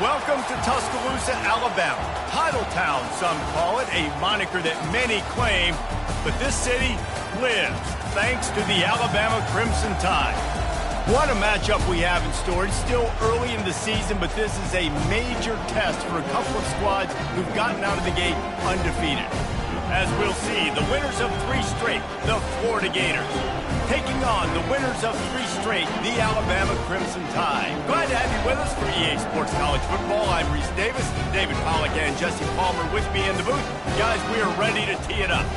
Welcome to Tuscaloosa, Alabama. Title Town, some call it, a moniker that many claim, but this city lives thanks to the Alabama Crimson Tide. What a matchup we have in store. It's still early in the season, but this is a major test for a couple of squads who've gotten out of the gate undefeated. As we'll see, the winners of 3 straight, the Florida Gators, taking on the winners of 3 straight, the Alabama Crimson Tide. Glad to have you with us for EA Sports College Football. I'm Reese Davis, David Pollack and Jesse Palmer with me in the booth. Guys, we are ready to tee it up.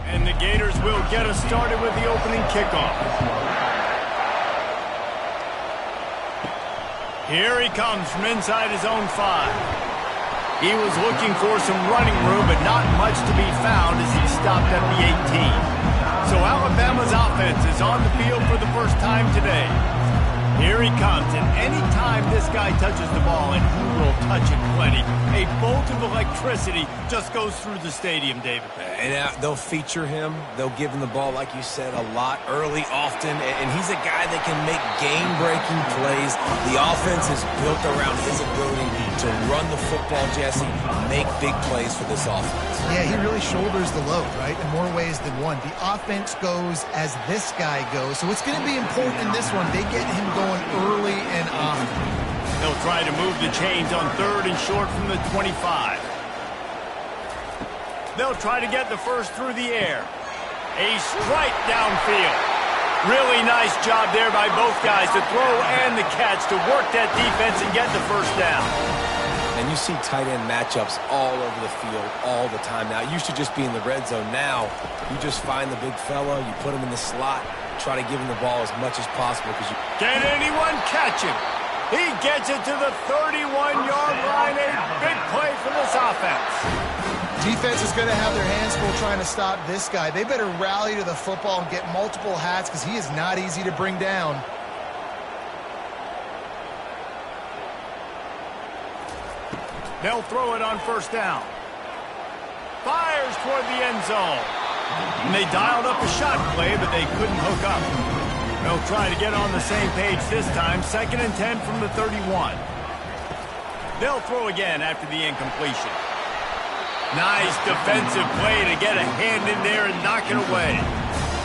And the Gators will get us started with the opening kickoff. Here he comes from inside his own 5. He was looking for some running room, but not much to be found as he stopped at the 18. So Alabama's offense is on the field for the first time today. Here he comes, and any time this guy touches the ball, and he will touch it plenty, a bolt of electricity just goes through the stadium, David. And they'll feature him. They'll give him the ball, like you said, a lot, early, often. And he's a guy that can make game-breaking plays. The offense is built around his ability to run the football, Jesse, make big plays for this offense. Yeah, he really shoulders the load, right, in more ways than one. The offense goes as this guy goes. So it's going to be important in this one. They get him going early and often. They'll try to move the chains on 3rd and short from the 25. They'll try to get the first through the air. A strike downfield. Really nice job there by both guys to throw and the catch to work that defense and get the first down. And you see tight end matchups all over the field all the time now. It used to just be in the red zone. Now you just find the big fella, you put him in the slot, try to give him the ball as much as possible. Because you can anyone catch him? He gets it to the 31-yard line. A big play for this offense. Defense is going to have their hands full trying to stop this guy. They better rally to the football and get multiple hats because he is not easy to bring down. They'll throw it on 1st down. Fires toward the end zone. And they dialed up a shot play, but they couldn't hook up. They'll try to get on the same page this time. 2nd and 10 from the 31. They'll throw again after the incompletion. Nice defensive play to get a hand in there and knock it away.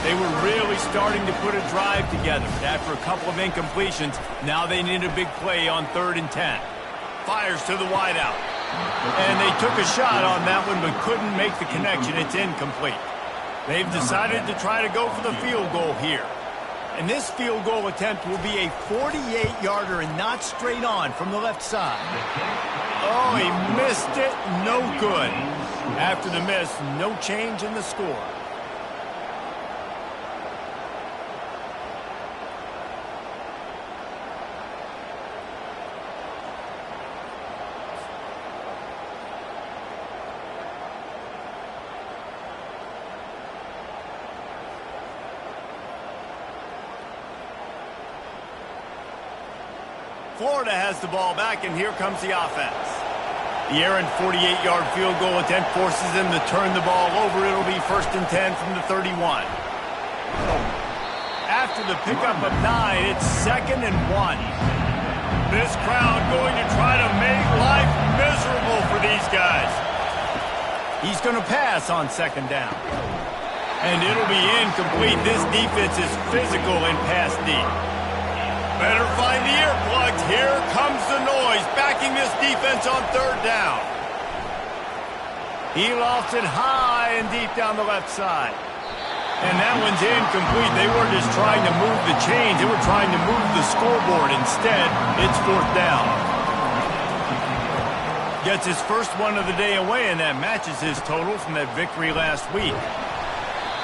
They were really starting to put a drive together. But after a couple of incompletions, now they need a big play on 3rd and 10. Fires to the wideout. And they took a shot on that one but couldn't make the connection. It's incomplete. They've decided to try to go for the field goal here. And this field goal attempt will be a 48-yarder and not straight on from the left side. Oh, he missed it. No good. After the miss, no change in the score. Florida has the ball back, and here comes the offense. The errant 48-yard field goal attempt forces them to turn the ball over. It'll be 1st and 10 from the 31. After the pickup of 9, it's 2nd and 1. This crowd going to try to make life miserable for these guys. He's going to pass on 2nd down. And it'll be incomplete. This defense is physical and pass deep. Better find the earplugs. Here comes the noise, backing this defense on 3rd down. He lofts it high and deep down the left side. And that one's incomplete. They were just trying to move the chains. They were trying to move the scoreboard. Instead, it's 4th down. Gets his first one of the day away, and that matches his total from that victory last week.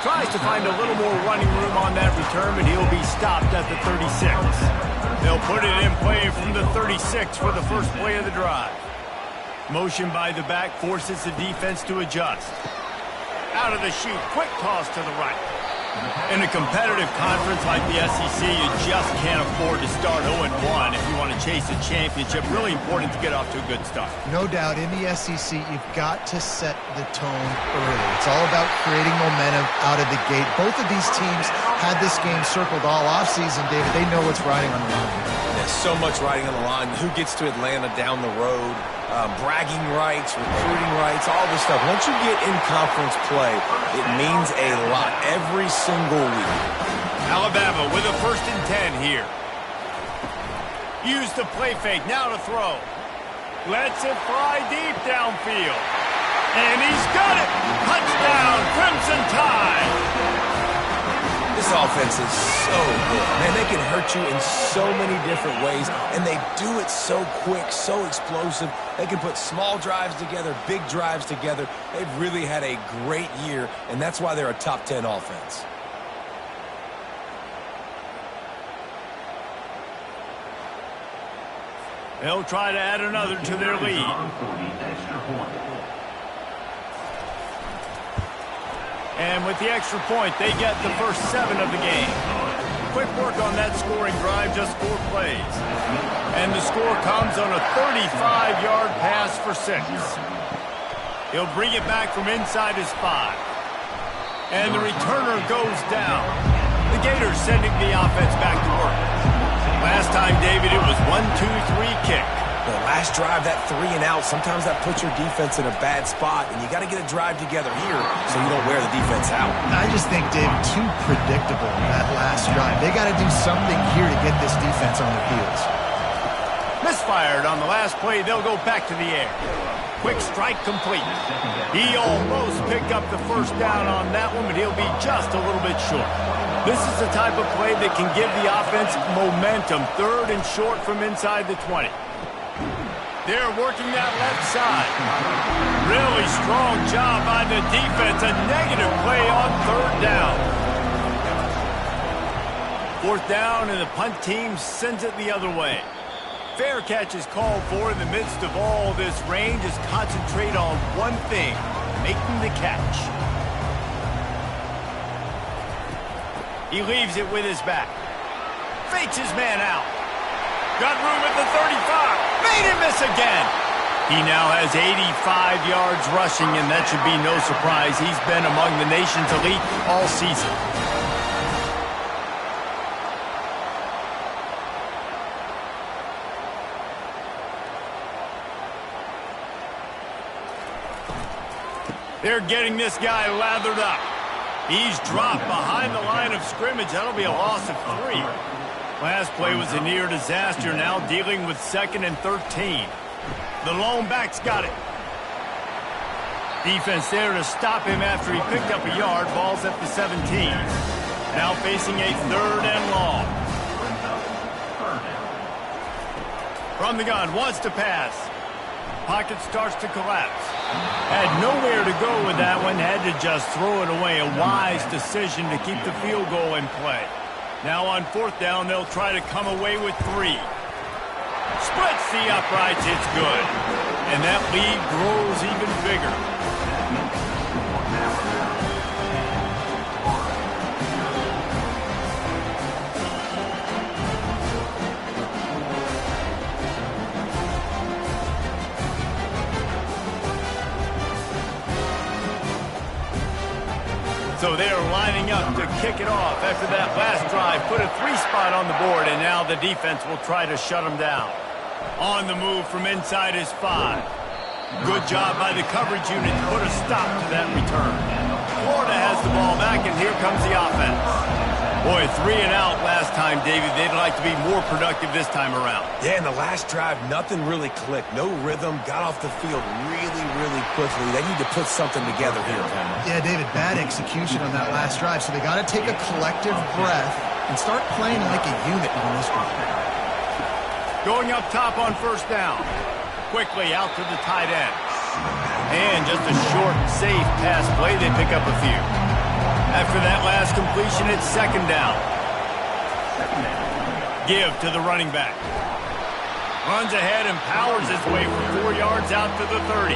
Tries to find a little more running room on that return, but he'll be stopped at the 36. They'll put it in play from the 36 for the first play of the drive. Motion by the back forces the defense to adjust. Out of the chute, quick toss to the right. In a competitive conference like the SEC, you just can't afford to start 0-1 if you want to chase a championship. Really important to get off to a good start. No doubt, in the SEC, you've got to set the tone early. It's all about creating momentum out of the gate. Both of these teams had this game circled all offseason, David. They know what's riding on the line. There's so much riding on the line. Who gets to Atlanta down the road? Bragging rights, recruiting rights, all this stuff. Once you get in conference play, it means a lot every single week. Alabama with a 1st and 10 here. Use the play fake, now to throw. Lets it fly deep downfield. And he's got it! Touchdown, Crimson Tide! This offense is so good. Man, they can hurt you in so many different ways, and they do it so quick, so explosive. They can put small drives together, big drives together. They've really had a great year, and that's why they're a top 10 offense. They'll try to add another to their lead. And with the extra point, they get the first 7 of the game. Quick work on that scoring drive, just 4 plays. And the score comes on a 35-yard pass for 6. He'll bring it back from inside his 5. And the returner goes down. The Gators sending the offense back to work. Last time, David, it was 1-2-3 kick. The last drive, that 3 and out, sometimes that puts your defense in a bad spot, and you got to get a drive together here so you don't wear the defense out. I just think, Dave, too predictable that last drive. They got to do something here to get this defense on their heels. Misfired on the last play. They'll go back to the air. Quick strike complete. He almost picked up the first down on that one, but he'll be just a little bit short. This is the type of play that can give the offense momentum. 3rd and short from inside the 20. They're working that left side. Really strong job by the defense. A negative play on 3rd down. 4th down, and the punt team sends it the other way. Fair catch is called for in the midst of all this rain. Just concentrate on one thing, making the catch. He leaves it with his back. Fakes his man out. Got room at the 35. Made him miss again. He now has 85 yards rushing, and that should be no surprise. He's been among the nation's elite all season. They're getting this guy lathered up. He's dropped behind the line of scrimmage. That'll be a loss of 3. Last play was a near disaster, now dealing with 2nd and 13. The lone back's got it. Defense there to stop him after he picked up a yard. Ball's at the 17. Now facing a 3rd and long. From the gun, wants to pass. Pocket starts to collapse. Had nowhere to go with that one. Had to just throw it away. A wise decision to keep the field goal in play. Now on 4th down, they'll try to come away with 3. Splits the uprights, it's good. And that lead grows even bigger. So they're lining up to kick it off after that last drive. Put a 3 spot on the board, and now the defense will try to shut them down. On the move from inside his 5. Good job by the coverage unit to put a stop to that return. Florida has the ball back, and here comes the offense. Boy, 3 and out last time, David. They'd like to be more productive this time around. Yeah, in the last drive, nothing really clicked. No rhythm. Got off the field really, really quickly. They need to put something together here, Palmer. Yeah, David, bad execution on that last drive. So they got to take a collective breath and start playing like a unit on this one. Going up top on 1st down. Quickly out to the tight end. And just a short, safe pass play. They pick up a few. After that last completion, it's 2nd down. Give to the running back. Runs ahead and powers his way for 4 yards out to the 30.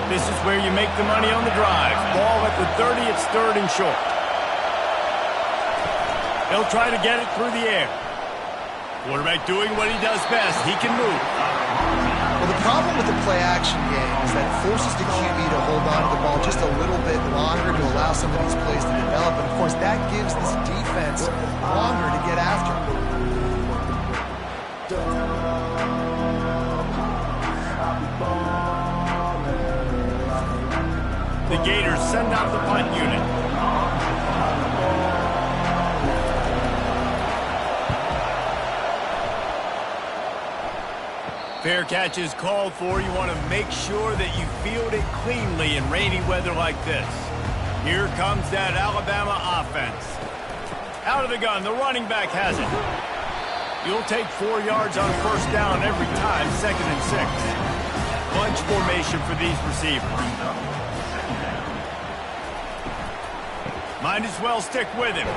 This is where you make the money on the drive. Ball at the 30, it's 3rd and short. He'll try to get it through the air. Quarterback doing what he does best. He can move. Well, the problem with the play-action game is that it forces the QB to hold on to the ball just a little bit longer to allow some of these plays to develop. And, of course, that gives this defense longer to get after. The Gators send out the punt unit. Fair catch is called for. You want to make sure that you field it cleanly in rainy weather like this. Here comes that Alabama offense. Out of the gun, the running back has it. You'll take 4 yards on first down every time, 2nd and 6. Bunch formation for these receivers. Might as well stick with him.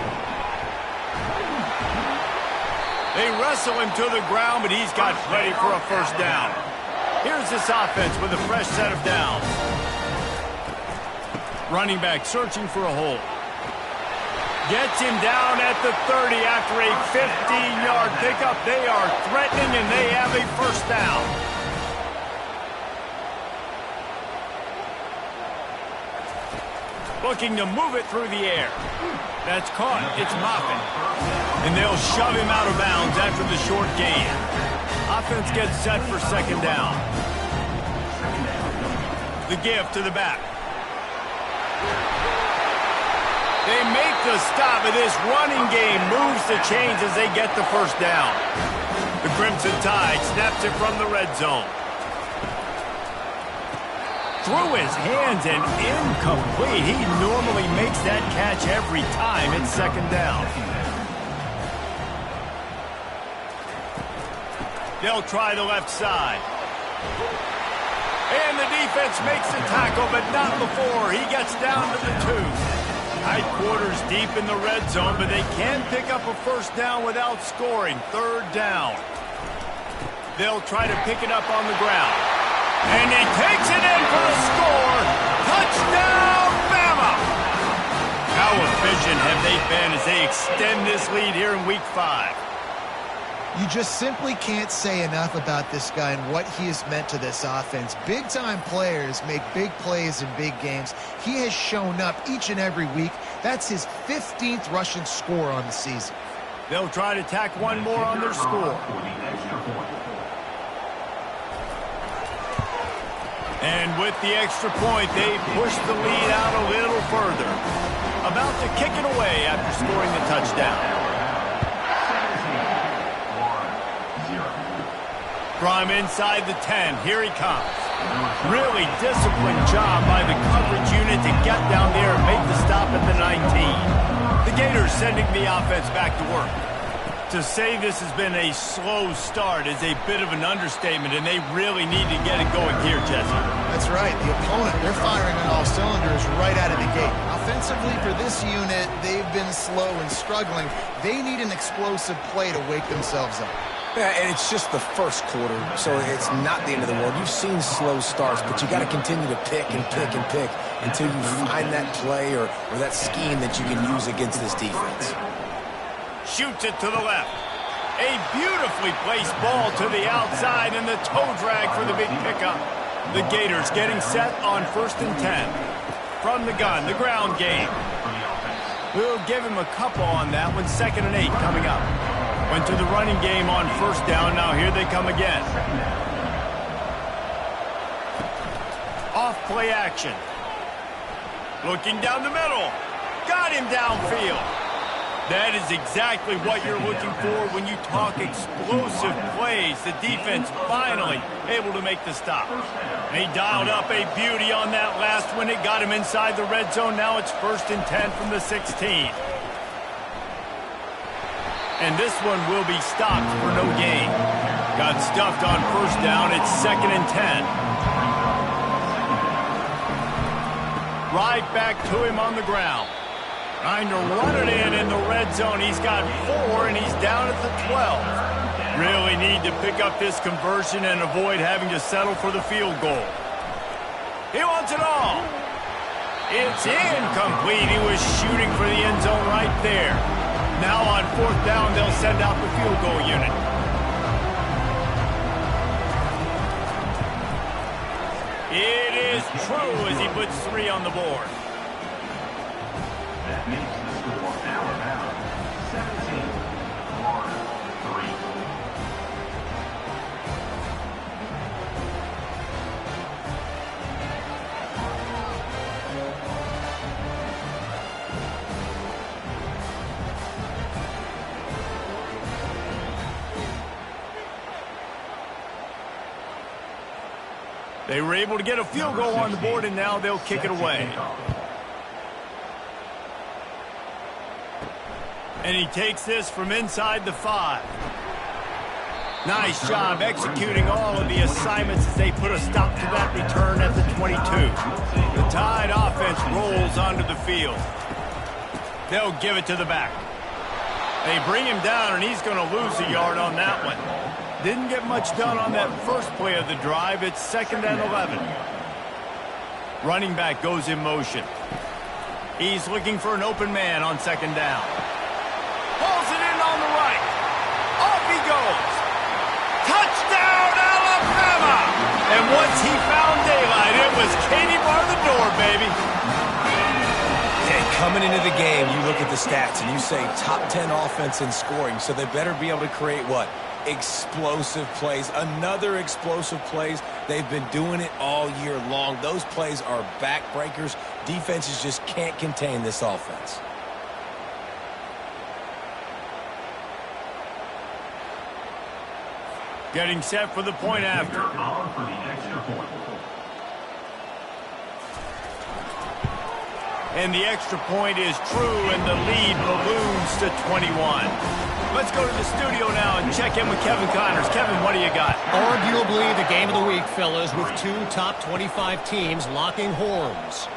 They wrestle him to the ground, but he's got plenty for a first down. Here's this offense with a fresh set of downs. Running back searching for a hole. Gets him down at the 30 after a 15-yard pickup. They are threatening, and they have a first down. Looking to move it through the air. That's caught. It's Moffitt. And they'll shove him out of bounds after the short gain. Offense gets set for 2nd down. The give to the back. They make the stop, and this running game moves the chains as they get the first down. The Crimson Tide snaps it from the red zone. Through his hands and incomplete. He normally makes that catch every time. It's 2nd down. They'll try the left side. And the defense makes the tackle, but not before. He gets down to the 2. Tight quarters deep in the red zone, but they can pick up a first down without scoring. 3rd down. They'll try to pick it up on the ground. And he takes it in for the score. Touchdown, Bama! How efficient have they been as they extend this lead here in Week 5? You just simply can't say enough about this guy and what he has meant to this offense. Big-time players make big plays in big games. He has shown up each and every week. That's his 15th rushing score on the season. They'll try to tack one more on their score. And with the extra point, they push the lead out a little further. About to kick it away after scoring the touchdown. From inside the 10, here he comes. Really disciplined job by the coverage unit to get down there and make the stop at the 19. The Gators sending the offense back to work. To say this has been a slow start is a bit of an understatement, and they really need to get it going here, Jesse. That's right. The opponent, they're firing on all cylinders right out of the gate. Offensively, for this unit, they've been slow and struggling. They need an explosive play to wake themselves up. Yeah, and it's just the first quarter, so it's not the end of the world. You've seen slow starts, but you got to continue to pick and pick and pick until you find that play or that scheme that you can use against this defense. Shoots it to the left. A beautifully placed ball to the outside, and the toe drag for the big pickup. The Gators getting set on 1st and 10. From the gun, the ground game. We'll give him a couple on that one. 2nd and 8 coming up. Went to the running game on 1st down. Now here they come again. Off play action. Looking down the middle. Got him downfield. That is exactly what you're looking for when you talk explosive plays. The defense finally able to make the stop. And he dialed up a beauty on that last one. It got him inside the red zone. Now it's 1st and 10 from the 16. And this one will be stopped for no gain. Got stuffed on 1st down. It's 2nd and 10. Right back to him on the ground. Trying to run it in the red zone. He's got 4, and he's down at the 12. Really need to pick up this conversion and avoid having to settle for the field goal. He wants it all. It's incomplete. He was shooting for the end zone right there. Now on 4th down, they'll send out the field goal unit. It is true as he puts 3 on the board. That makes the score Alabama 17, Florida 3. They were able to get a field goal on the board, and now they'll kick it away. And he takes this from inside the 5. Nice job executing all of the assignments as they put a stop to that return at the 22. The Tide offense rolls onto the field. They'll give it to the back. They bring him down, and he's going to lose a yard on that one. Didn't get much done on that first play of the drive. It's 2nd and 11. Running back goes in motion. He's looking for an open man on 2nd down. Pulls it in on the right. Off he goes. Touchdown, Alabama! And once he found daylight, it was Katie bar the door, baby. And coming into the game, you look at the stats and you say top 10 offense in scoring, so they better be able to create what? Explosive plays. Another explosive plays. They've been doing it all year long. Those plays are backbreakers. Defenses just can't contain this offense. Getting set for the point after. On for the extra point. And the extra point is true, and the lead balloons to 21. Let's go to the studio now and check in with Kevin Connors. Kevin, what do you got? Arguably the game of the week, fellas, with 2 top 25 teams locking horns.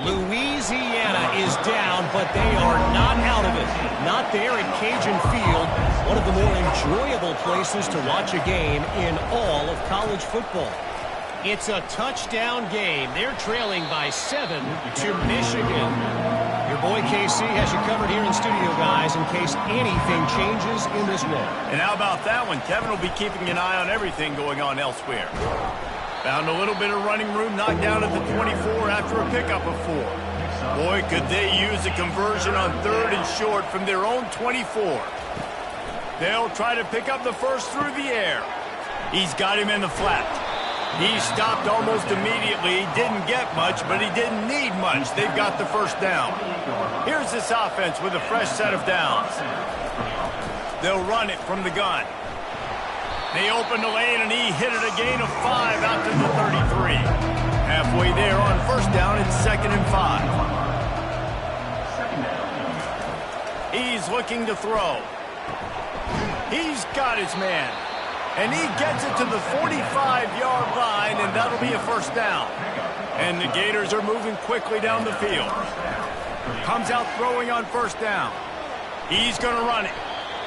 Louisiana is down, but they are not out of it. Not there at Cajun Field, one of the more enjoyable places to watch a game in all of college football. It's a touchdown game. They're trailing by 7 to Michigan. Your boy KC has you covered here in studio, guys, in case anything changes in this one. And how about that one? Kevin will be keeping an eye on everything going on elsewhere. Found a little bit of running room, knocked down at the 24 after a pickup of 4. Boy, could they use a conversion on 3rd and short from their own 24. They'll try to pick up the first through the air. He's got him in the flat. He stopped almost immediately. Didn't get much, but he didn't need much. They've got the first down. Here's this offense with a fresh set of downs. They'll run it from the gun. They opened the lane, and he hit it a gain of 5 out to the 33. Halfway there on first down, it's 2nd and 5. He's looking to throw. He's got his man. And he gets it to the 45-yard line, and that'll be a first down. And the Gators are moving quickly down the field. Comes out throwing on first down. He's going to run it.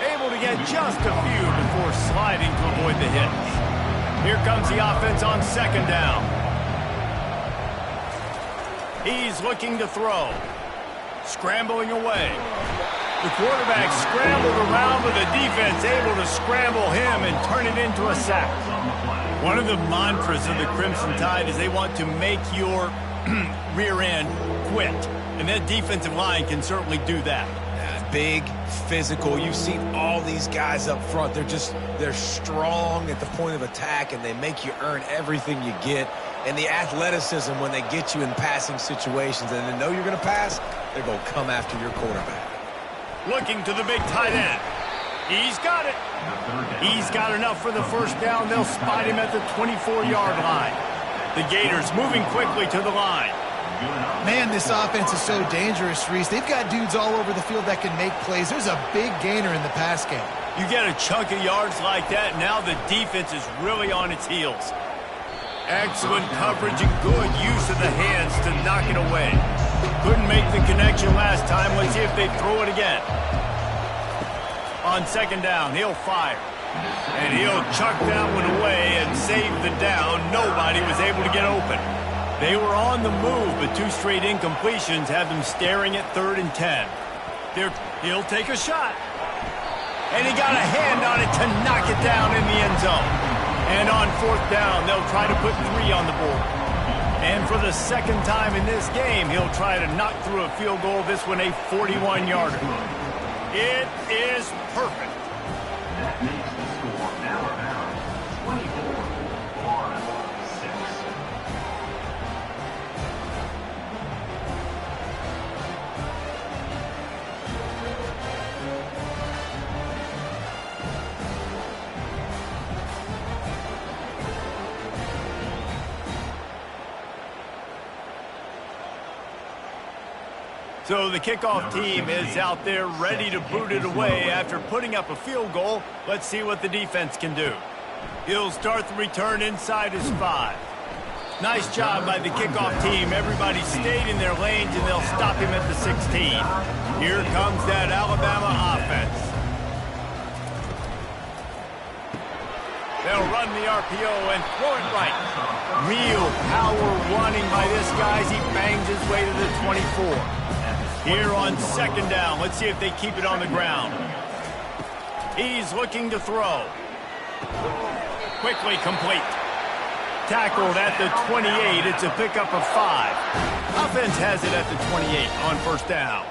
Able to get just a few before sliding to avoid the hit. Here comes the offense on 2nd down. He's looking to throw. Scrambling away. The quarterback scrambled around, but the defense able to scramble him and turn it into a sack. One of the mantras of the Crimson Tide is they want to make your rear end quit. And that defensive line can certainly do that. Big, physical. You've seen all these guys up front. They're strong at the point of attack, and they make you earn everything you get. And the athleticism when they get you in passing situations and they know you're going to pass, they're going to come after your quarterback. Looking to the big tight end. He's got it. He's got enough for the first down. They'll spot him at the 24-yard line. The Gators moving quickly to the line. Man, this offense is so dangerous, Reese. They've got dudes all over the field that can make plays. There's a big gainer in the pass game. You get a chunk of yards like that, now the defense is really on its heels. Excellent coverage and good use of the hands to knock it away. Couldn't make the connection last time. Let's see if they throw it again. On 2nd down, he'll fire. And he'll chuck that one away and save the down. Nobody was able to get open. They were on the move, but 2 straight incompletions have them staring at 3rd and 10. There, he'll take a shot. And he got a hand on it to knock it down in the end zone. And on fourth down, they'll try to put 3 on the board. And for the second time in this game, he'll try to knock through a field goal, this one a 41-yarder. It is perfect. That makes the score Alabama 24, Florida 6. So the kickoff team is out there ready to boot it away after putting up a field goal. Let's see what the defense can do. He'll start the return inside his 5. Nice job by the kickoff team. Everybody stayed in their lanes, and they'll stop him at the 16. Here comes that Alabama offense. They'll run the RPO and throw it right. Real power running by this guy as he bangs his way to the 24. Here on second down, let's see if they keep it on the ground. He's looking to throw. Quickly complete. Tackled at the 28. It's a pickup of 5. Offense has it at the 28 on first down.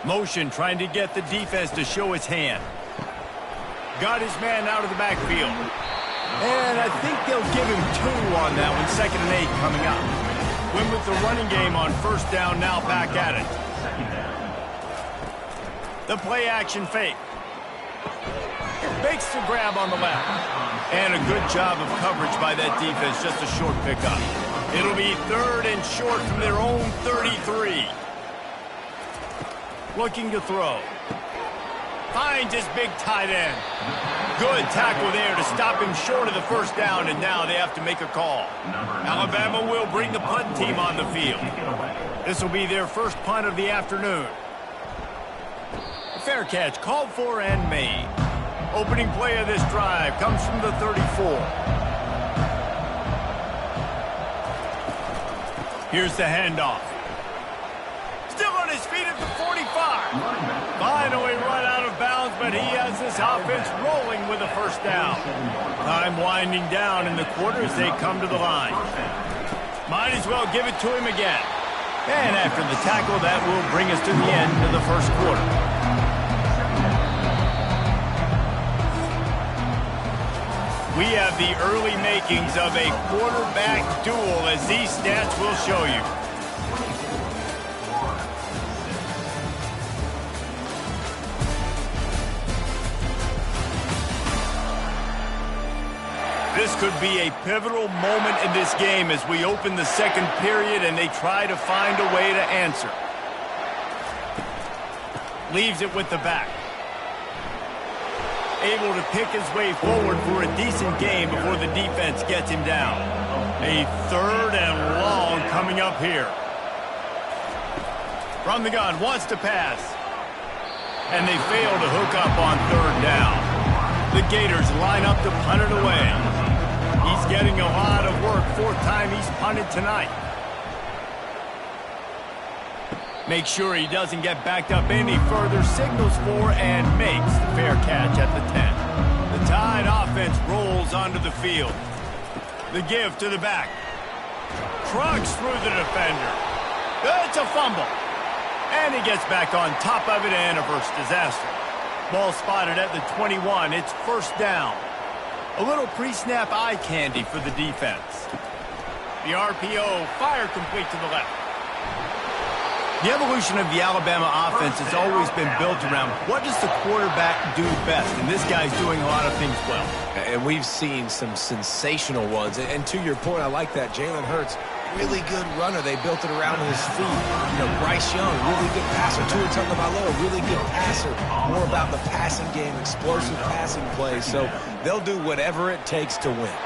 Motion trying to get the defense to show its hand. Got his man out of the backfield. And I think they'll give him 2 on that one. 2nd and 8 coming up. Win with the running game on first down, now back at it. The play action fake. Makes the grab on the left. And a good job of coverage by that defense, just a short pickup. It'll be 3rd and short from their own 33. Looking to throw. Finds his big tight end. Good tackle there to stop him short of the first down, and now they have to make a call. Alabama will bring the punt team on the field. This will be their first punt of the afternoon. A fair catch called for and made. Opening play of this drive comes from the 34. Here's the handoff. Still on his feet at the 45. Finally run out of bounds, but he has this offense rolling with a first down. Time winding down in the quarter as they come to the line. Might as well give it to him again. And after the tackle, that will bring us to the end of the first quarter. We have the early makings of a quarterback duel, as these stats will show you. This could be a pivotal moment in this game as we open the second period and they try to find a way to answer. Leaves it with the back. Able to pick his way forward for a decent game before the defense gets him down. A 3rd and long coming up here. From the gun, wants to pass. And they fail to hook up on 3rd down. The Gators line up to punt it away. He's getting a lot of work. 4th time he's punted tonight. Make sure he doesn't get backed up any further. Signals for and makes the fair catch at the 10. The Tide offense rolls onto the field. The give to the back. Trucks through the defender. It's a fumble. And he gets back on top of it and averts disaster. Ball spotted at the 21. It's first down. A little pre-snap eye candy for the defense. The RPO fire complete to the left. The evolution of the Alabama offense has always been built around what does the quarterback do best, and this guy's doing a lot of things well. And we've seen some sensational ones. And to your point, I like that. Jalen Hurts, really good runner. They built it around his feet. You know, Bryce Young, really good passer. Tua Tagovailoa, really good passer. More about the passing game, explosive passing plays. So They'll do whatever it takes to win.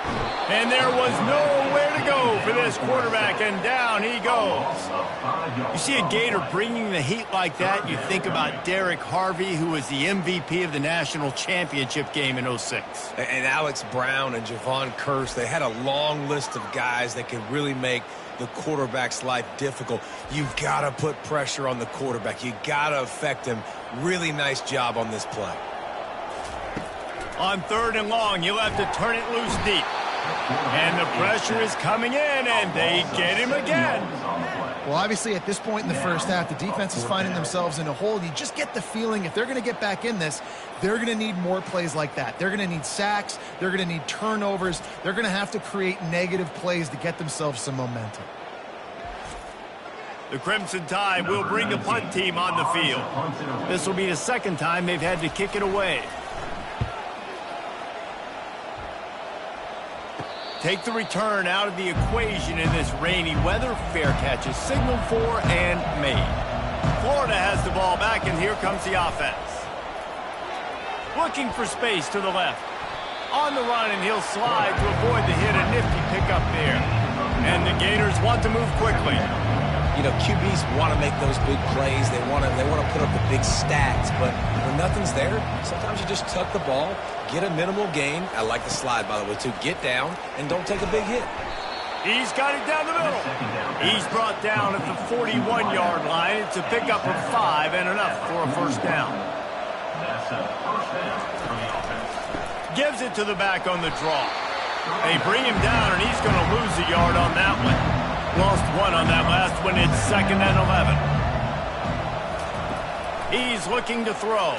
And there was nowhere to go for this quarterback, and down he goes. You see a Gator bringing the heat like that, you think about Derek Harvey, who was the MVP of the national championship game in '06. And Alex Brown and Javon Kearse, they had a long list of guys that could really make the quarterback's life difficult. You've got to put pressure on the quarterback. You got to affect him. Really nice job on this play. On 3rd and long, you'll have to turn it loose deep. And the pressure is coming in, and they get him again. Well, obviously, at this point in the first half, the defense is finding themselves in a hole. You just get the feeling if they're going to get back in this, they're going to need more plays like that. They're going to need sacks. They're going to need turnovers. They're going to have to create negative plays to get themselves some momentum. The Crimson Tide will bring the punt team on the field. This will be the second time they've had to kick it away. Take the return out of the equation in this rainy weather. Fair catch is signaled for and made. Florida has the ball back, and here comes the offense. Looking for space to the left. On the run, and he'll slide to avoid the hit. A nifty pickup there. And the Gators want to move quickly. You know, QBs want to make those big plays. They want to put up the big stats. But when nothing's there, sometimes you just tuck the ball, get a minimal gain. I like the slide, by the way, too. Get down and don't take a big hit. He's got it down the middle. He's brought down at the 41-yard line. It's a pickup of 5 and enough for a first down. Gives it to the back on the draw. They bring him down, and he's going to lose a yard on that one. Lost 1 on that last one. It's 2nd and 11. He's looking to throw.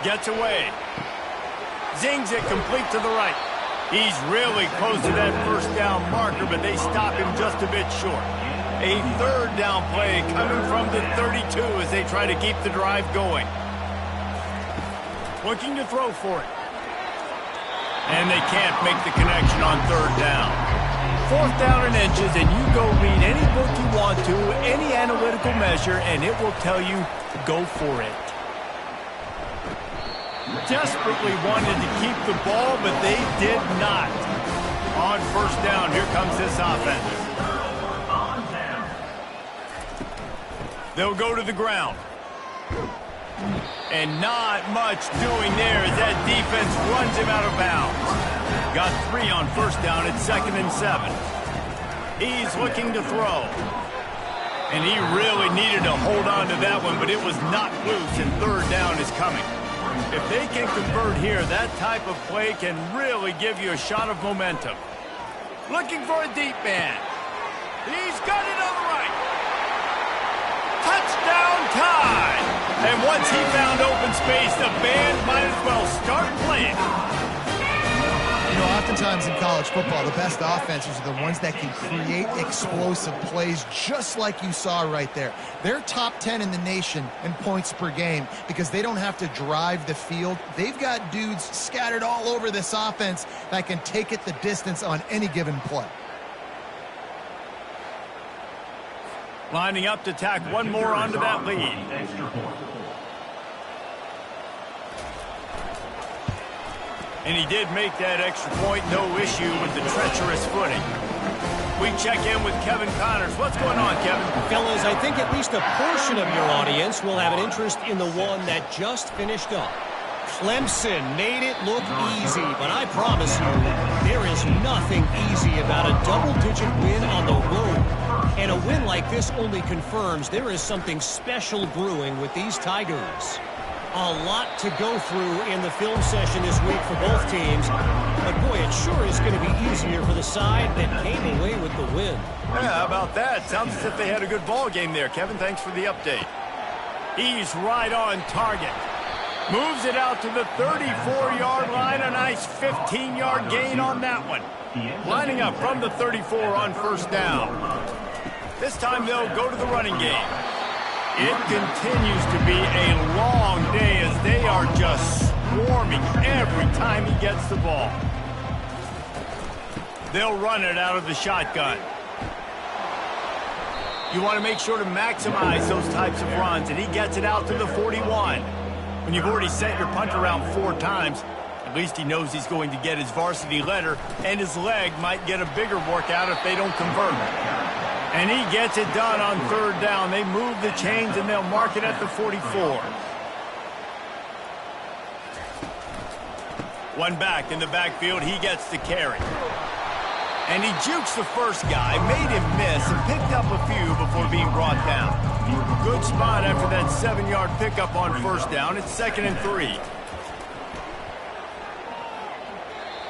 Gets away. Zings it complete to the right. He's really close to that first down marker, but they stop him just a bit short. A 3rd down play coming from the 32 as they try to keep the drive going. Looking to throw for it. And they can't make the connection on 3rd down. 4th down and inches, and you go read any book you want to, any analytical measure, and it will tell you, go for it. Desperately wanted to keep the ball, but they did not. On 1st down, here comes this offense. They'll go to the ground. And not much doing there as that defense runs him out of bounds. Got 3 on 1st down. It's 2nd and 7. He's looking to throw. And he really needed to hold on to that one, but it was not loose, and 3rd down is coming. If they can convert here, that type of play can really give you a shot of momentum. Looking for a deep man. He's got it on the right. Touchdown Tide! And once he found open space, the band might as well start playing. You know, oftentimes in college football, the best offenses are the ones that can create explosive plays, just like you saw right there. They're top 10 in the nation in points per game because they don't have to drive the field. They've got dudes scattered all over this offense that can take it the distance on any given play. Lining up to tack one more onto that lead. And he did make that extra point, no issue with the treacherous footing. We check in with Kevin Connors. What's going on, Kevin? Fellas, I think at least a portion of your audience will have an interest in the one that just finished up. Clemson made it look easy, but I promise you, there is nothing easy about a double-digit win on the road. And a win like this only confirms there is something special brewing with these Tigers. A lot to go through in the film session this week for both teams. But, boy, it sure is going to be easier for the side that came away with the win. Yeah, how about that? Sounds as if they had a good ball game there. Kevin, thanks for the update. He's right on target. Moves it out to the 34-yard line. A nice 15-yard gain on that one. Lining up from the 34 on 1st down. This time they'll go to the running game. It continues to be a long day as they are just swarming every time he gets the ball. They'll run it out of the shotgun. You want to make sure to maximize those types of runs, and he gets it out to the 41. When you've already set your punt around 4 times, At least he knows he's going to get his varsity letter, and his leg might get a bigger workout if they don't convert. And he gets it done on third down. They move the chains, and they'll mark it at the 44. One back in the backfield. He gets the carry. And he jukes the first guy, made him miss, and picked up a few before being brought down. Good spot after that 7-yard pickup on first down. It's 2nd and 3.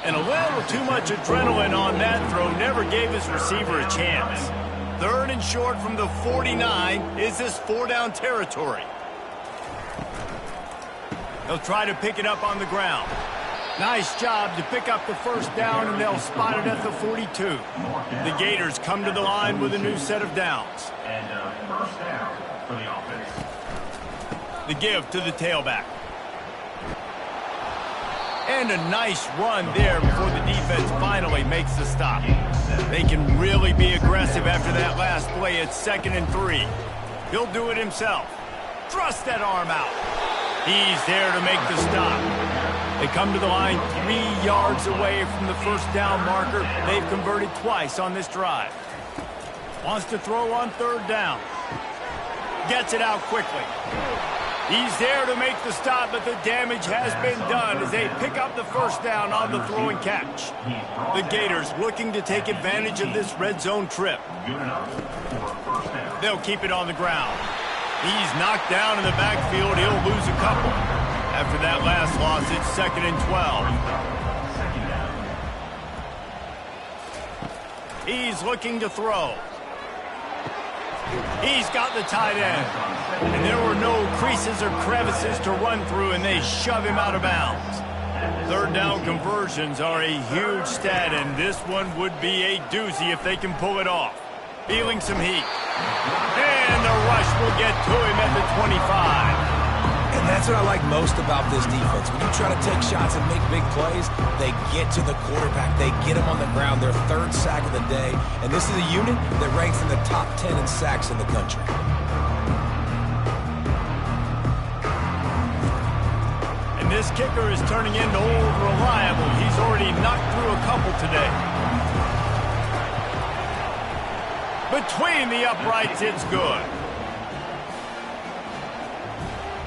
And a little too much adrenaline on that throw never gave his receiver a chance. 3rd and short from the 49. Is this 4-down territory? They'll try to pick it up on the ground. Nice job to pick up the first down, and they'll spot it at the 42. The Gators come to the line with a new set of downs. And first down for the offense. The give to the tailback. And a nice run there before the defense finally makes the stop. They can really be aggressive after that last play. It's 2nd and 3. He'll do it himself. Thrust that arm out. He's there to make the stop. They come to the line 3 yards away from the first down marker. They've converted twice on this drive. Wants to throw on third down. Gets it out quickly. He's there to make the stop, but the damage has been done as they pick up the first down on the throw and catch. The Gators looking to take advantage of this red zone trip. They'll keep it on the ground. He's knocked down in the backfield. He'll lose a couple. After that last loss, it's 2nd and 12. He's looking to throw. He's got the tight end. And there were no creases or crevices to run through, and they shove him out of bounds. Third down conversions are a huge stat, and this one would be a doozy if they can pull it off. Feeling some heat. And the rush will get to him at the 25. And that's what I like most about this defense. When you try to take shots and make big plays, they get to the quarterback. They get him on the ground. Their 3rd sack of the day. And this is a unit that ranks in the top 10 in sacks in the country. And this kicker is turning into old reliable. He's already knocked through a couple today. Between the uprights, it's good.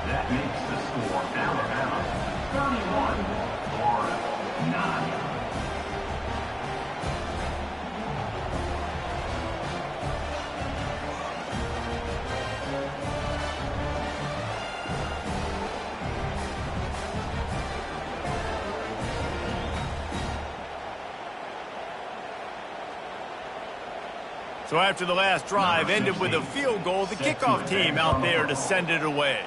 That makes the score Alabama 31, Florida 9. So after the last drive ended with a field goal, the kickoff team out there to send it away.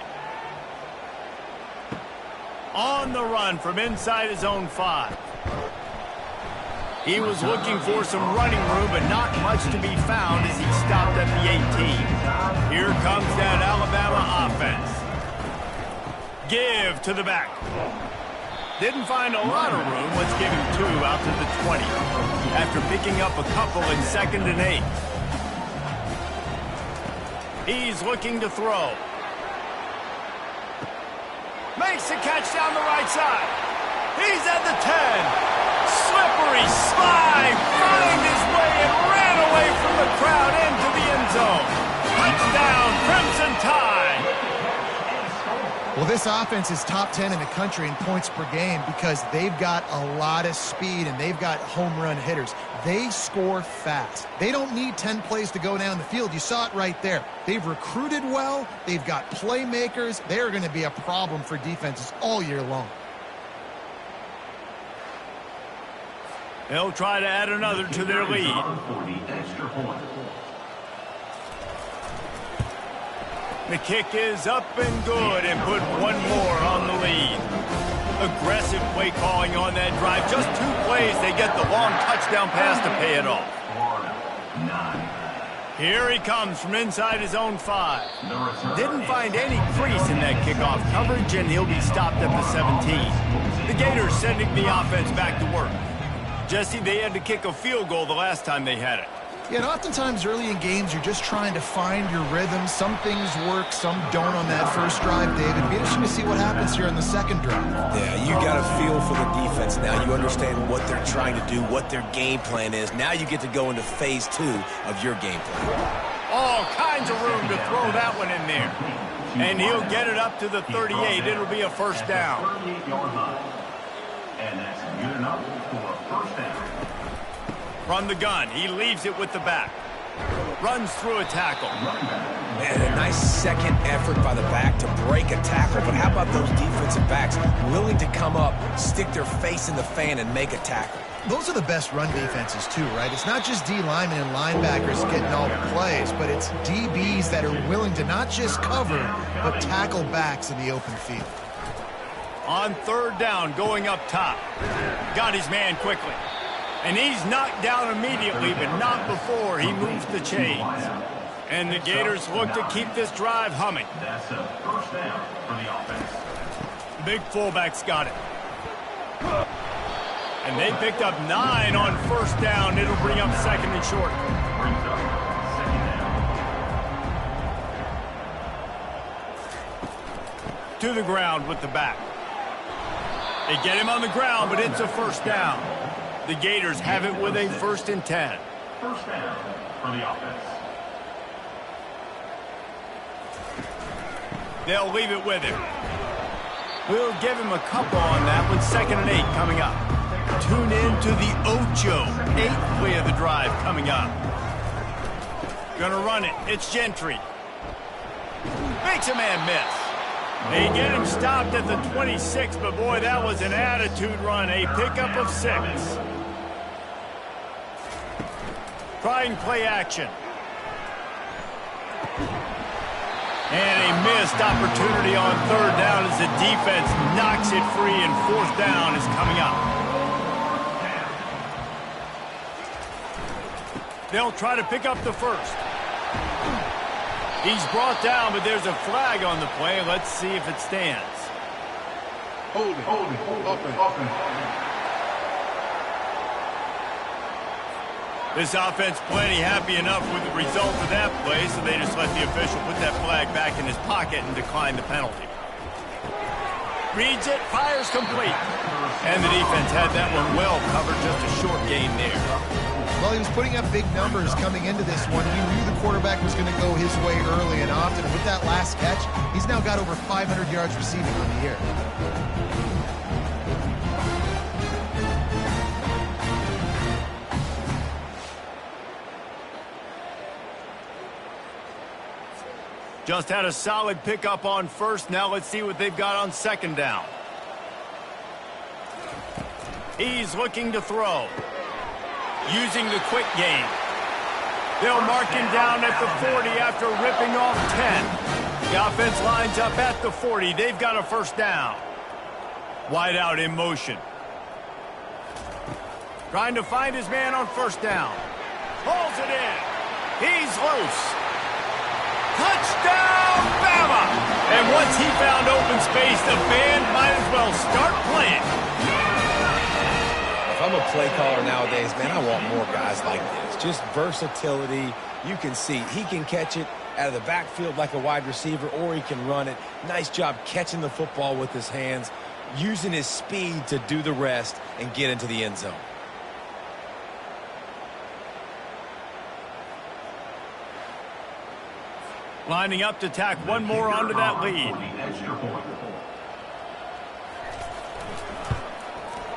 On the run from inside his own 5. He was looking for some running room, but not much to be found as he stopped at the 18. Here comes that Alabama offense. Give to the back. Didn't find a lot of room. Let's give him 2 out to the 20. After picking up a couple in 2nd and 8. He's looking to throw. Makes a catch down the right side. He's at the 10. Slippery slide. Find his way and ran away from the crowd into the end zone. Touchdown, Crimson Tide. Well, this offense is top 10 in the country in points per game because they've got a lot of speed and they've got home run hitters. They score fast. They don't need 10 plays to go down the field. You saw it right there. They've recruited well. They've got playmakers. They're going to be a problem for defenses all year long. They'll try to add another to their lead. The kick is up and good and put one more on the lead. Aggressive play calling on that drive. Just 2 plays, they get the long touchdown pass to pay it off. Here he comes from inside his own 5. Didn't find any crease in that kickoff coverage, and he'll be stopped at the 17. The Gators sending the offense back to work. Jesse, they had to kick a field goal the last time they had it. Yeah, and oftentimes early in games, you're just trying to find your rhythm. Some things work, some don't on that first drive, David. Be interesting to see what happens here in the second drive. Yeah, you got a feel for the defense now. You understand what they're trying to do, what their game plan is. Now you get to go into phase 2 of your game plan. All kinds of room to throw that one in there. And he'll get it up to the 38. It'll be a first down. 38-yard line. And that's good enough for a first down. From the gun, he leaves it with the back. Runs through a tackle. Man, a nice second effort by the back to break a tackle. But how about those defensive backs willing to come up, stick their face in the fan, and make a tackle? Those are the best run defenses too, right? It's not just D linemen and linebackers getting all the plays, but it's DBs that are willing to not just cover, but tackle backs in the open field. On third down, going up top. Got his man quickly. And he's knocked down immediately, but not before he moves the chains. And the Gators look to keep this drive humming. That's a first down for the offense. Big fullback's got it. And they picked up 9 on first down. It'll bring up second and short. Brings up second down. To the ground with the back. They get him on the ground, but it's a first down. The Gators have it with a 1st and 10. First down for the offense. They'll leave it with him. We'll give him a couple on that with 2nd and 8 coming up. Tune in to the Ocho. 8th play of the drive coming up. Gonna run it. It's Gentry. Makes a man miss. They get him stopped at the 26, but boy, that was an attitude run. A pickup of 6. Trying play action. And a missed opportunity on third down as the defense knocks it free, and 4th down is coming up. They'll try to pick up the first. He's brought down, but there's a flag on the play. Let's see if it stands. Holding. This offense plenty happy enough with the result of that play, so they just let the official put that flag back in his pocket and decline the penalty. Reads it, fires complete. And the defense had that one well covered, just a short gain there. Well, he was putting up big numbers coming into this one. He knew the quarterback was going to go his way early and often. And with that last catch, he's now got over 500 yards receiving on the year. Just had a solid pickup on first. Now let's see what they've got on 2nd down. He's looking to throw. Using the quick game. They'll mark him down at the 40 after ripping off 10. The offense lines up at the 40. They've got a first down. Wide out in motion. Trying to find his man on first down. Pulls it in. He's loose. Touchdown, Bama! And once he found open space, the band might as well start playing. If I'm a play caller nowadays, man, I want more guys like this. Just versatility. You can see he can catch it out of the backfield like a wide receiver, or he can run it. Nice job catching the football with his hands, using his speed to do the rest and get into the end zone. Lining up to tack one more onto that lead.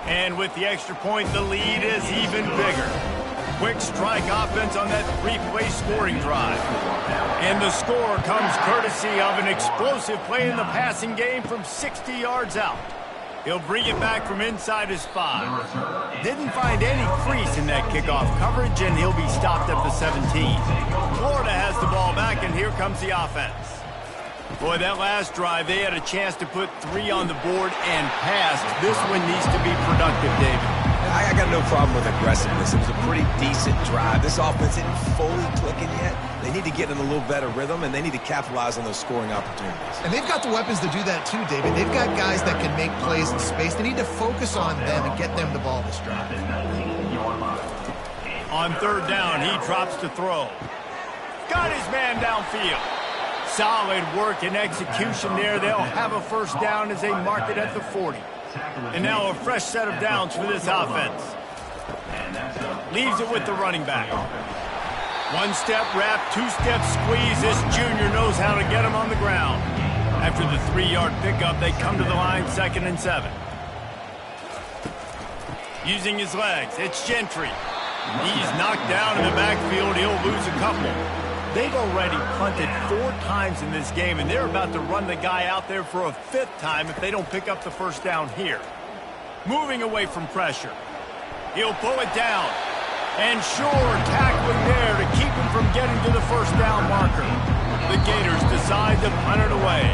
And with the extra point, the lead is even bigger. Quick strike offense on that 3-play scoring drive. And the score comes courtesy of an explosive play in the passing game from 60 yards out. He'll bring it back from inside his 5. Didn't find any crease in that kickoff coverage, and he'll be stopped at the 17. Florida has the ball back, and here comes the offense. Boy, that last drive, they had a chance to put 3 on the board and passed. This one needs to be productive, David. I got no problem with aggressiveness. It was a pretty decent drive. This offense isn't fully clicking yet. They need to get in a little better rhythm, and they need to capitalize on those scoring opportunities. And they've got the weapons to do that too, David. They've got guys that can make plays in space. They need to focus on them and get them the ball this drive. On third down, he drops to throw. Got his man downfield. Solid work and execution there. They'll have a first down as they mark it at the 40. And now a fresh set of downs for this offense. Leaves it with the running back. One-step wrap, two-step squeeze. This junior knows how to get him on the ground. After the 3-yard pickup, they come to the line 2nd and 7. Using his legs, it's Gentry. He's knocked down in the backfield. He'll lose a couple. They've already punted 4 times in this game, and they're about to run the guy out there for a 5th time if they don't pick up the first down here. Moving away from pressure. He'll pull it down. And sure, tackling there to keep him from getting to the first down marker. The Gators decide to punt it away.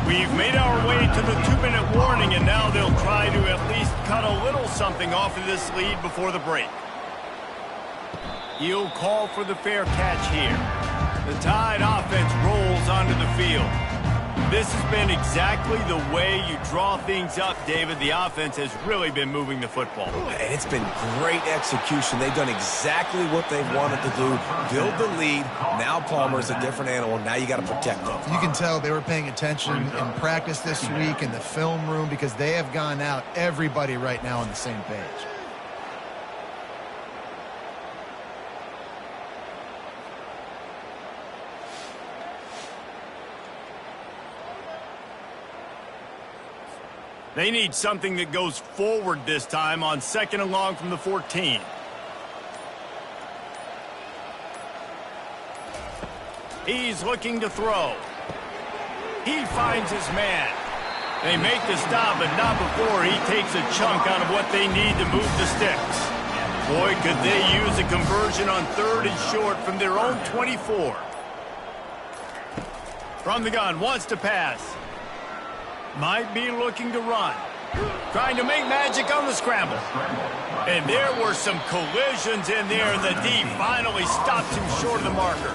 We've made our way to the 2-minute warning, and now they'll try to at least cut a little something off of this lead before the break. He'll call for the fair catch here. The Tide offense rolls onto the field. This has been exactly the way you draw things up, David. The offense has really been moving the football. And it's been great execution. They've done exactly what they've wanted to do. Build the lead. Now Palmer's a different animal. Now you got to protect them. You can tell they were paying attention in practice this week in the film room because they have gone out, everybody right now on the same page. They need something that goes forward this time on 2nd and long from the 14. He's looking to throw. He finds his man. They make the stop, but not before he takes a chunk out of what they need to move the sticks. Boy, could they use a conversion on 3rd and short from their own 24. From the gun, wants to pass. Might be looking to run. Trying to make magic on the scramble. And there were some collisions in there, and the D finally stops him short of the marker.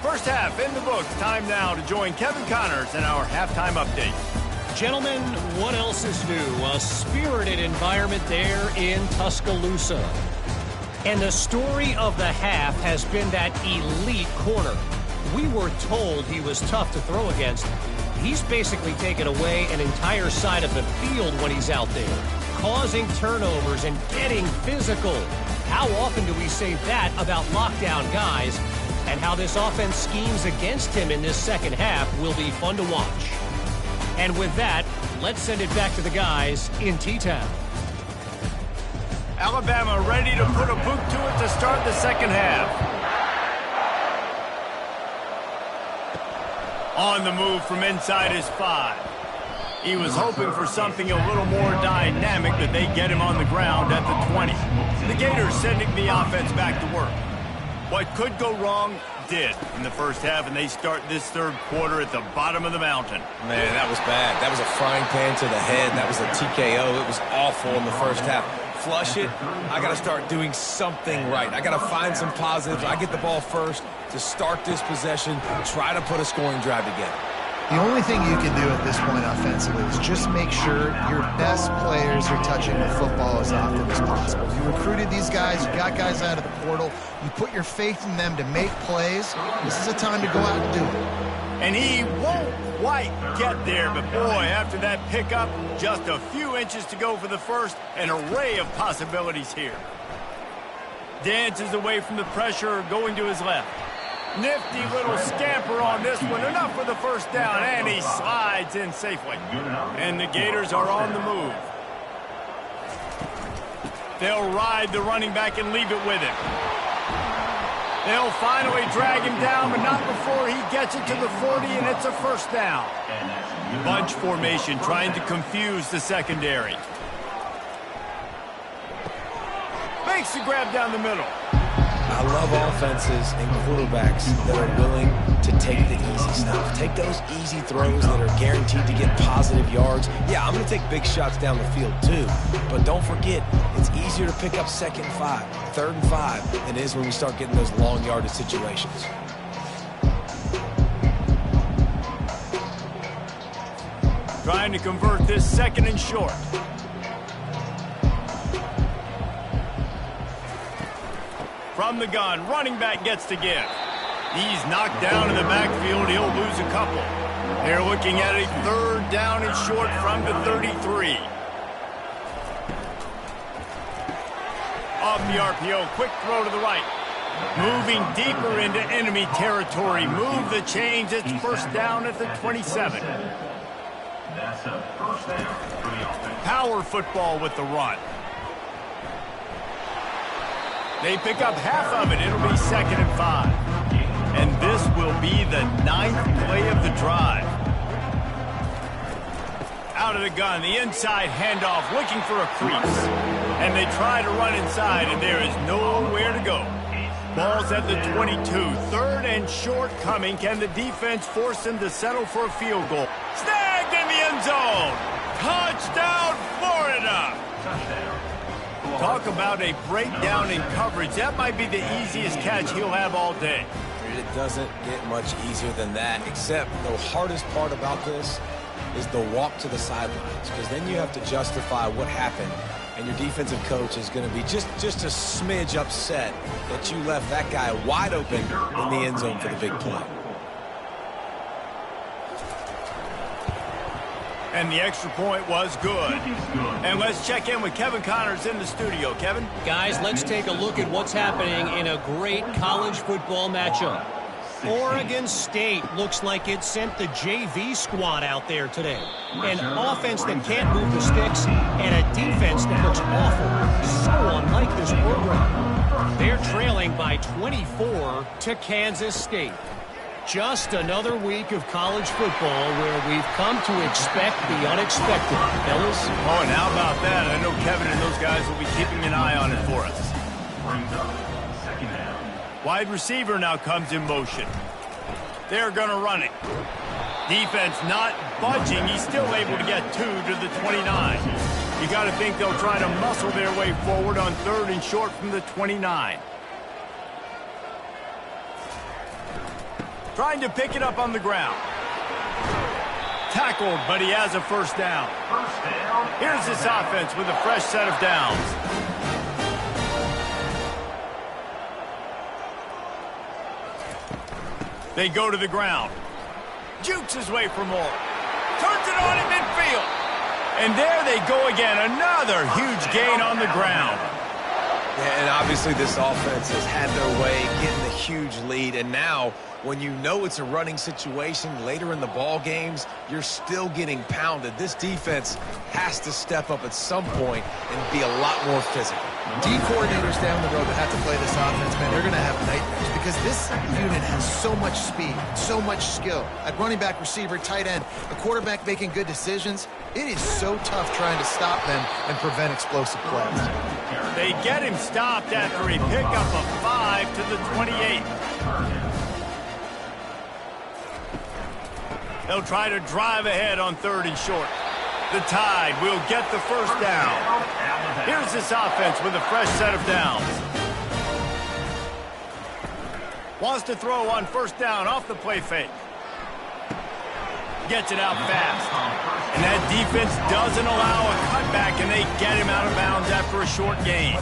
First half in the books. Time now to join Kevin Connors in our halftime update. Gentlemen, what else is new? A spirited environment there in Tuscaloosa. And the story of the half has been that elite corner. We were told he was tough to throw against. He's basically taken away an entire side of the field when he's out there, causing turnovers and getting physical. How often do we say that about lockdown guys? And how this offense schemes against him in this second half will be fun to watch. And with that, let's send it back to the guys in T-Town. Alabama ready to put a boot to it to start the second half. On the move from inside his 5. He was hoping for something a little more dynamic, but they get him on the ground at the 20. The Gators sending the offense back to work. What could go wrong did in the first half, and they start this third quarter at the bottom of the mountain. Man, that was bad. That was a frying pan to the head. That was a TKO. It was awful in the first half. Flush it. I got to start doing something right. I got to find some positives. I get the ball first to start this possession, try to put a scoring drive together. The only thing you can do at this point offensively is just make sure your best players are touching the football as often as possible. You recruited these guys, you got guys out of the portal, you put your faith in them to make plays. This is a time to go out and do it. And he won't quite get there, but boy, after that pickup, just a few inches to go for the first, an array of possibilities here. Dances away from the pressure, going to his left. Nifty little scamper on this one, enough for the first down, and he slides in safely. And the Gators are on the move. They'll ride the running back and leave it with him. They'll finally drag him down, but not before he gets it to the 40, and it's a first down. Bunch formation trying to confuse the secondary. Makes the grab down the middle. I love offenses and quarterbacks that are willing to take the easy stuff. Take those easy throws that are guaranteed to get positive yards. Yeah, I'm going to take big shots down the field too. But don't forget, it's easier to pick up 2nd and 5, 3rd and 5 than it is when we start getting those long yardage situations. Trying to convert this 2nd and short. From the gun, running back gets to give. He's knocked down in the backfield. He'll lose a couple. They're looking at a 3rd down and short from the 33. Off the RPO, quick throw to the right. Moving deeper into enemy territory. Move the chains. It's 1st down at the 27. That's a 1st down for the offense. Power football with the run. They pick up half of it. It'll be 2nd and 5. And this will be the 9th play of the drive. Out of the gun, the inside handoff, looking for a crease. And they try to run inside, and there is nowhere to go. Ball's at the 22. 3rd and short coming. Can the defense force them to settle for a field goal? Snagged in the end zone. Touchdown, Florida. Touchdown. Talk about a breakdown in coverage. That might be the easiest catch he'll have all day. It doesn't get much easier than that, except the hardest part about this is the walk to the sidelines, because then you have to justify what happened, and your defensive coach is going to be just a smidge upset that you left that guy wide open in the end zone for the big play. And the extra point was good. And let's check in with Kevin Connors in the studio. Kevin? Guys, let's take a look at what's happening in a great college football matchup. Oregon State looks like it sent the JV squad out there today. An offense that can't move the sticks and a defense that looks awful. So unlike this program. They're trailing by 24 to Kansas State. Just another week of college football where we've come to expect the unexpected. Fellas? Oh, and how about that? I know Kevin and those guys will be keeping an eye on it for us. Brings up 2nd down. Wide receiver now comes in motion. They're going to run it. Defense not budging. He's still able to get 2 to the 29. You got to think they'll try to muscle their way forward on 3rd and short from the 29. Trying to pick it up on the ground. Tackled, but he has a 1st down. 1st down. Here's this offense with a fresh set of downs. They go to the ground. Jukes his way for more. Turns it on in midfield. And there they go again. Another huge gain on the ground. Yeah, and obviously this offense has had their way getting the huge lead, and now when you know it's a running situation later in the ball games, you're still getting pounded. This defense has to step up at some point and be a lot more physical. D coordinators down the road that have to play this offense, man, they're going to have nightmares because this unit has so much speed, so much skill. At running back, receiver, tight end, a quarterback making good decisions, it is so tough trying to stop them and prevent explosive plays. They get him stopped after a pickup of 5 to the 28. They'll try to drive ahead on 3rd and short. The Tide will get the 1st down. Here's this offense with a fresh set of downs. Wants to throw on 1st down off the play fake. Gets it out fast. And that defense doesn't allow a cutback, and they get him out of bounds after a short gain.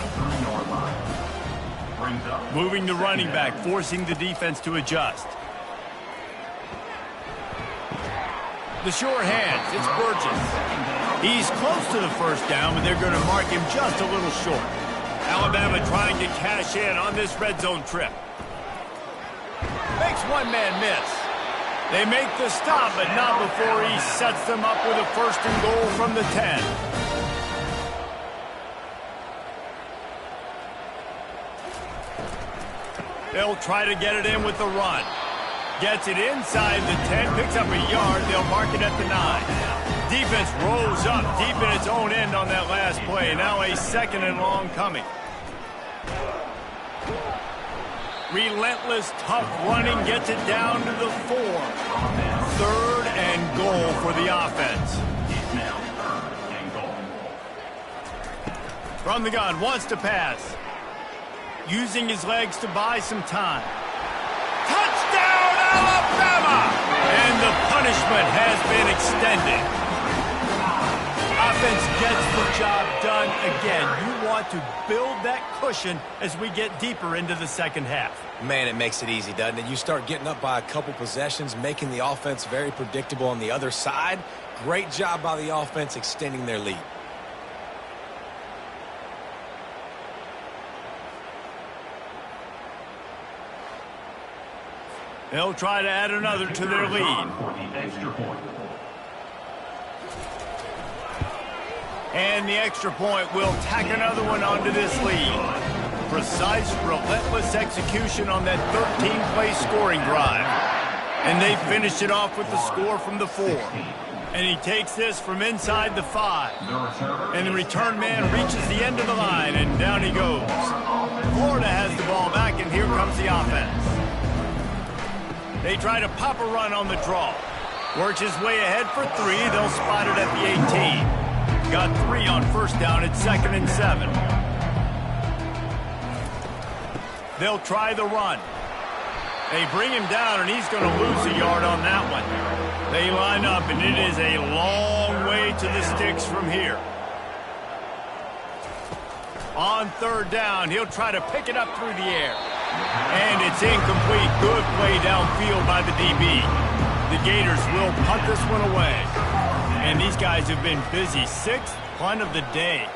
Moving the running back, forcing the defense to adjust. The sure hands, it's Burgess. He's close to the 1st down, but they're going to mark him just a little short. Alabama trying to cash in on this red zone trip. Makes one man miss. They make the stop, but not before he sets them up with a 1st and goal from the 10. They'll try to get it in with the run. Gets it inside the 10, picks up a yard. They'll mark it at the 9. Defense rolls up deep in its own end on that last play. Now a 2nd and long coming. Relentless, tough running gets it down to the 4. 3rd and goal for the offense. From the gun, wants to pass. Using his legs to buy some time. Touchdown, Alabama! And the punishment has been extended. A offense gets the job done again. You want to build that cushion as we get deeper into the second half. Man, it makes it easy, doesn't it? You start getting up by a couple possessions, making the offense very predictable on the other side. Great job by the offense extending their lead. They'll try to add another to their lead. And the extra point will tack another one onto this lead. Precise, relentless execution on that 13-play scoring drive. And they finished it off with the score from the 4. And he takes this from inside the 5. And the return man reaches the end of the line, and down he goes. Florida has the ball back, and here comes the offense. They try to pop a run on the draw. Works his way ahead for 3. They'll spot it at the 18. Got 3 on first down at 2nd and 7. They'll try the run. They bring him down, and he's going to lose a yard on that one. They line up, and it is a long way to the sticks from here. On 3rd down, he'll try to pick it up through the air. And it's incomplete. Good play downfield by the DB. The Gators will punt this one away. And these guys have been busy. 6th punt of the day.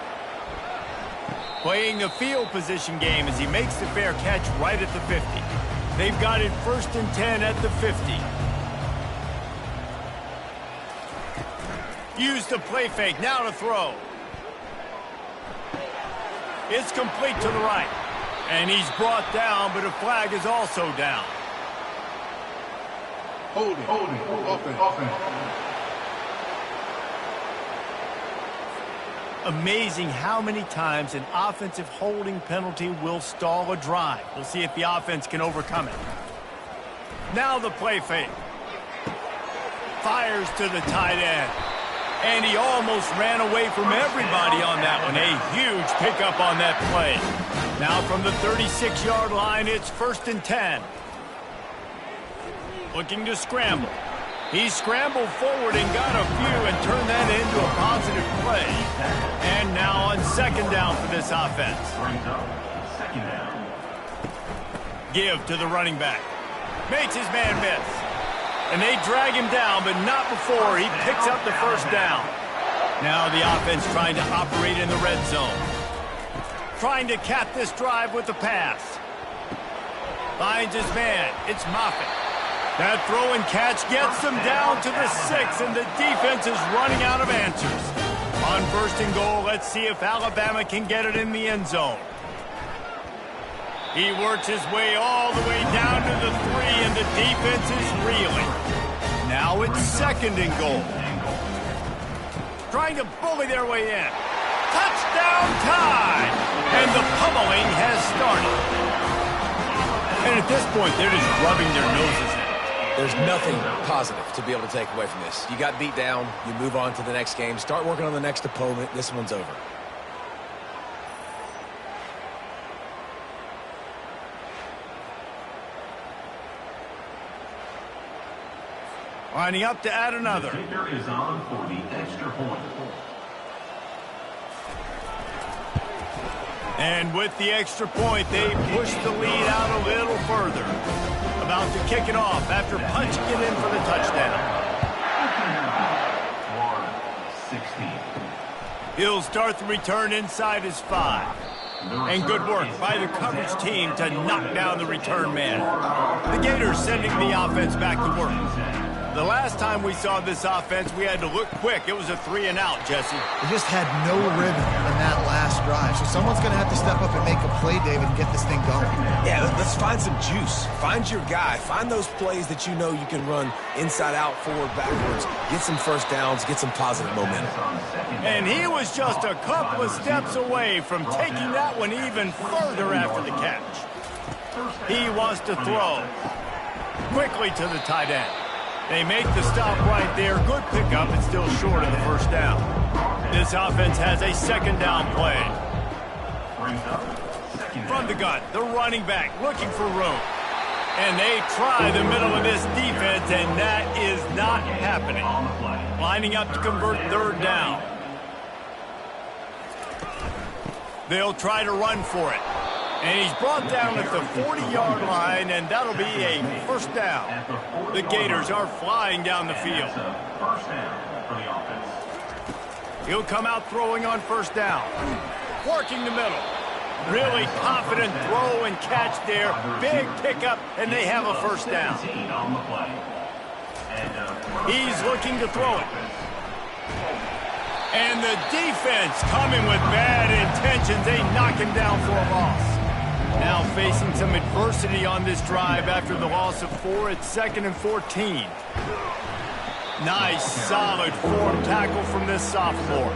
Playing the field position game as he makes the fair catch right at the 50. They've got it 1st and 10 at the 50. Use the play fake. Now to throw. It's complete to the right. And he's brought down, but a flag is also down. Holding. Offense. Amazing how many times an offensive holding penalty will stall a drive. We'll see if the offense can overcome it. Now the play fake. Fires to the tight end. And he almost ran away from everybody on that one. A huge pickup on that play. Now from the 36-yard line, it's 1st and 10. Looking to scramble. He scrambled forward and got a few and turned that into a positive play. And now on 2nd down for this offense. Give to the running back. Makes his man miss. And they drag him down, but not before he picks up the 1st down. Now the offense trying to operate in the red zone. Trying to cap this drive with the pass. Finds his man. It's Moffitt. That throw and catch gets them down to the 6, and the defense is running out of answers. On 1st and goal, let's see if Alabama can get it in the end zone. He works his way all the way down to the 3, and the defense is reeling. Now it's 2nd and goal. Trying to bully their way in. Touchdown time! And the pummeling has started. And at this point, they're just rubbing their noses in. There's nothing positive to be able to take away from this. You got beat down, you move on to the next game, start working on the next opponent. This one's over. Lining up to add another. The kicker is on for the extra point. And with the extra point, they push the lead out a little further. About to kick it off after punching it in for the touchdown. Florida, 16. He'll start the return inside his 5. And good work by the coverage team to knock down the return man. The Gators sending the offense back to work. The last time we saw this offense, we had to look quick. It was a 3 and out, Jesse. They just had no rhythm in that last drive. So someone's going to have to step up and make a play, David, and get this thing going. Yeah, let's find some juice. Find your guy. Find those plays that you know you can run inside out, forward, backwards. Get some 1st downs. Get some positive momentum. And he was just a couple of steps away from taking that one even further after the catch. He wants to throw. Quickly to the tight end. They make the stop right there. Good pickup, and still short of the 1st down. This offense has a 2nd down play. From the gun, the running back looking for room. And they try the middle of this defense, and that is not happening. Lining up to convert 3rd down. They'll try to run for it. And he's brought down at the 40-yard line, and that'll be a first down. The Gators are flying down the field. First down for the offense. He'll come out throwing on first down. Working the middle. Really confident throw and catch there. Big pickup, and they have a first down. He's looking to throw it. And the defense coming with bad intentions. They knock him down for a loss. Now facing some adversity on this drive after the loss of 4. It's 2nd and 14. Nice, solid form tackle from this sophomore.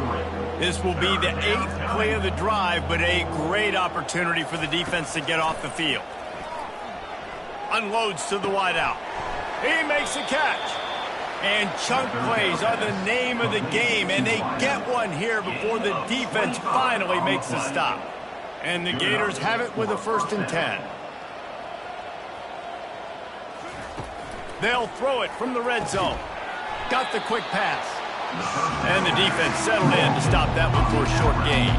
This will be the 8th play of the drive, but a great opportunity for the defense to get off the field. Unloads to the wideout. He makes a catch. And chunk plays are the name of the game, and they get one here before the defense finally makes the stop. And the Gators have it with a 1st and 10. They'll throw it from the red zone. Got the quick pass. And the defense settled in to stop that one for a short gain.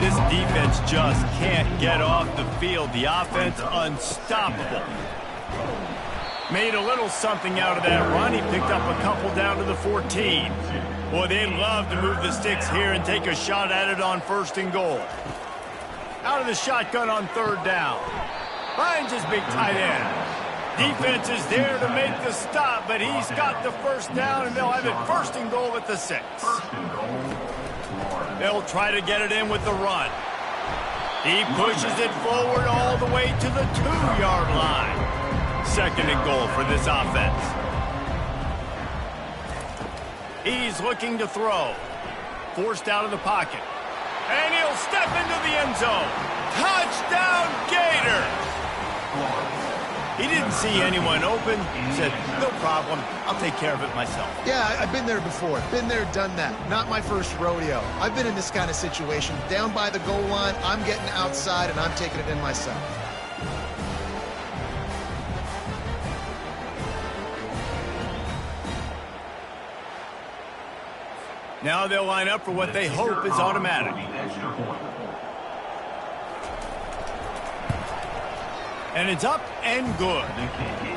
This defense just can't get off the field. The offense unstoppable. Made a little something out of that run. He picked up a couple down to the 14. Boy, they'd love to move the sticks here and take a shot at it on 1st and goal. Out of the shotgun on 3rd down. Finds his big tight end. Defense is there to make the stop, but he's got the first down, and they'll have it 1st and goal at the 6. They'll try to get it in with the run. He pushes it forward all the way to the 2-yard line. 2nd and goal for this offense. He's looking to throw. Forced out of the pocket. And he'll step into the end zone. Touchdown, Gators! He didn't see anyone open. Said, no problem. I'll take care of it myself. Yeah, I've been there before. Been there, done that. Not my first rodeo. I've been in this kind of situation. Down by the goal line, I'm getting outside, and I'm taking it in myself. Now they'll line up for what they hope is automatic. And it's up and good.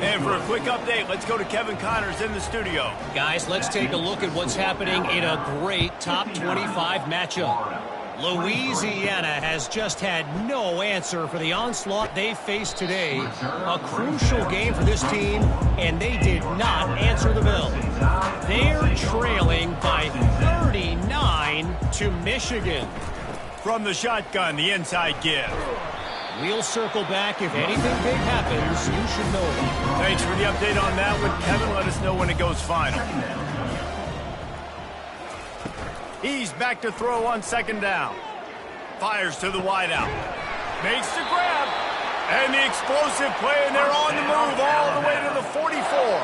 And for a quick update, let's go to Kevin Connors in the studio. Guys, let's take a look at what's happening in a great top 25 matchup. Louisiana has just had no answer for the onslaught they faced today. A crucial game for this team, and they did not answer the bell. They're trailing by 39 to Michigan. From the shotgun, the inside give. We'll circle back. If anything big happens, you should know it. Thanks for the update on that one, Kevin. Let us know when it goes final. He's back to throw on 2nd down. Fires to the wideout. Makes the grab. And the explosive play, and they're on the move all the way to the 44.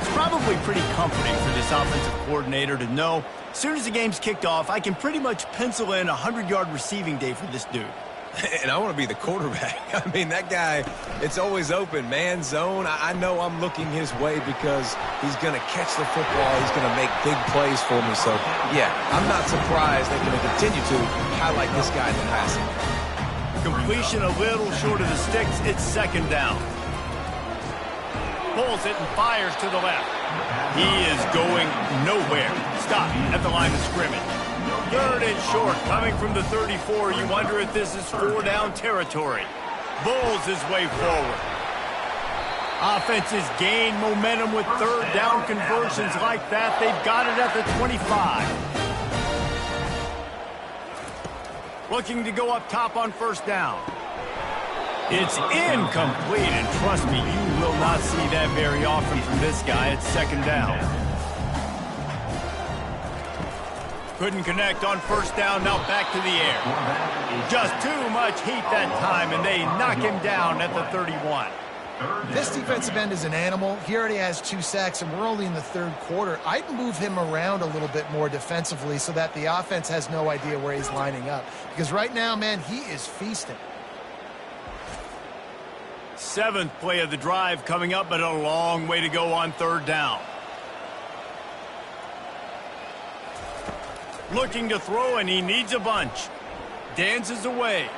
It's probably pretty comforting for this offensive coordinator to know as soon as the game's kicked off, I can pretty much pencil in a 100-yard receiving day for this dude. And I want to be the quarterback. I mean, that guy, it's always open. Man zone, I know I'm looking his way because he's going to catch the football. He's going to make big plays for me. So, yeah, I'm not surprised they're going to continue to highlight this guy in the passing. Completion a little short of the sticks. It's 2nd down. Pulls it and fires to the left. He is going nowhere. Stop at the line of scrimmage. 3rd and short, coming from the 34. You wonder if this is 4-down territory. Bulls his way forward. Offenses gain momentum with 3rd down conversions like that. They've got it at the 25. Looking to go up top on 1st down. It's incomplete, and trust me, you will not see that very often from this guy. It's 2nd down. Couldn't connect on 1st down, now back to the air. Just too much heat that time, and they knock him down at the 31. This defensive end is an animal. He already has 2 sacks, and we're only in the 3rd quarter. I'd move him around a little bit more defensively so that the offense has no idea where he's lining up. Because right now, man, he is feasting. 7th play of the drive coming up, but a long way to go on 3rd down. Looking to throw, and he needs a bunch. dances away.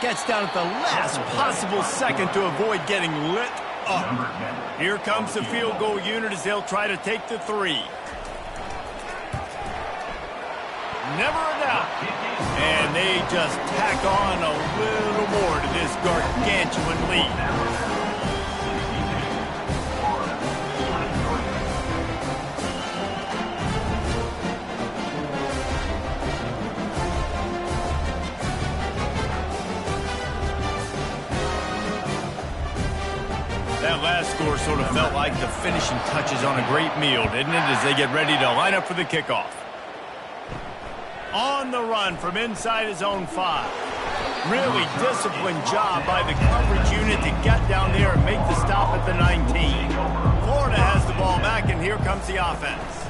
Gets down at the last possible second to avoid getting lit up. Here comes the field goal unit as they'll try to take the 3. Never a doubt. And they just tack on a little more to this gargantuan lead. That last score sort of felt like the finishing touches on a great meal, didn't it, as they get ready to line up for the kickoff. On the run from inside his own 5. Really disciplined job by the coverage unit to get down there and make the stop at the 19. Florida has the ball back, and here comes the offense.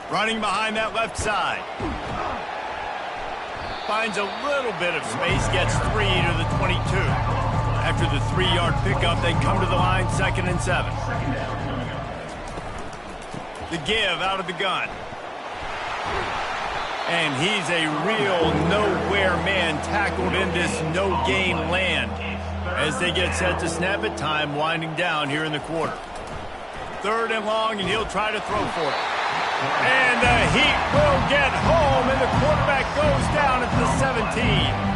Running behind that left side. Finds a little bit of space, gets 3 to the 22. After the 3-yard pickup, they come to the line, 2nd and 7. The give out of the gun. And he's a real nowhere man tackled in this no-gain land. As they get set to snap it, time winding down here in the quarter. 3rd and long, and he'll try to throw for it. And the Heat will get home, and the quarterback goes down at the 17.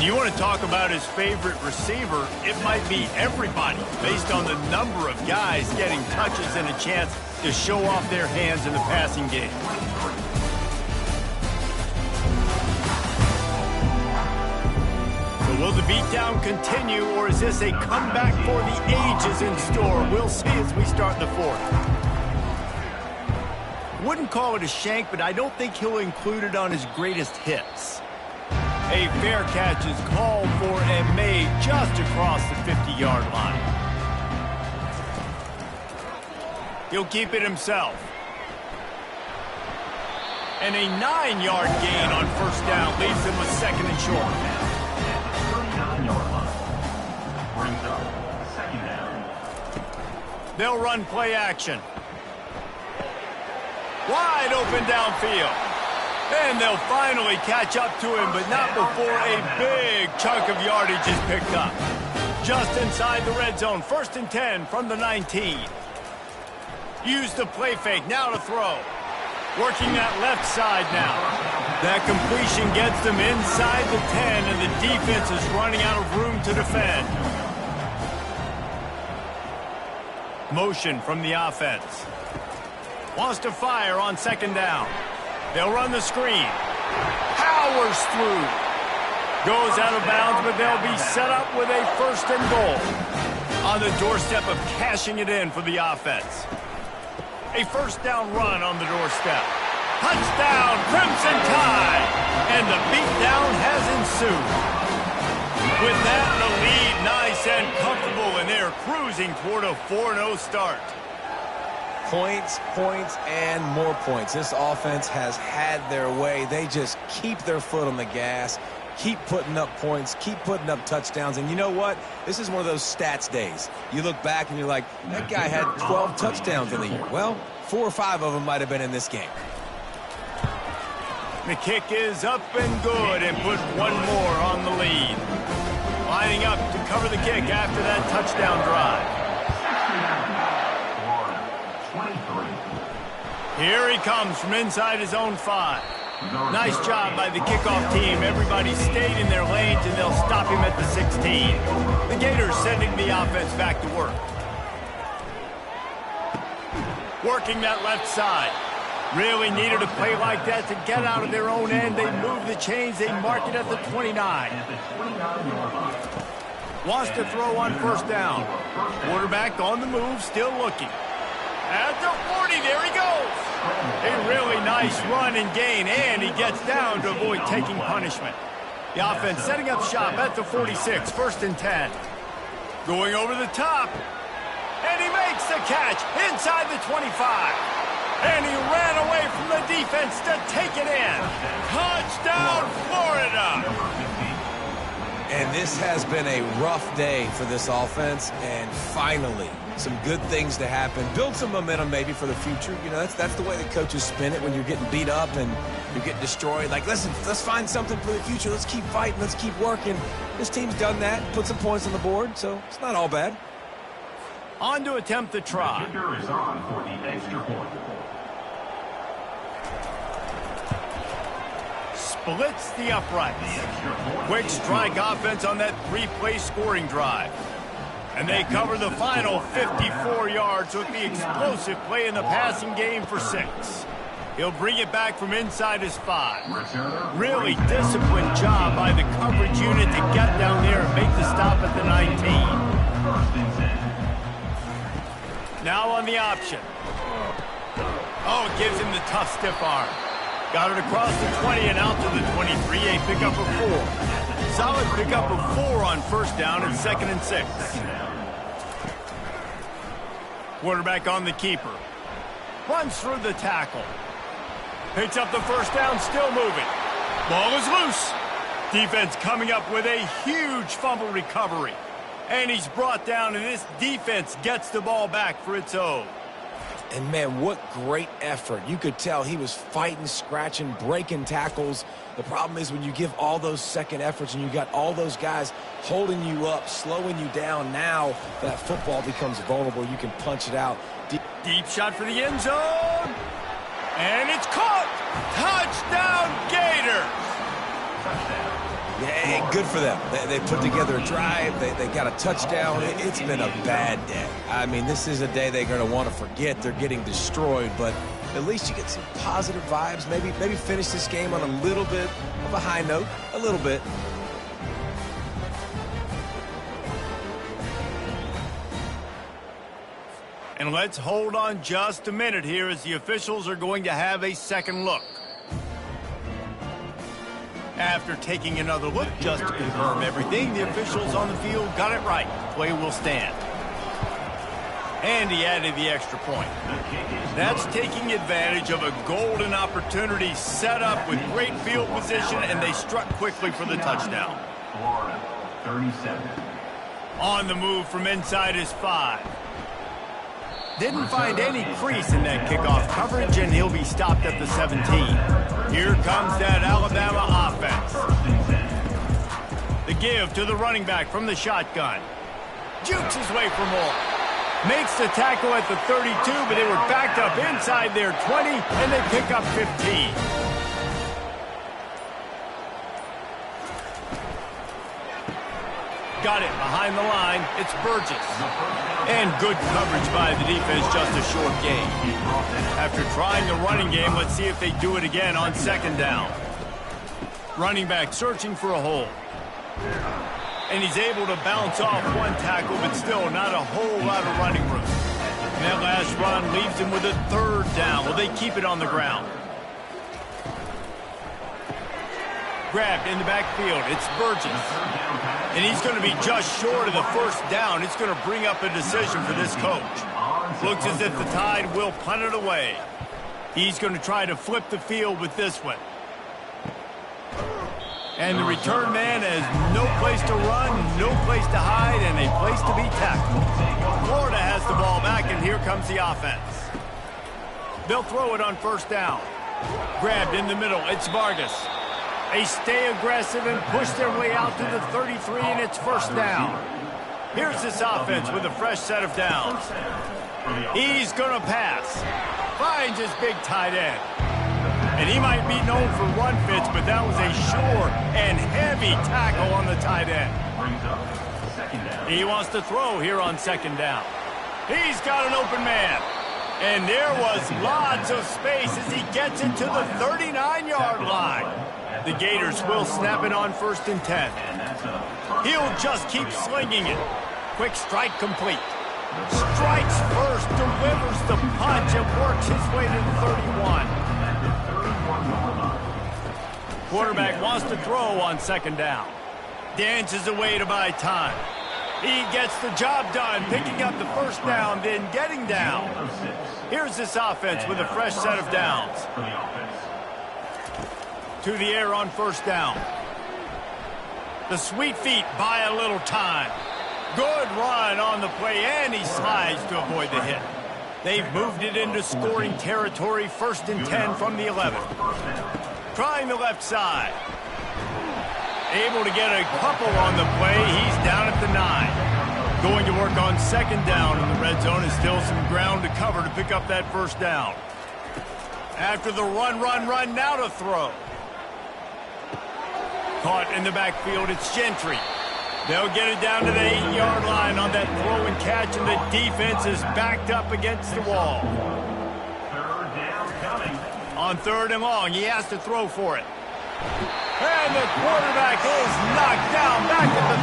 You want to talk about his favorite receiver, it might be everybody, based on the number of guys getting touches and a chance to show off their hands in the passing game. So will the beatdown continue, or is this a comeback for the ages in store? We'll see as we start the 4th. Wouldn't call it a shank, but I don't think he'll include it on his greatest hits. A fair catch is called for and made just across the 50-yard line. He'll keep it himself. And a 9-yard gain on 1st down leaves him with 2nd and short. 39-yard line. Brings up 2nd down. They'll run play action. Wide open downfield. And they'll finally catch up to him, but not before a big chunk of yardage is picked up. Just inside the red zone, 1st and 10 from the 19. Use the play fake, now to throw. Working that left side now. That completion gets them inside the 10, and the defense is running out of room to defend. Motion from the offense. Wants to fire on 2nd down. They'll run the screen. Powers through. Goes out of bounds, but they'll be set up with a 1st and goal. On the doorstep of cashing it in for the offense. A 1st down run on the doorstep. Touchdown, Crimson Tide! And the beatdown has ensued. With that, the lead nice and comfortable, and they're cruising toward a 4-0 start. Points, points, and more points. This offense has had their way. They just keep their foot on the gas, keep putting up points, keep putting up touchdowns. And you know what? This is one of those stats days. You look back and you're like, that guy had 12 touchdowns in the year. Well, 4 or 5 of them might have been in this game. The kick is up and good, and put one more on the lead. Lining up to cover the kick after that touchdown drive. Here he comes from inside his own 5. Nice job by the kickoff team. Everybody stayed in their lanes, and they'll stop him at the 16. The Gators sending the offense back to work. Working that left side. Really needed a play like that to get out of their own end. They move the chains. They mark it at the 29. Wants to throw on 1st down. Quarterback on the move, still looking. At the 40, there he goes. A really nice run and gain, and he gets down to avoid taking punishment. The offense setting up shop at the 46, 1st and 10. Going over the top, and he makes the catch inside the 25. And he ran away from the defense to take it in. Touchdown, Florida! And this has been a rough day for this offense, and finally, some good things to happen. Build some momentum maybe for the future. You know, that's the way the coaches spin it when you're getting beat up and you're getting destroyed. Like, listen, let's find something for the future. Let's keep fighting. Let's keep working. This team's done that, put some points on the board, so it's not all bad. On to attempt the try. The kicker is on for the extra point. Splits the uprights. Quick strike offense on that three-play scoring drive. And they cover the final 54 yards with the explosive play in the passing game for 6. He'll bring it back from inside his 5. Really disciplined job by the coverage unit to get down there and make the stop at the 19. Now on the option. Oh, it gives him the tough stiff arm. Got it across the 20 and out to the 23, a pickup of 4. Solid pickup of 4 on first down and 2nd and 6. Quarterback on the keeper. Runs through the tackle. Picks up the first down, still moving. Ball is loose. Defense coming up with a huge fumble recovery. And he's brought down, and this defense gets the ball back for its own. And, man, what great effort. You could tell he was fighting, scratching, breaking tackles. The problem is when you give all those second efforts and you got all those guys holding you up, slowing you down, now that football becomes vulnerable. You can punch it out. Deep shot for the end zone. And it's caught. Touchdown, Gators. Yeah, good for them. They put together a drive. They got a touchdown. It's been a bad day. I mean, this is a day they're going to want to forget. They're getting destroyed, but at least you get some positive vibes. Maybe finish this game on a little bit of a high note. A little bit. And let's hold on just a minute here as the officials are going to have a second look. After taking another look just to confirm everything, the officials on the field got it right. Play will stand. And he added the extra point. That's taking advantage of a golden opportunity set up with great field position, and they struck quickly for the touchdown. Florida, 37. On the move from inside his 5. Didn't find any crease in that kickoff coverage, and he'll be stopped at the 17. Here comes that Alabama offense. The give to the running back from the shotgun. Jukes his way for more. Makes the tackle at the 32, but they were backed up inside their 20, and they pick up 15. Got it behind the line. It's Burgess. And good coverage by the defense, just a short gain. After trying the running game, let's see if they do it again on second down. Running back searching for a hole. And he's able to bounce off one tackle, but still not a whole lot of running room. And that last run leaves him with a 3rd down. Will they keep it on the ground? Grabbed in the backfield. It's Burgess. And he's going to be just short of the first down. It's going to bring up a decision for this coach. Looks as if the Tide will punt it away. He's going to try to flip the field with this one. And the return man has no place to run, no place to hide, and a place to be tackled. Florida has the ball back, and here comes the offense. They'll throw it on first down. Grabbed in the middle. It's Vargas. They stay aggressive and push their way out to the 33, and it's first down. Here's this offense with a fresh set of downs. He's going to pass. Finds his big tight end. And he might be known for run fits, but that was a sure and heavy tackle on the tight end. He wants to throw here on second down. He's got an open man. And there was lots of space as he gets it to the 39-yard line. The Gators will snap it on 1st and 10. He'll just keep slinging it. Quick strike complete. Strikes first, delivers the punch, and works his way to the 31. Quarterback wants to throw on second down. Dances away to buy time. He gets the job done, picking up the first down, then getting down. Here's this offense with a fresh set of downs. To the air on first down. The sweet feet buy a little time. Good run on the play, and he slides to avoid the hit. They've moved it into scoring territory, 1st and 10 from the 11. Trying the left side. Able to get a couple on the play. He's down at the 9. Going to work on 2nd down in the red zone, is still some ground to cover to pick up that 1st down. After the run, now to throw. Caught in the backfield, it's Gentry. They'll get it down to the 8-yard line on that throw and catch, and the defense is backed up against the wall. On 3rd and long, he has to throw for it. And the quarterback is knocked down back at the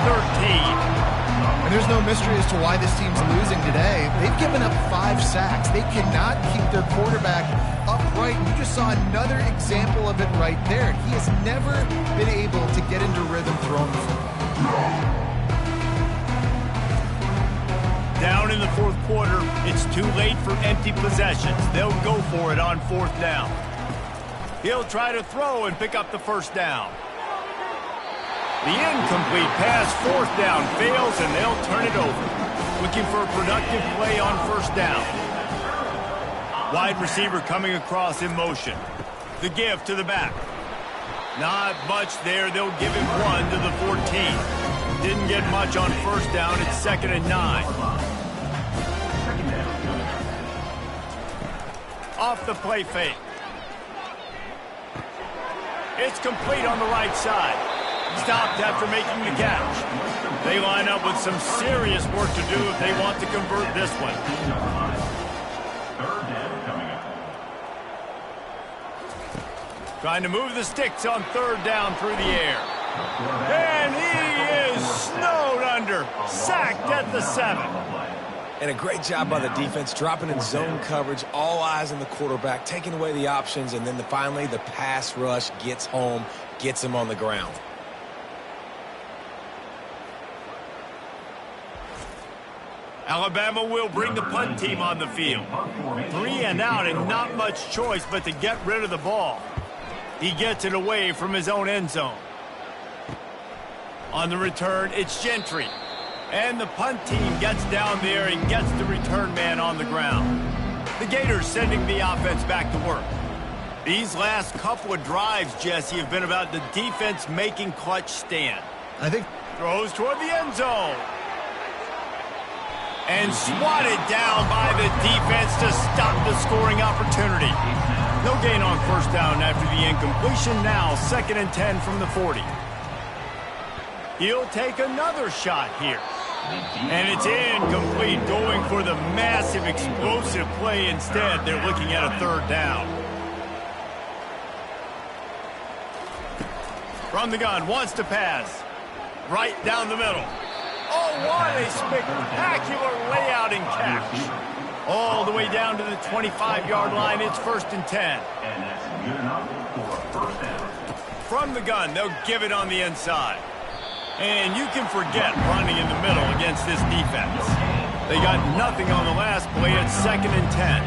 13. And there's no mystery as to why this team's losing today. They've given up 5 sacks. They cannot keep their quarterback upright. You just saw another example of it right there. He has never been able to get into rhythm throwing the football. Down in the 4th quarter, it's too late for empty possessions. They'll go for it on 4th down. He'll try to throw and pick up the 1st down. The incomplete pass, 4th down, fails, and they'll turn it over. Looking for a productive play on 1st down. Wide receiver coming across in motion. The give to the back. Not much there. They'll give him 1 to the 14. Didn't get much on 1st down. It's 2nd and 9. Off the play fake. It's complete on the right side. Stopped after making the catch. They line up with some serious work to do if they want to convert this one. Trying to move the sticks on 3rd down through the air. And he is snowed under. Sacked at the 7. And a great job by the defense, dropping in zone coverage, all eyes on the quarterback, taking away the options, and then finally the pass rush gets home, gets him on the ground. Alabama will bring the punt team on the field. 3 and out and not much choice but to get rid of the ball. He gets it away from his own end zone. On the return, it's Gentry. And the punt team gets down there and gets the return man on the ground. The Gators sending the offense back to work. These last couple of drives, Jesse, have been about the defense making clutch stand. I think throws toward the end zone. And swatted down by the defense to stop the scoring opportunity. No gain on 1st down after the incompletion. Now 2nd and 10 from the 40. He'll take another shot here. And it's incomplete, going for the massive explosive play instead. They're looking at a 3rd down. From the gun, wants to pass. Right down the middle. Oh, what a spectacular layout and catch. All the way down to the 25-yard line. It's 1st and 10. And that's good enough for a 1st down. From the gun, they'll give it on the inside. And you can forget running in the middle against this defense. They got nothing on the last play. It's 2nd and 10.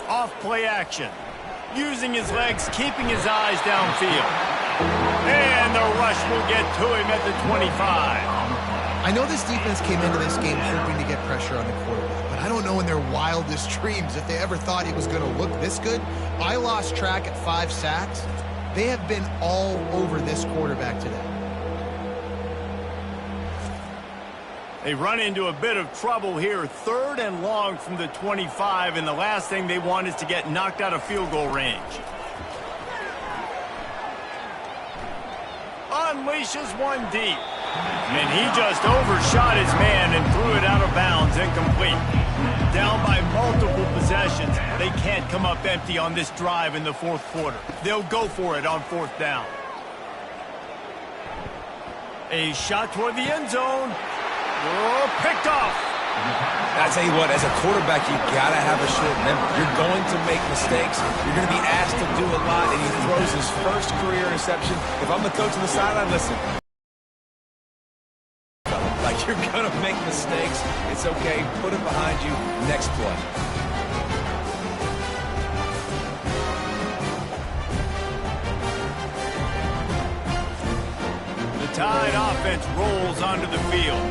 Off play action. Using his legs, keeping his eyes downfield. And the rush will get to him at the 25. I know this defense came into this game hoping to get pressure on the quarterback, but I don't know in their wildest dreams if they ever thought he was going to look this good. I lost track at 5 sacks. They have been all over this quarterback today. They run into a bit of trouble here. 3rd and long from the 25, and the last thing they want is to get knocked out of field goal range. Unleashes one deep. And he just overshot his man and threw it out of bounds, incomplete. Down by multiple possessions. They can't come up empty on this drive in the 4th quarter. They'll go for it on 4th down. A shot toward the end zone. Oh, picked off. I tell you what, as a quarterback, you got to have a short memory. You're going to make mistakes. You're going to be asked to do a lot, and he throws his first career interception. If I'm the coach on the sideline, listen. It's okay. Put it behind you. Next play. The Tide offense rolls onto the field.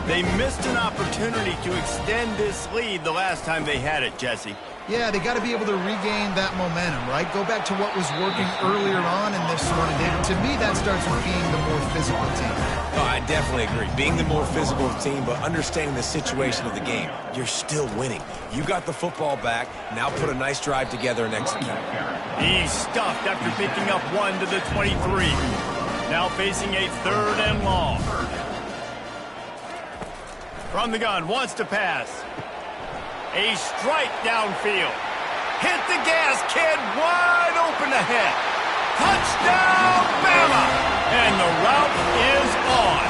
They missed an opportunity to extend this lead the last time they had it, Jesse. Yeah, they got to be able to regain that momentum, right? Go back to what was working earlier on in this one. And David, to me, that starts with being the more physical team. Oh, I definitely agree. Being the more physical team, but understanding the situation of the game. You're still winning. You got the football back. Now put a nice drive together and execute. He's stuffed after picking up one to the 23. Now facing a 3rd and long. From the gun, wants to pass. A strike downfield. Hit the gas, kid. Wide open ahead. Touchdown, Bama! And the route is on.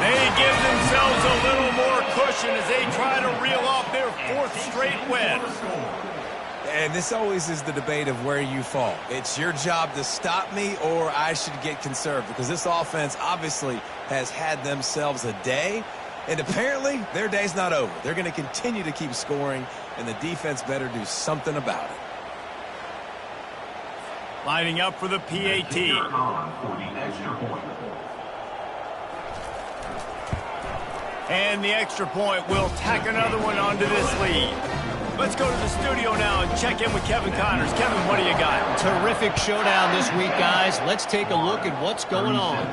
They give themselves a little more cushion as they try to reel off their 4th straight win. And this always is the debate of where you fall. It's your job to stop me or I should get conserved, because this offense obviously has had themselves a day. And apparently, their day's not over. They're going to continue to keep scoring, and the defense better do something about it. Lining up for the PAT. And the extra point will tack another one onto this lead. Let's go to the studio now and check in with Kevin Connors. Kevin, what do you got? Terrific showdown this week, guys. Let's take a look at what's going on.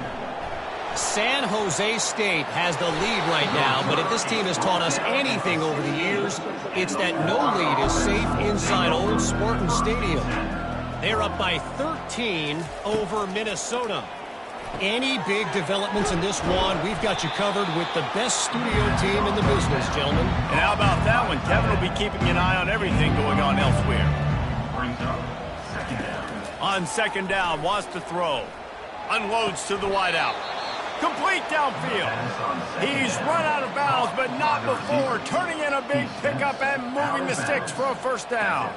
San Jose State has the lead right now, but if this team has taught us anything over the years, it's that no lead is safe inside Old Spartan Stadium. They're up by 13 over Minnesota. Any big developments in this one, we've got you covered with the best studio team in the business, gentlemen. And how about that one? Kevin will be keeping an eye on everything going on elsewhere. On 2nd down, wants to throw. Unloads to the wideout. Complete downfield. He's run out of bounds, but not before turning in a big pickup and moving the sticks for a 1st down.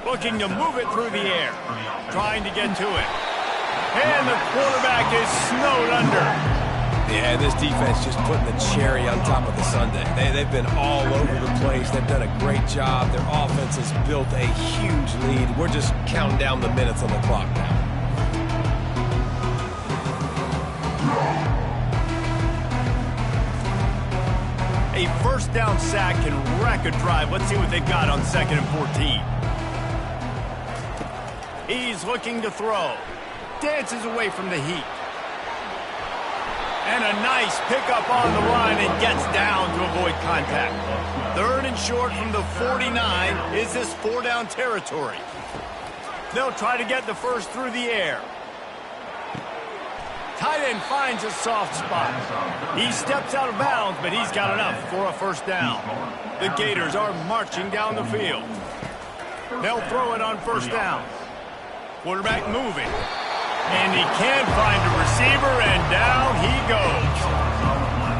Looking to move it through the air. Trying to get to it. And the quarterback is snowed under. Yeah, this defense just putting the cherry on top of the sundae. They've been all over the place. They've done a great job. Their offense has built a huge lead. We're just counting down the minutes on the clock now. A 1st down sack can wreck a drive. Let's see what they've got on 2nd and 14. He's looking to throw. Dances away from the heat. And a nice pickup on the line and gets down to avoid contact. 3rd and short from the 49. Is this 4-down territory? They'll try to get the 1st through the air. Tight end finds a soft spot. He steps out of bounds, but he's got enough for a 1st down. The Gators are marching down the field. They'll throw it on 1st down. Quarterback moving. And he can't find a receiver, and down he goes.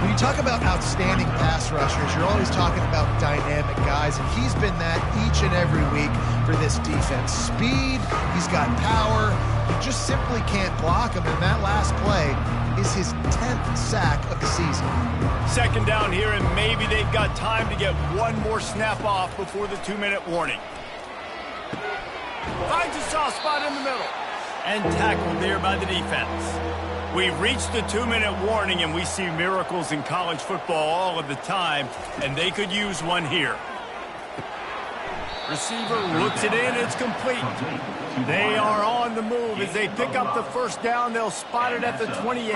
When you talk about outstanding pass rushers, you're always talking about dynamic guys, and he's been that each and every week for this defense. Speed, he's got power. You just simply can't block him, and that last play is his 10th sack of the season. 2nd down here, and maybe they've got time to get one more snap off before the 2-minute warning. Finds a soft spot in the middle. And tackled there by the defense. We've reached the 2-minute warning, and we see miracles in college football all of the time, and they could use one here. Receiver looks it in. It's complete. They are on the move. As they pick up the 1st down, they'll spot it at the 28.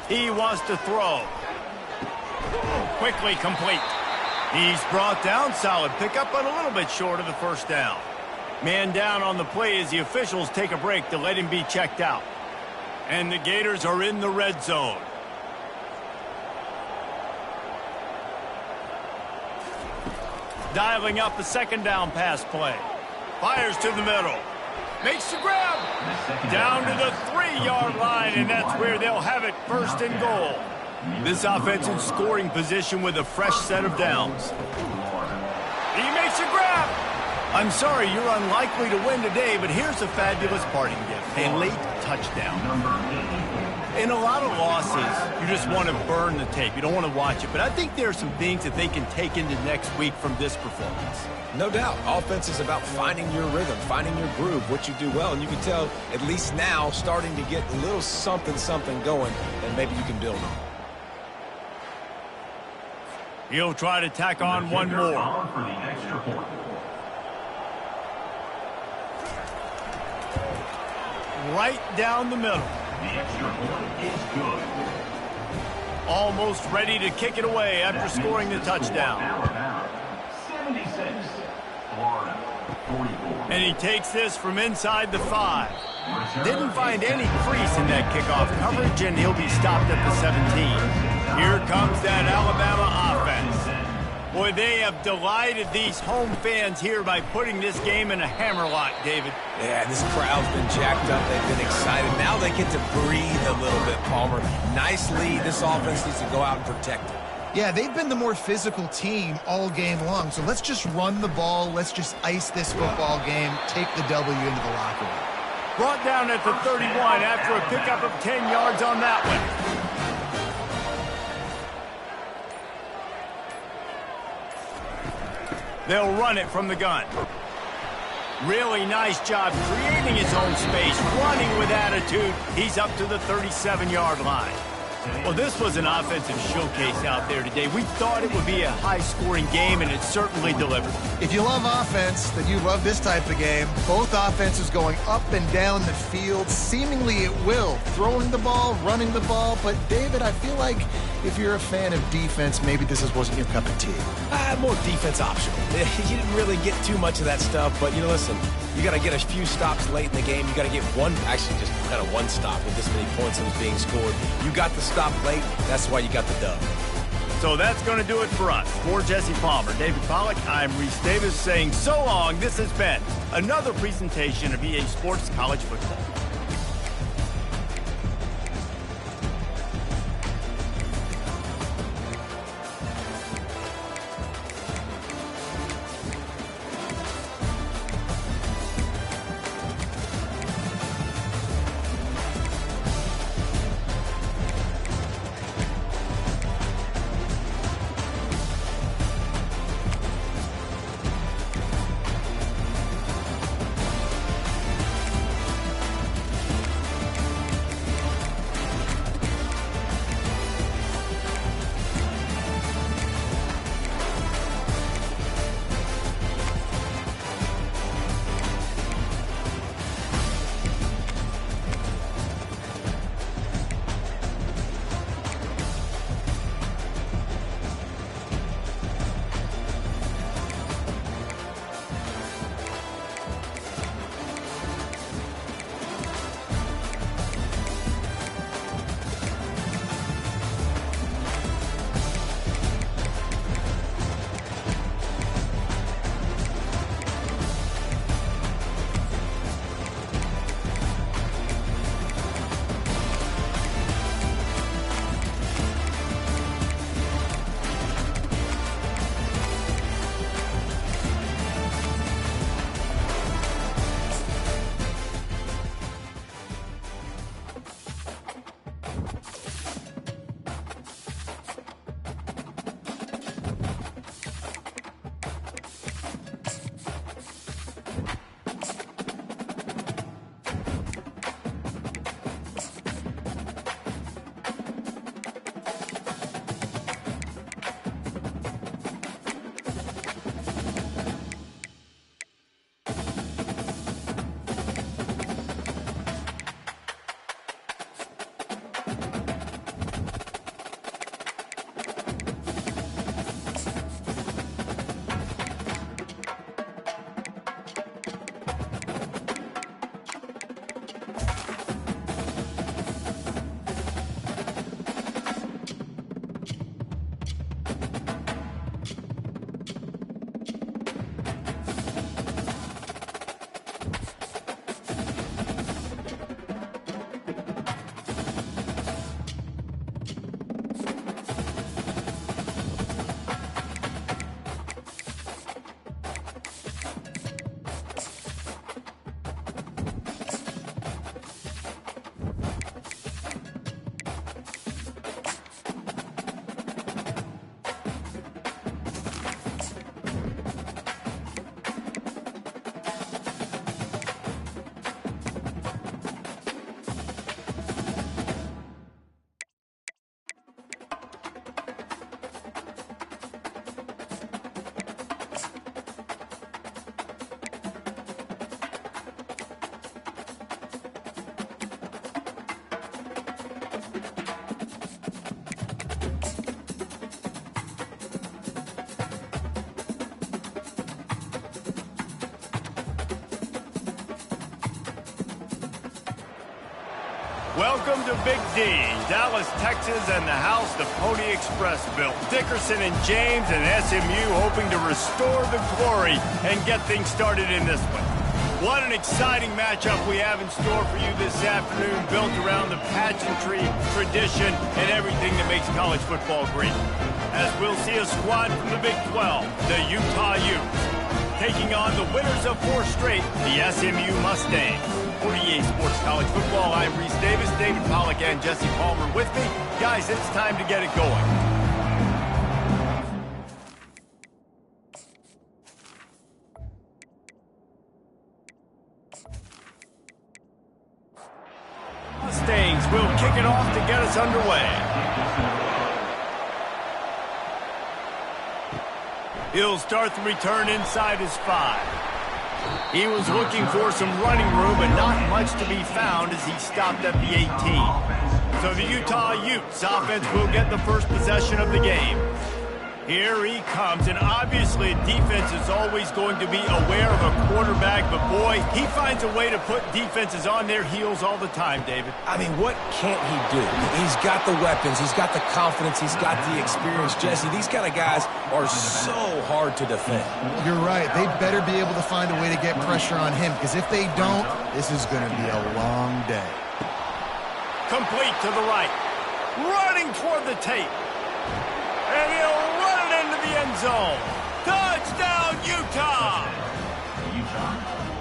He wants to throw. Quickly complete. He's brought down. Solid pickup, but a little bit short of the 1st down. Man down on the play as the officials take a break to let him be checked out. And the Gators are in the red zone. Dialing up the 2nd down pass play. Fires to the middle. Makes the grab. Down to the 3-yard line, and that's where they'll have it, 1st and goal. This offense in scoring position with a fresh set of downs. He makes a grab. I'm sorry, you're unlikely to win today, but here's a fabulous parting gift. A late touchdown. In a lot of losses, you just want to burn the tape. You don't want to watch it. But I think there are some things that they can take into next week from this performance. No doubt. Offense is about finding your rhythm, finding your groove, what you do well. And you can tell, at least now, starting to get a little something going that maybe you can build on. He'll try to tack on one more. For the extra point. Right down the middle. The extra point is good. Almost ready to kick it away after scoring the touchdown. Alabama, 76. Florida, 44. And he takes this from inside the 5. Didn't find any crease in that kickoff coverage, and he'll be stopped at the 17. Here comes that Alabama offense. Boy, they have delighted these home fans here by putting this game in a hammerlock, David. Yeah, this crowd's been jacked up. They've been excited. Now they get to breathe a little bit, Palmer. Nice lead. This offense needs to go out and protect it. Yeah, they've been the more physical team all game long. So let's just run the ball. Let's just ice this football game, take the W into the locker room. Brought down at the 31 after a pickup of 10 yards on that one. They'll run it from the gun. Really nice job creating his own space, running with attitude. He's up to the 37-yard line. Well, this was an offensive showcase out there today. We thought it would be a high-scoring game, and it certainly delivered. If you love offense, then you love this type of game. Both offenses going up and down the field, seemingly at will. Throwing the ball, running the ball. But, David, I feel like if you're a fan of defense, maybe this wasn't your cup of tea. More defense optional. You didn't really get too much of that stuff, but, listen, you got to get a few stops late in the game. You got to get just kind of one stop with this many points that was being scored. You got the stop late. That's why you got the dub. So that's going to do it for us. For Jesse Palmer, David Pollack, I'm Reese Davis saying so long. This has been another presentation of EA Sports College Football. Welcome to Big D, Dallas, Texas, and the house the Pony Express built. Dickerson and James and SMU hoping to restore the glory and get things started in this one. What an exciting matchup we have in store for you this afternoon, built around the pageantry, tradition, and everything that makes college football great. As we'll see a squad from the Big 12, the Utah Utes, taking on the winners of 4 straight, the SMU Mustangs. For EA Sports College Football, I'm Reese Davis, David Pollack, and Jesse Palmer with me. Guys, it's time to get it going. Mustangs will kick it off to get us underway. He'll start the return inside his 5. He was looking for some running room, but not much to be found as he stopped at the 18. So the Utah Utes offense will get the first possession of the game. Here he comes, and obviously defense is always going to be aware of a quarterback, but boy, he finds a way to put defenses on their heels all the time, David. I mean, what can't he do? He's got the weapons, he's got the confidence, he's got the experience. Jesse, these kind of guys are so hard to defend. You're right. They better be able to find a way to get pressure on him, because if they don't, this is going to be a long day. Complete to the right. Running toward the tape. And he'll run it into the end zone. Touchdown, Utah!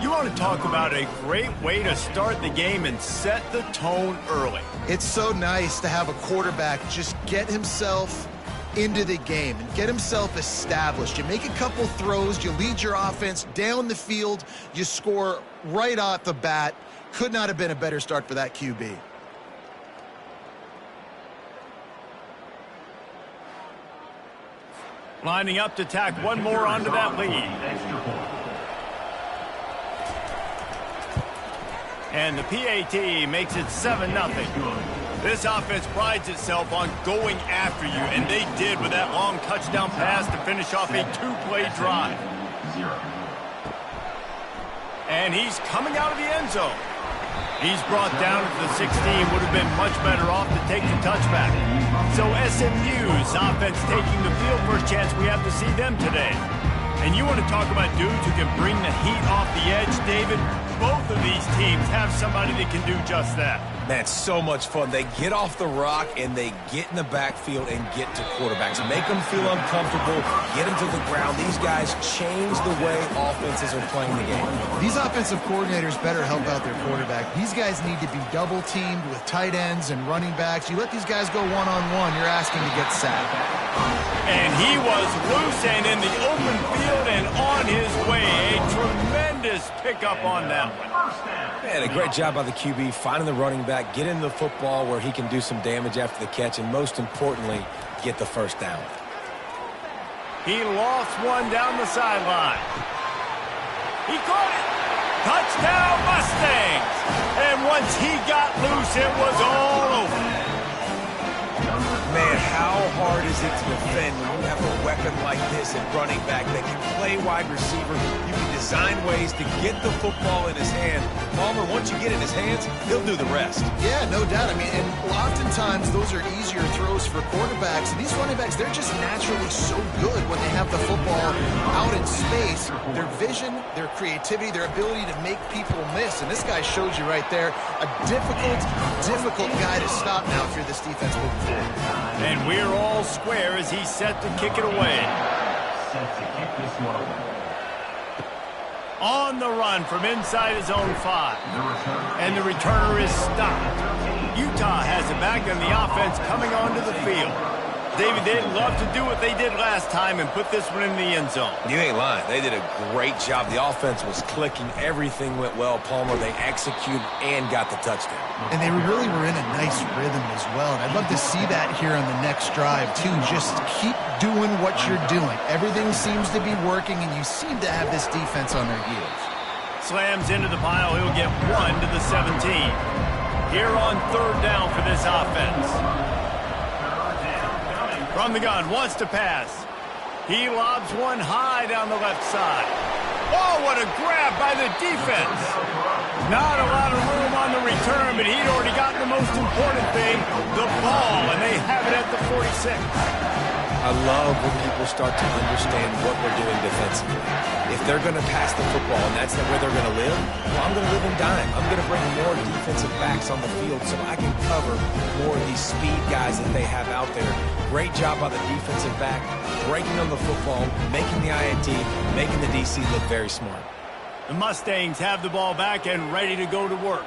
You want to talk about a great way to start the game and set the tone early. It's so nice to have a quarterback just get himself into the game and get himself established. You make a couple throws, you lead your offense down the field, you score right off the bat. Could not have been a better start for that QB. Lining up to tack one more onto that lead. And the PAT makes it 7-0. This offense prides itself on going after you, and they did with that long touchdown pass to finish off a 2-play drive. And he's coming out of the end zone. He's brought down at the 16, would have been much better off to take the touchback. So SMU's offense taking the field. First chance we have to see them today. And you want to talk about dudes who can bring the heat off the edge, David? Both of these teams have somebody that can do just that. Man, so much fun. They get off the rock and they get in the backfield and get to quarterbacks. Make them feel uncomfortable, get them to the ground. These guys change the way offenses are playing the game. These offensive coordinators better help out their quarterback. These guys need to be double-teamed with tight ends and running backs. You let these guys go one-on-one, you're asking to get sacked. And he was loose and in the open field and on his way. A tremendous pickup on that one. Man, a great job by the QB finding the running back, getting the football where he can do some damage after the catch, and most importantly, get the first down. He lost one down the sideline. He caught it. Touchdown, Mustangs. And once he got loose, it was all over. Man, how hard is it to defend when you have a weapon like this at running back that can play wide receiver? You can design ways to get the football in his hand. Palmer, once you get it in his hands, he'll do the rest. Yeah, no doubt. I mean, and oftentimes those are easier throws for quarterbacks. And these running backs, they're just naturally so good when they have the football out in space. Their vision, their creativity, their ability to make people miss. And this guy shows you right there a difficult guy to stop now if you're this defense moving forward. And we're all square as he's set to kick it away. Set to kick this one away. On the run from inside his own 5. And the returner is stopped. Utah has it back on the offense coming onto the field. David, they'd love to do what they did last time and put this one in the end zone. You ain't lying. They did a great job. The offense was clicking. Everything went well. Palmer, they executed and got the touchdown. And they really were in a nice rhythm as well. And I'd love to see that here on the next drive, too. Just keep doing what you're doing. Everything seems to be working, and you seem to have this defense on their heels. Slams into the pile. He'll get 1 to the 17. Here on 3rd down for this offense. From the gun, wants to pass. He lobs one high down the left side. Oh, what a grab by the defense. Not a lot of room on the return, but he'd already gotten the most important thing, the ball, and they have it at the 46. I love when people start to understand what we're doing defensively. If they're going to pass the football and that's where they're going to live, well, I'm going to live in dime. I'm going to bring more defensive backs on the field so I can cover more of these speed guys that they have out there. Great job by the defensive back, breaking on the football, making the INT, making the DC look very smart. The Mustangs have the ball back and ready to go to work.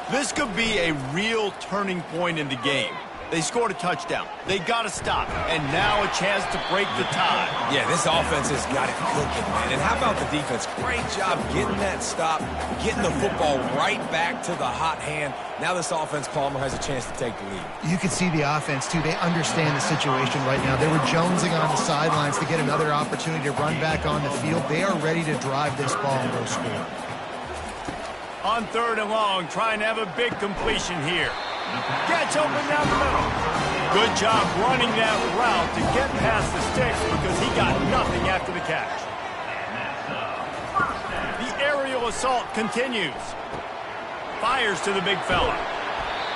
This could be a real turning point in the game. They scored a touchdown. They got to stop. And now a chance to break the tie. Yeah, this offense has got it cooking, man. And how about the defense? Great job getting that stop, getting the football right back to the hot hand. Now this offense, Palmer, has a chance to take the lead. You can see the offense, too. They understand the situation right now. They were jonesing on the sidelines to get another opportunity to run back on the field. They are ready to drive this ball and go score. On 3rd and long, trying to have a big completion here. Gets open down the middle. Good job running that route to get past the sticks because he got nothing after the catch. The aerial assault continues. Fires to the big fella.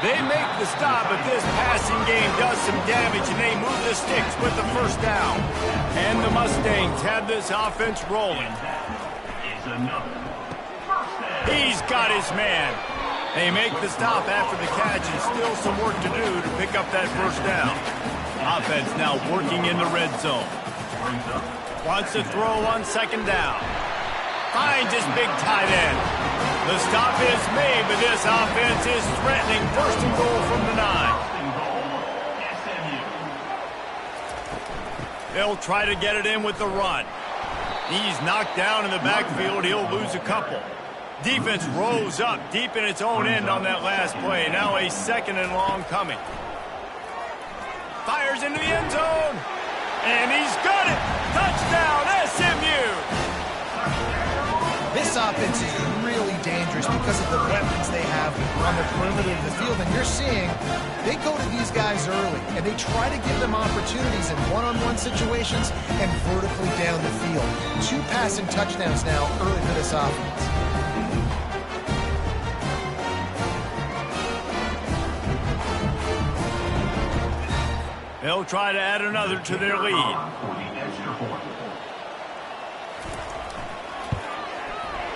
They make the stop, but this passing game does some damage, and they move the sticks with the first down. And the Mustangs have this offense rolling. He's got his man. They make the stop after the catch and still some work to do to pick up that first down. Offense now working in the red zone. Wants to throw on 2nd down. Finds his big tight end. The stop is made, but this offense is threatening 1st and goal from the 9. They'll try to get it in with the run. He's knocked down in the backfield. He'll lose a couple. Defense rose up deep in its own end on that last play. Now a 2nd and long coming. Fires into the end zone. And he's got it. Touchdown, SMU. This offense is really dangerous because of the weapons they have on the perimeter of the field. And you're seeing they go to these guys early, and they try to give them opportunities in one-on-one situations and vertically down the field. 2 passing touchdowns now early for this offense. They'll try to add another to their lead.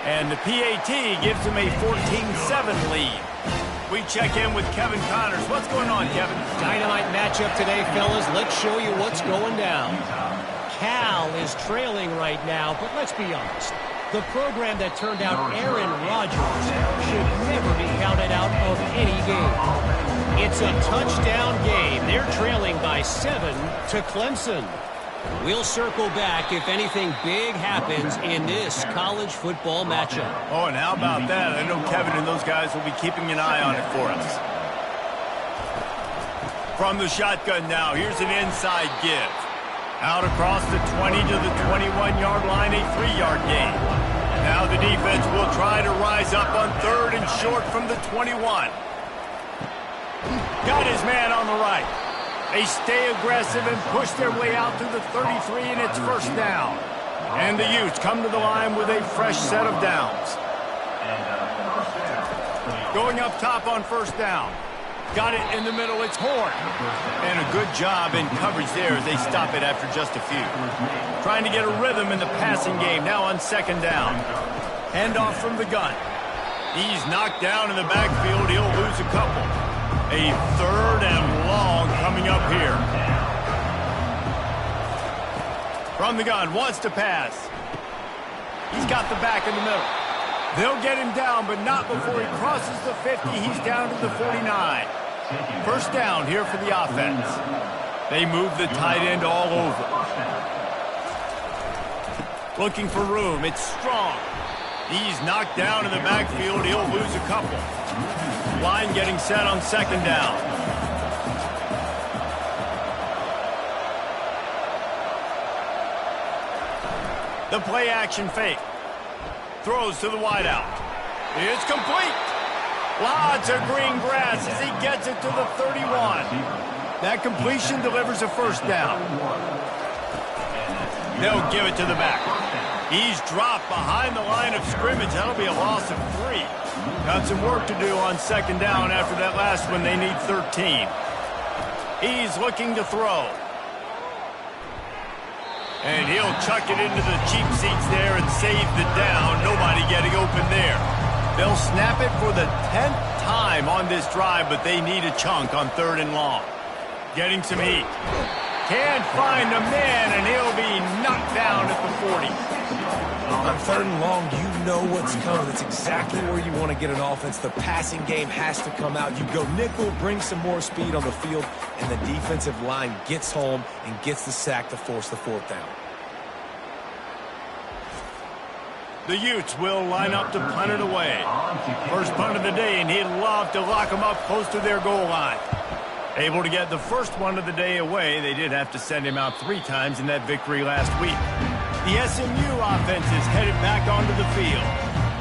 And the PAT gives them a 14-7 lead. We check in with Kevin Connors. What's going on, Kevin? Dynamite matchup today, fellas. Let's show you what's going down. Cal is trailing right now, but let's be honest. The program that turned out Aaron Rodgers should never be counted out of any game. It's a touchdown game. They're trailing by 7 to Clemson. We'll circle back if anything big happens in this college football matchup. Oh, and how about that? I know Kevin and those guys will be keeping an eye on it for us. From the shotgun now, here's an inside give. Out across the 20 to the 21-yard line, a 3-yard gain. Now the defense will try to rise up on 3rd and short from the 21. Got his man on the right. They stay aggressive and push their way out to the 33, and it's 1st down. And the Utes come to the line with a fresh set of downs. Going up top on 1st down. Got it in the middle, it's Horn. And a good job in coverage there as they stop it after just a few. Trying to get a rhythm in the passing game, now on 2nd down. Handoff from the gun. He's knocked down in the backfield, he'll lose a couple. A 3rd and long coming up here. From the gun, wants to pass. He's got the back in the middle. They'll get him down, but not before he crosses the 50. He's down to the 49. 1st down here for the offense. They move the tight end all over. Looking for room. It's Strong. He's knocked down in the backfield. He'll lose a couple. Line getting set on 2nd down. The play action fake. Throws to the wideout. It's complete. Lots of green grass as he gets it to the 31. That completion delivers a 1st down. They'll give it to the back. He's dropped behind the line of scrimmage. That'll be a loss of 3. Got some work to do on second down after that last one. They need 13. He's looking to throw. And he'll chuck it into the cheap seats there and save the down. Nobody getting open there. They'll snap it for the 10th time on this drive, but they need a chunk on 3rd and long. Getting some heat. Can't find a man, and he'll be knocked down at the 40. On 3rd and long, you know what's coming. That's exactly where you want to get an offense. The passing game has to come out. You go nickel, bring some more speed on the field, and the defensive line gets home and gets the sack to force the 4th down. The Utes will line up to punt it away. First punt of the day, and he'd love to lock them up close to their goal line. Able to get the first one of the day away. They did have to send him out 3 times in that victory last week. The SMU offense is headed back onto the field.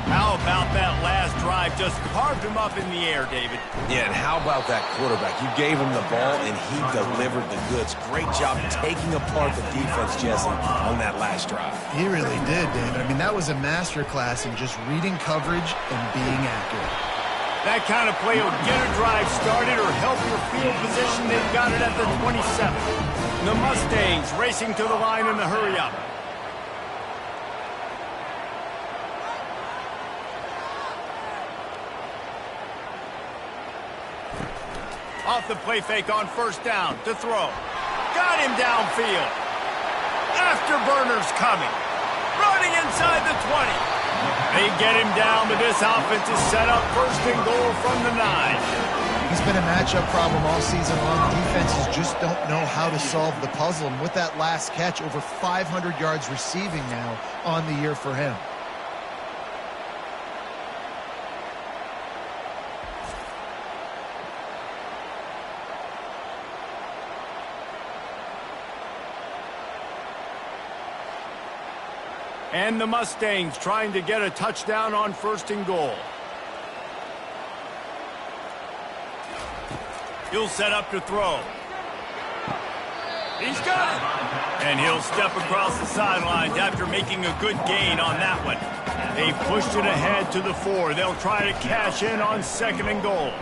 How about that last drive? Just carved him up in the air, David. Yeah, and how about that quarterback? You gave him the ball, and he delivered the goods. Great job taking apart the defense, Jesse, on that last drive. He really did, David. I mean, that was a masterclass in just reading coverage and being accurate. That kind of play will get a drive started or help your field position. They've got it at the 27. The Mustangs racing to the line in the hurry-up. Off the play fake on 1st down to throw. Got him downfield. Afterburner's coming. Running inside the 20. They get him down, but this offense is set up 1st and goal from the 9. He's been a matchup problem all season long. Defenses just don't know how to solve the puzzle. And with that last catch, over 500 yards receiving now on the year for him. And the Mustangs trying to get a touchdown on 1st and goal. He'll set up to throw. He's got it. And he'll step across the sidelines after making a good gain on that one. They pushed it ahead to the 4. They'll try to cash in on 2nd and goal.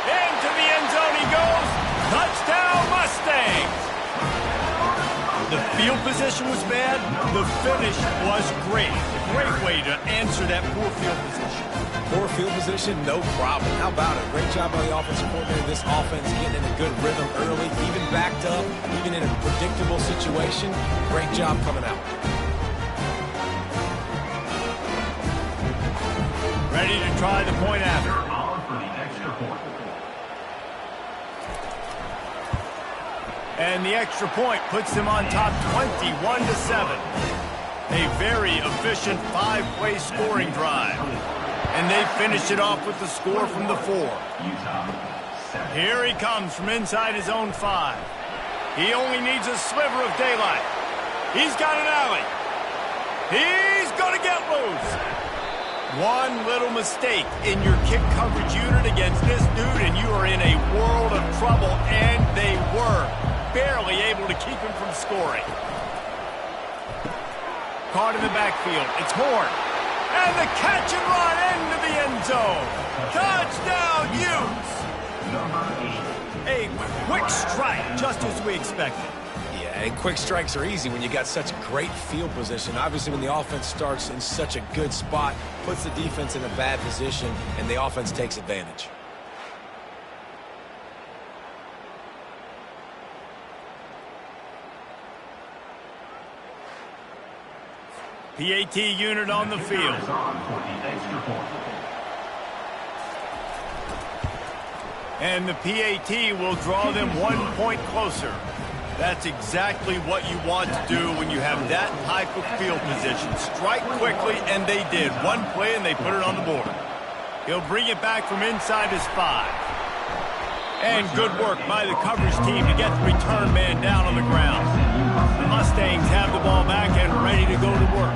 Into the end zone he goes. Touchdown Mustangs. The field position was bad. The finish was great. Great way to answer that poor field position. Poor field position, no problem. How about it? Great job by the offensive coordinator. This offense getting in a good rhythm early, even backed up, even in a predictable situation. Great job coming out. Ready to try the point after. And the extra point puts them on top 21-7. A very efficient 5-play scoring drive. And they finish it off with the score from the 4. Here he comes from inside his own 5. He only needs a sliver of daylight. He's got an alley. He's going to get loose. One little mistake in your kick coverage unit against this dude, and you are in a world of trouble, and they were barely able to keep him from scoring. Caught in the backfield. It's Horn. And the catch and run into the end zone. Touchdown, Utes! A quick strike, just as we expected. Yeah, and quick strikes are easy when you got such great field position. Obviously, when the offense starts in such a good spot, puts the defense in a bad position, and the offense takes advantage. PAT unit on the field. And the PAT will draw them 1 point closer. That's exactly what you want to do when you have that type of field position. Strike quickly, and they did. One play, and they put it on the board. He'll bring it back from inside his 5. And good work by the coverage team to get the return man down on the ground. The Mustangs have the ball back and ready to go to work.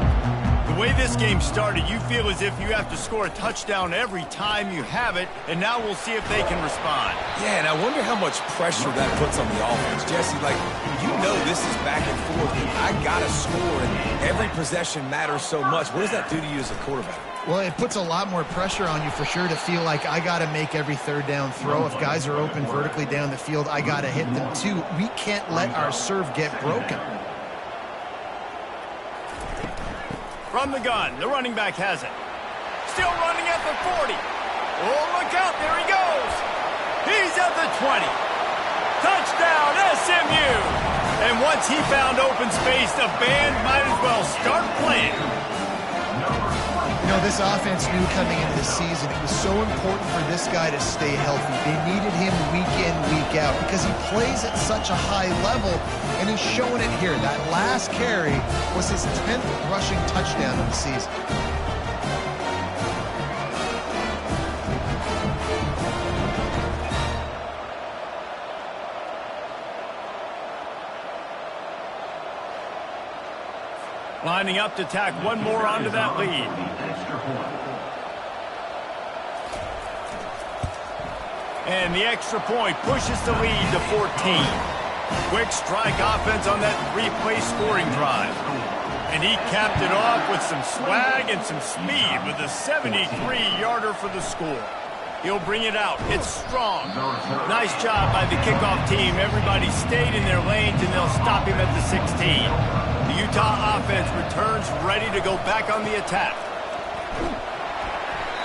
The way this game started, you feel as if you have to score a touchdown every time you have it, and now we'll see if they can respond. Yeah, and I wonder how much pressure that puts on the offense. Jesse, like, you know this is back and forth. I got to score, and every possession matters so much. What does that do to you as a quarterback? Well, it puts a lot more pressure on you for sure to feel like I got to make every third down throw. If guys are open vertically down the field, I got to hit them too. We can't let our serve get broken. From the gun, the running back has it. Still running at the 40. Oh, look out, there he goes. He's at the 20. Touchdown, SMU. And once he found open space, the band might as well start playing. You know, this offense knew coming into the season it was so important for this guy to stay healthy. They needed him week in, week out because he plays at such a high level, and he's showing it here. That last carry was his 10th rushing touchdown of the season. Lining up to tack one more onto that lead. And the extra point pushes the lead to 14. Quick strike offense on that three-play scoring drive. And he capped it off with some swag and some speed with a 73-yarder for the score. He'll bring it out. It's strong. Nice job by the kickoff team. Everybody stayed in their lanes, and they'll stop him at the 16. The Utah offense returns ready to go back on the attack.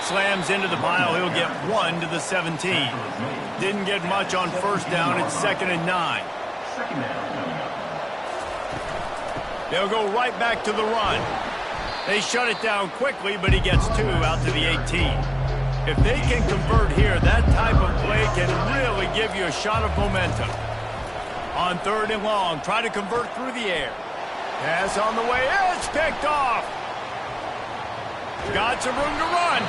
Slams into the pile. He'll get 1 to the 17. Didn't get much on first down. It's 2nd and 9. They'll go right back to the run. They shut it down quickly, but he gets 2 out to the 18. If they can convert here, that type of play can really give you a shot of momentum. On 3rd and long, try to convert through the air. Pass on the way. It's picked off. Got some room to run.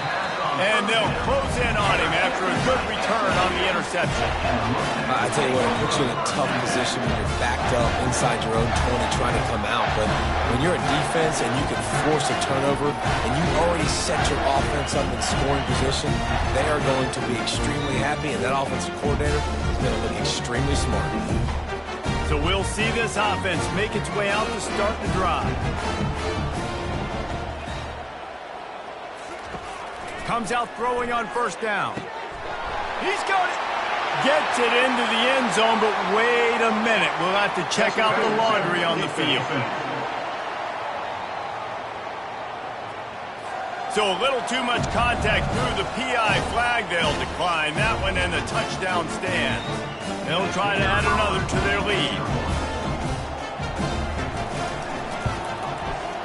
And they'll close in on him after a good return on the interception. I tell you what, it puts you in a tough position when you're backed up inside your own 20 trying to come out. But when you're a defense and you can force a turnover and you already set your offense up in scoring position, they are going to be extremely happy, and that offensive coordinator is going to look extremely smart. So we'll see this offense make its way out to start the drive. Comes out throwing on first down. He's got it. Gets it into the end zone, but wait a minute. We'll have to check out the laundry on the field. So a little too much contact through the PI flag. They'll decline that one, and the touchdown stands. They'll try to add another to their lead.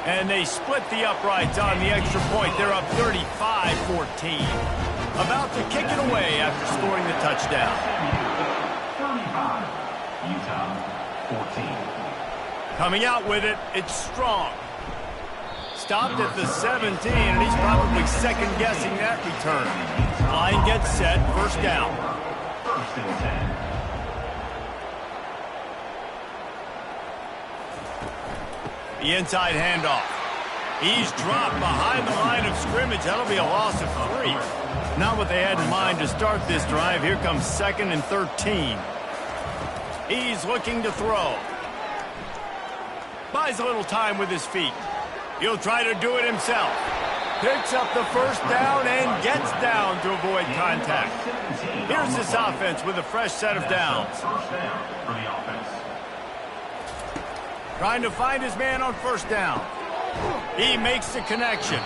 And they split the uprights on the extra point. They're up 35-14. About to kick it away after scoring the touchdown. 35, Utah 14. Coming out with it, it's Strong. Stopped at the 17, and he's probably second-guessing that return. Line gets set, first down. 1st and 10. The inside handoff. He's dropped behind the line of scrimmage. That'll be a loss of 3. Not what they had in mind to start this drive. Here comes 2nd and 13. He's looking to throw. Buys a little time with his feet. He'll try to do it himself. Picks up the first down and gets down to avoid contact. Here's this offense with a fresh set of downs. First down for the offense. Trying to find his man on first down. He makes the connection.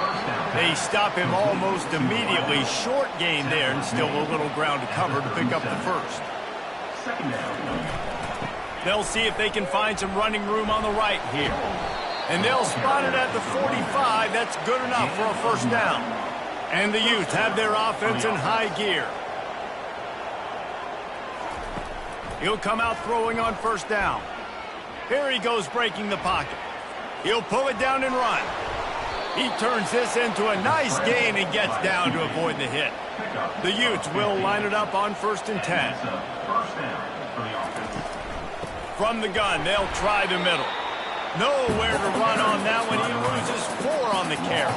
They stop him almost immediately. Short gain there, and still a little ground to cover to pick up the first. 2nd down. They'll see if they can find some running room on the right here. And they'll spot it at the 45. That's good enough for a first down. And the Utes have their offense in high gear. He'll come out throwing on first down. Here he goes breaking the pocket. He'll pull it down and run. He turns this into a nice gain and gets down to avoid the hit. The Utes will line it up on 1st and 10. First down for the offense. From the gun, they'll try the middle. Nowhere to run on that one. He loses 4 on the carry.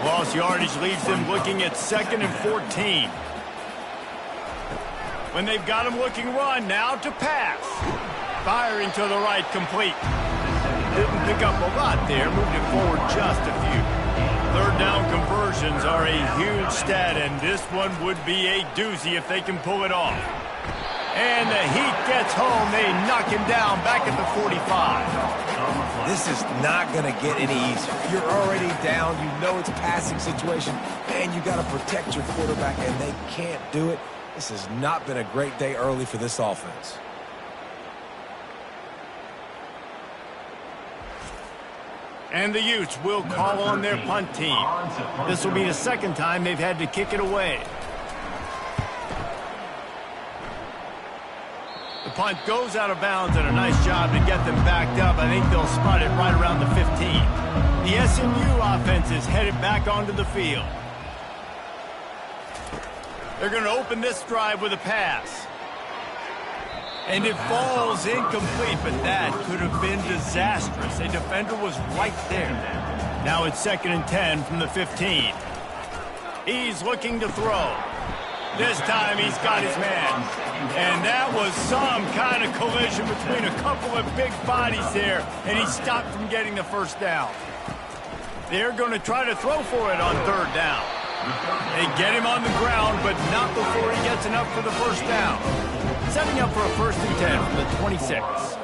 Lost yardage leaves them looking at 2nd and 14. When they've got him looking run, now to pass. Firing to the right, complete. Didn't pick up a lot there, moved it forward just a few. Third down conversions are a huge stat, and this one would be a doozy if they can pull it off. And the heat gets home. They knock him down back at the 45. This is not going to get any easier. You're already down. You know it's a passing situation, and you got to protect your quarterback, and they can't do it. This has not been a great day early for this offense. And the Utes will call on their punt team. This will be the second time they've had to kick it away. The punt goes out of bounds, and a nice job to get them backed up. I think they'll spot it right around the 15. The SMU offense is headed back onto the field. They're going to open this drive with a pass. And it falls incomplete, but that could have been disastrous. A defender was right there. Now it's 2nd and 10 from the 15. He's looking to throw. This time he's got his man. And that was some kind of collision between a couple of big bodies there, and he stopped from getting the first down. They're going to try to throw for it on 3rd down. They get him on the ground, but not before he gets enough for the first down. Setting up for a 1st and 10 from the 26.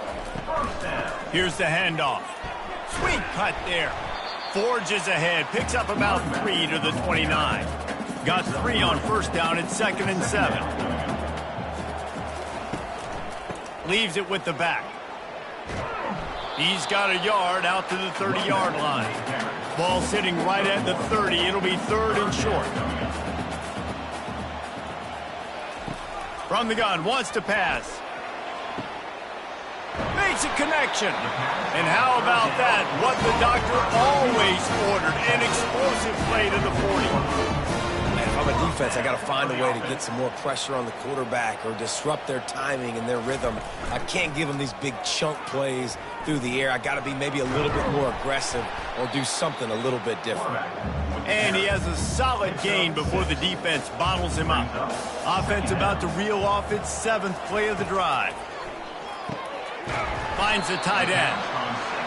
Here's the handoff. Sweet cut there. Forges ahead, picks up about 3 to the 29. Got 3 on 1st down at 2nd and 7. Leaves it with the back. He's got a yard out to the 30-yard line. Ball sitting right at the 30. It'll be 3rd and short. From the gun, wants to pass. Makes a connection. And how about that? What the doctor always ordered. An explosive play to the 40. If I'm a defense, I got to find a way to get some more pressure on the quarterback or disrupt their timing and their rhythm. I can't give them these big chunk plays through the air. I got to be maybe a little bit more aggressive or do something a little bit different. And he has a solid gain before the defense bottles him up. Offense about to reel off its 7th play of the drive. Finds the tight end.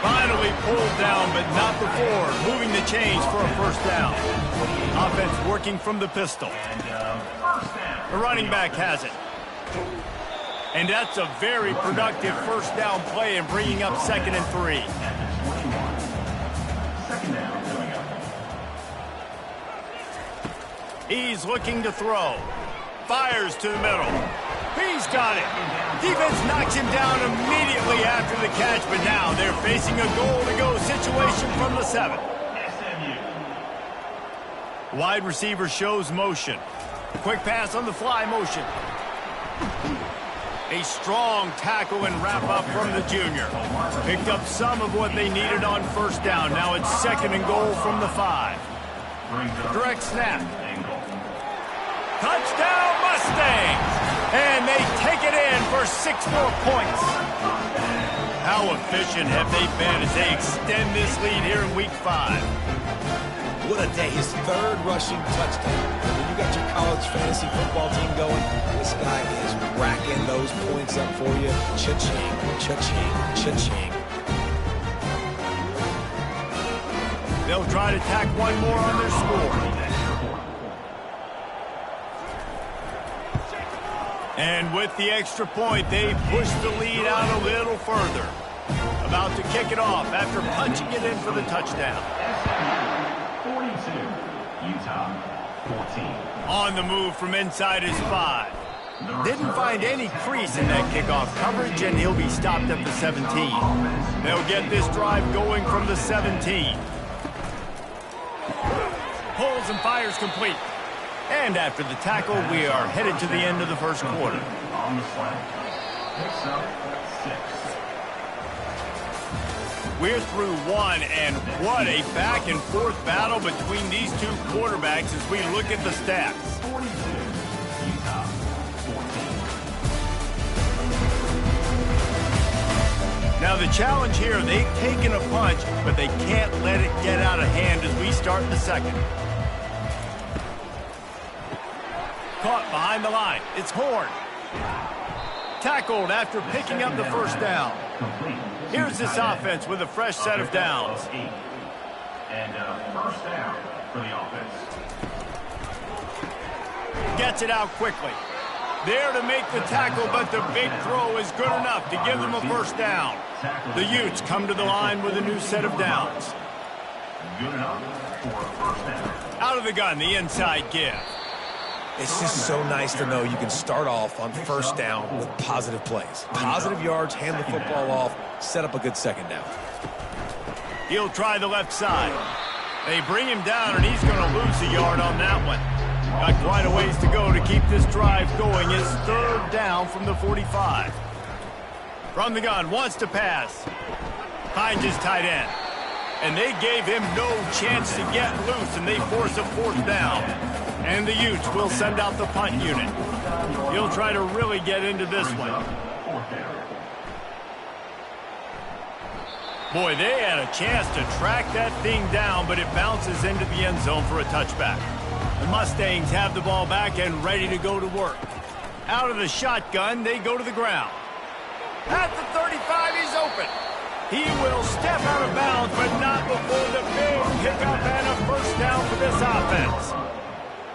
Finally pulled down, but not before moving the chains for a 1st down. Offense working from the pistol. The running back has it. And that's a very productive 1st down play and bringing up 2nd and 3. He's looking to throw. Fires to the middle. He's got it. Defense knocks him down immediately after the catch, but now they're facing a goal-to-go situation from the 7. Wide receiver shows motion. Quick pass on the fly motion. A strong tackle and wrap-up from the junior. Picked up some of what they needed on 1st down. Now it's 2nd and goal from the 5. Direct snap. Touchdown Mustangs! And they take it in for 6 more points. How efficient have they been as they extend this lead here in Week 5? What a day. His 3rd rushing touchdown. When you got your college fantasy football team going, this guy is racking those points up for you. Cha-ching, cha-ching, cha-ching. They'll try to tack one more on their score. And with the extra point, they push the lead out a little further. About to kick it off after punching it in for the touchdown. 42, Utah 14. On the move from inside his 5. Didn't find any crease in that kickoff coverage, and he'll be stopped at the 17. They'll get this drive going from the 17. Pulls and fires complete. And after the tackle, we are headed to the end of the 1st quarter. On the slant. Picks up 6. We're through 1, and what a back-and-forth battle between these 2 quarterbacks as we look at the stats. 42, Utah 14. Now the challenge here, they've taken a punch, but they can't let it get out of hand as we start the 2nd. Caught behind the line. It's Horn. Tackled after picking up the 1st down. Here's this offense with a fresh set of downs. And first down for the offense. Gets it out quickly. There to make the tackle, but the big throw is good enough to give them a first down. The Utes come to the line with a new set of downs. Good enough for a first down. Out of the gun, the inside give. It's just so nice to know you can start off on first down with positive plays. Positive yards, hand the football off, set up a good second down. He'll try the left side. They bring him down, and he's going to lose a yard on that one. Got quite a ways to go to keep this drive going. It's third down from the 45. From the gun, wants to pass. Finds his tight end. And they gave him no chance to get loose, and they force a fourth down. And the Utes will send out the punt unit. He'll try to really get into this one. Boy, they had a chance to track that thing down, but it bounces into the end zone for a touchback. The Mustangs have the ball back and ready to go to work. Out of the shotgun, they go to the ground. At the 35, he's open. He will step out of bounds, but not before the big pickup and a first down for this offense.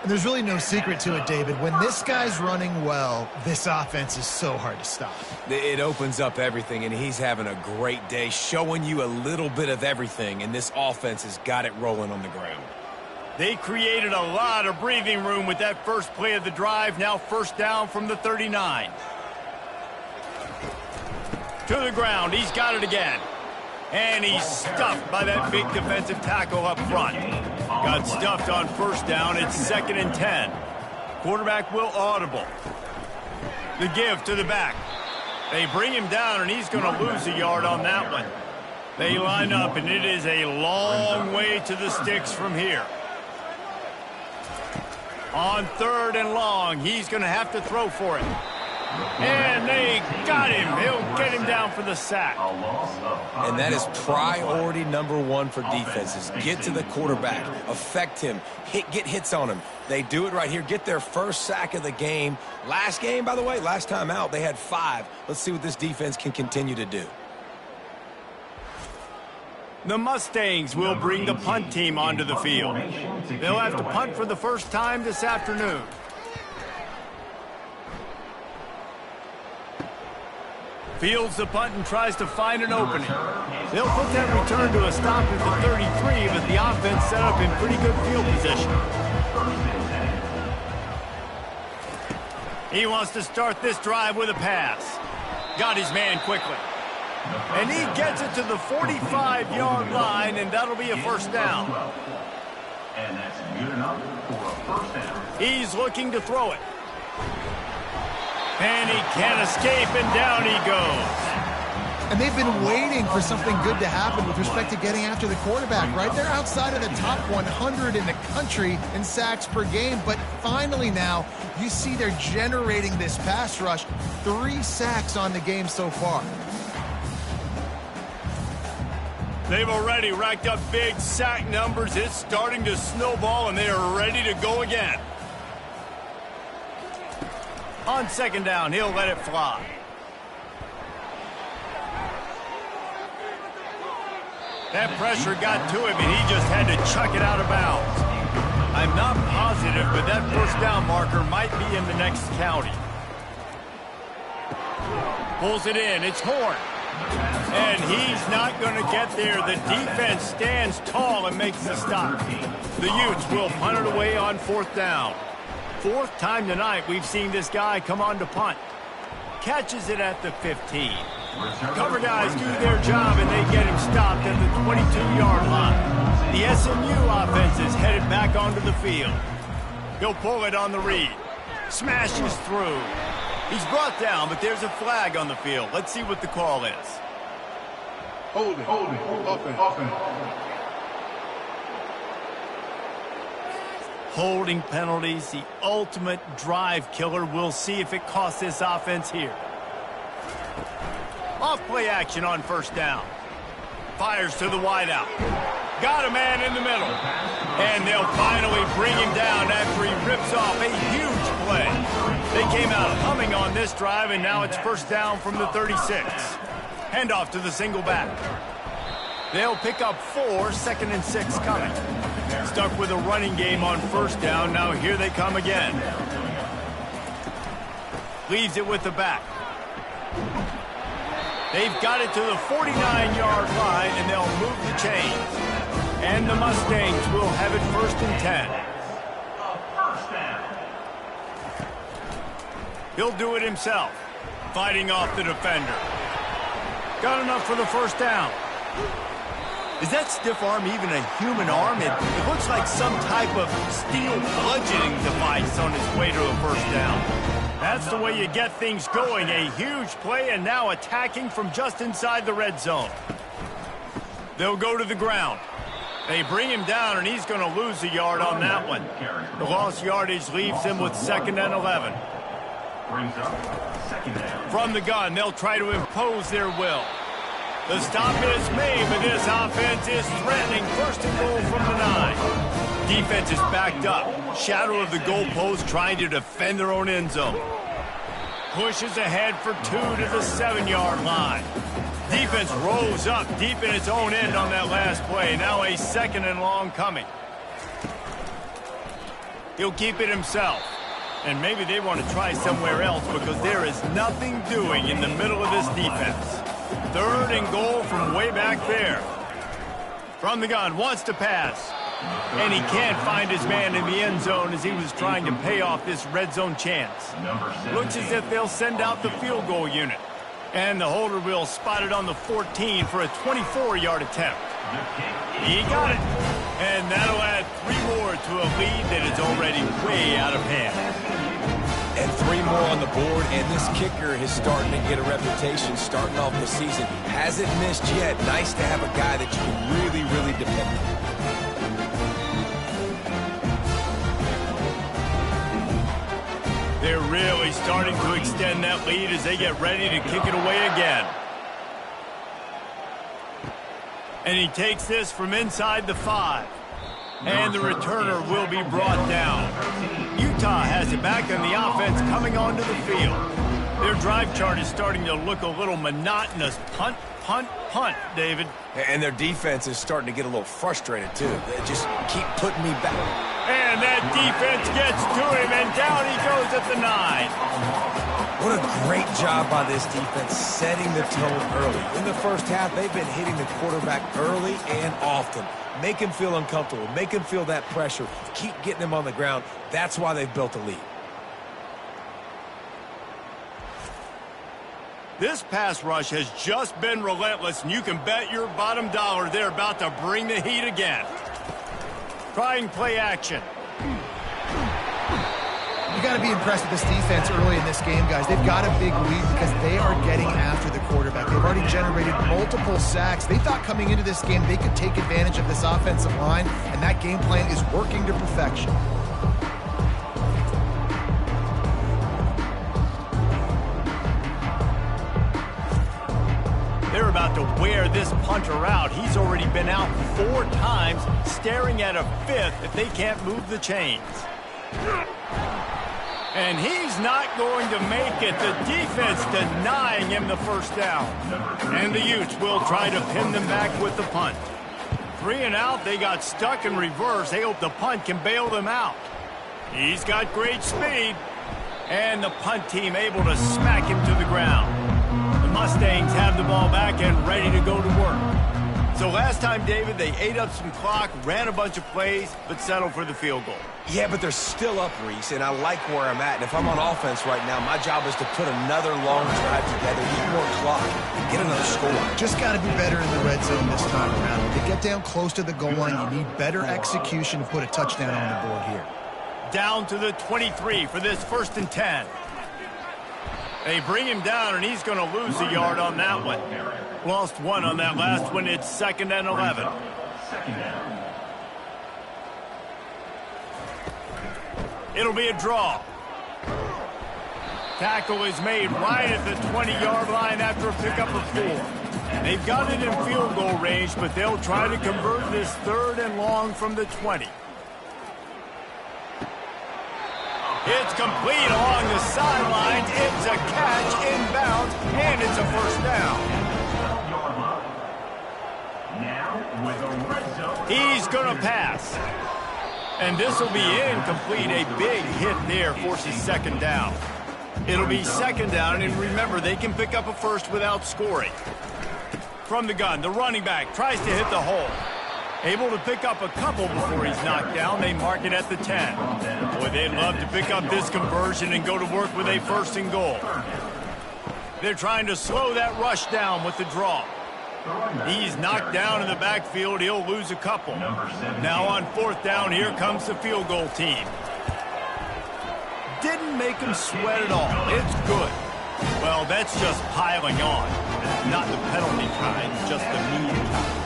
And there's really no secret to it, David. When this guy's running well, this offense is so hard to stop. It opens up everything, and he's having a great day, showing you a little bit of everything, and this offense has got it rolling on the ground. They created a lot of breathing room with that first play of the drive. Now first down from the 39. To the ground. He's got it again. And he's stuffed by that big defensive tackle up front. Got stuffed on first down. It's 2nd and 10. Quarterback will audible. The give to the back. They bring him down, and he's going to lose a yard on that one. They line up, and it is a long way to the sticks from here. On 3rd and long, he's going to have to throw for it. And they got him. He'll get him down for the sack. And that is priority number one for defenses. Get to the quarterback. Affect him. Get hits on him. They do it right here. Get their first sack of the game. Last game, by the way, last time out, they had 5. Let's see what this defense can continue to do. The Mustangs will bring the punt team onto the field. They'll have to punt for the first time this afternoon. Fields the punt and tries to find an opening. They'll put that return to a stop at the 33, but the offense set up in pretty good field position. He wants to start this drive with a pass. Got his man quickly. And he gets it to the 45-yard line, and that'll be a first down. And that's good enough for a first down. He's looking to throw it. And he can't escape, and down he goes. And they've been waiting for something good to happen with respect to getting after the quarterback, right? They're outside of the top 100 in the country in sacks per game, but finally now you see they're generating this pass rush. 3 sacks on the game so far. They've already racked up big sack numbers. It's starting to snowball, and they are ready to go again. On 2nd down, he'll let it fly. That pressure got to him, and he just had to chuck it out of bounds. I'm not positive, but that first down marker might be in the next county. Pulls it in. It's Horn. And he's not going to get there. The defense stands tall and makes the stop. The Utes will punt it away on 4th down. 4th time tonight we've seen this guy come on to punt. Catches it at the 15. Cover guys do their job, and they get him stopped at the 22-yard line. The SMU offense is headed back onto the field. He'll pull it on the read. Smashes through. He's brought down, but there's a flag on the field. Let's see what the call is. Holding. Offense. Holding penalties, the ultimate drive killer. We'll see if it costs this offense here. Off play action on 1st down. Fires to the wideout. Got a man in the middle. And they'll finally bring him down after he rips off a huge play. They came out humming on this drive, and now it's 1st down from the 36. Handoff to the single back. They'll pick up 4, 2nd and 6 coming. Stuck with a running game on first down. Now here they come again. Leaves it with the back. They've got it to the 49-yard line, and they'll move the chains. And the Mustangs will have it 1st and 10. He'll do it himself, fighting off the defender. Got enough for the 1st down. Is that stiff arm even a human arm? It looks like some type of steel bludgeoning device on its way to a 1st down. That's the way you get things going. A huge play, and now attacking from just inside the red zone. They'll go to the ground. They bring him down, and he's going to lose a yard on that one. The lost yardage leaves him with 2nd and 11. Brings up 2nd down. From the gun, they'll try to impose their will. The stop is made, but this offense is threatening. 1st and goal from the 9. Defense is backed up. Shadow of the goalpost trying to defend their own end zone. Pushes ahead for 2 to the 7-yard line. Defense rolls up deep in its own end on that last play. Now a 2nd and long coming. He'll keep it himself. And maybe they want to try somewhere else because there is nothing doing in the middle of this defense. 3rd and goal from way back there. From the gun, wants to pass. And he can't find his man in the end zone as he was trying to pay off this red zone chance. Looks as if they'll send out the field goal unit. And the holder will spot it on the 14 for a 24-yard attempt. He got it. And that'll add 3 more to a lead that is already way out of hand. And 3 more on the board, and this kicker is starting to get a reputation starting off the season. Hasn't missed yet. Nice to have a guy that you can really, really depend on. They're really starting to extend that lead as they get ready to kick it away again. And he takes this from inside the 5. And the returner will be brought down. Utah has it back, and the offense coming onto the field. Their drive chart is starting to look a little monotonous. Punt, punt, punt, David. And their defense is starting to get a little frustrated, too. They just keep putting me back. And that defense gets to him, and down he goes at the 9. What a great job by this defense setting the tone early. In the first half, they've been hitting the quarterback early and often. Make him feel uncomfortable. Make him feel that pressure. Keep getting him on the ground. That's why they've built a lead. This pass rush has just been relentless, and you can bet your bottom dollar they're about to bring the heat again. Trying play action. You got to be impressed with this defense early in this game, guys. They've got a big lead because they are getting after the quarterback. They've already generated multiple sacks. They thought coming into this game they could take advantage of this offensive line, and that game plan is working to perfection. They're about to wear this punter out. He's already been out 4 times, staring at a 5th if they can't move the chains. And he's not going to make it. The defense denying him the 1st down. And the Utes will try to pin them back with the punt. 3 and out, they got stuck in reverse. They hope the punt can bail them out. He's got great speed. And the punt team able to smack him to the ground. The Mustangs have the ball back and ready to go to work. So last time, David, they ate up some clock, ran a bunch of plays, but settled for the field goal. Yeah, but they're still up, Reese, and I like where I'm at. And if I'm on offense right now, my job is to put another long drive together, get more clock, and get another score. Just got to be better in the red zone this time around. When they get down close to the goal line, you need better execution to put a touchdown on the board here. Down to the 23 for this 1st and 10. They bring him down, and he's going to lose a yard on that one. Lost 1 on that last one. It's 2nd and 11. 2nd down. It'll be a draw. Tackle is made right at the 20-yard line after a pickup of 4. They've got it in field goal range, but they'll try to convert this 3rd and long from the 20. It's complete along the sidelines. It's a catch inbounds, and it's a 1st down. Now He's going to pass. And this will be incomplete. A big hit there forces second down. It'll be second down, and remember, they can pick up a first without scoring. From the gun, the running back tries to hit the hole. Able to pick up a couple before he's knocked down. They mark it at the 10. Boy, they'd love to pick up this conversion and go to work with a first and goal. They're trying to slow that rush down with the draw. He's knocked down in the backfield. He'll lose a couple. Now on fourth down, here comes the field goal team. Didn't make him sweat at all. It's good. Well, that's just piling on. Not the penalty kind, just the mean kind.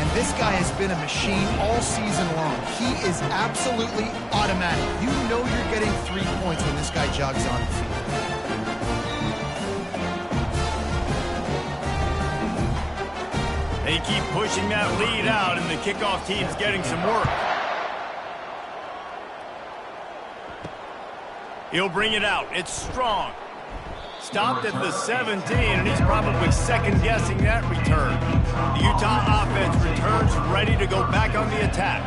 And this guy has been a machine all season long. He is absolutely automatic. You know you're getting 3 points when this guy jogs on the field. They keep pushing that lead out, and the kickoff team's getting some work. He'll bring it out. It's strong. Stopped at the 17, and he's probably second-guessing that return. The Utah offense returns ready to go back on the attack.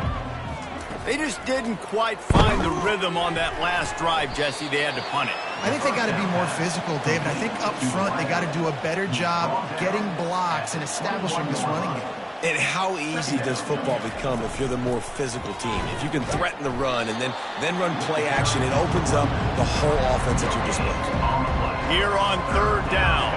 They just didn't quite find the rhythm on that last drive, Jesse. They had to punt it. I think they got to be more physical, David. I think up front they got to do a better job getting blocks and establishing this running game. And how easy does football become if you're the more physical team? If you can threaten the run and then run play action, it opens up the whole offense at your disposal. Here on third down.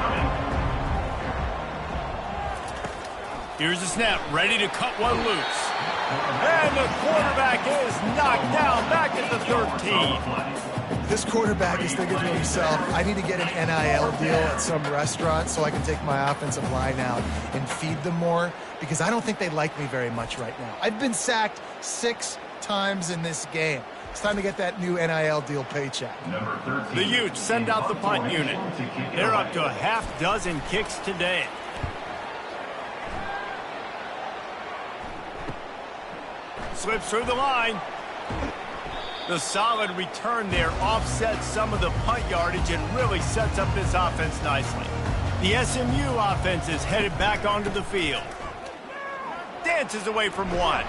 Here's the snap, ready to cut one loose. And the quarterback is knocked down back at the 13. This quarterback is thinking to himself, I need to get an NIL deal at some restaurant so I can take my offensive line out and feed them more, because I don't think they like me very much right now. I've been sacked 6 times in this game. It's time to get that new NIL deal paycheck. The Utes send out the punt unit. They're up to a half dozen kicks today. Slips through the line. The solid return there offsets some of the punt yardage and really sets up this offense nicely. The SMU offense is headed back onto the field. Dances away from one.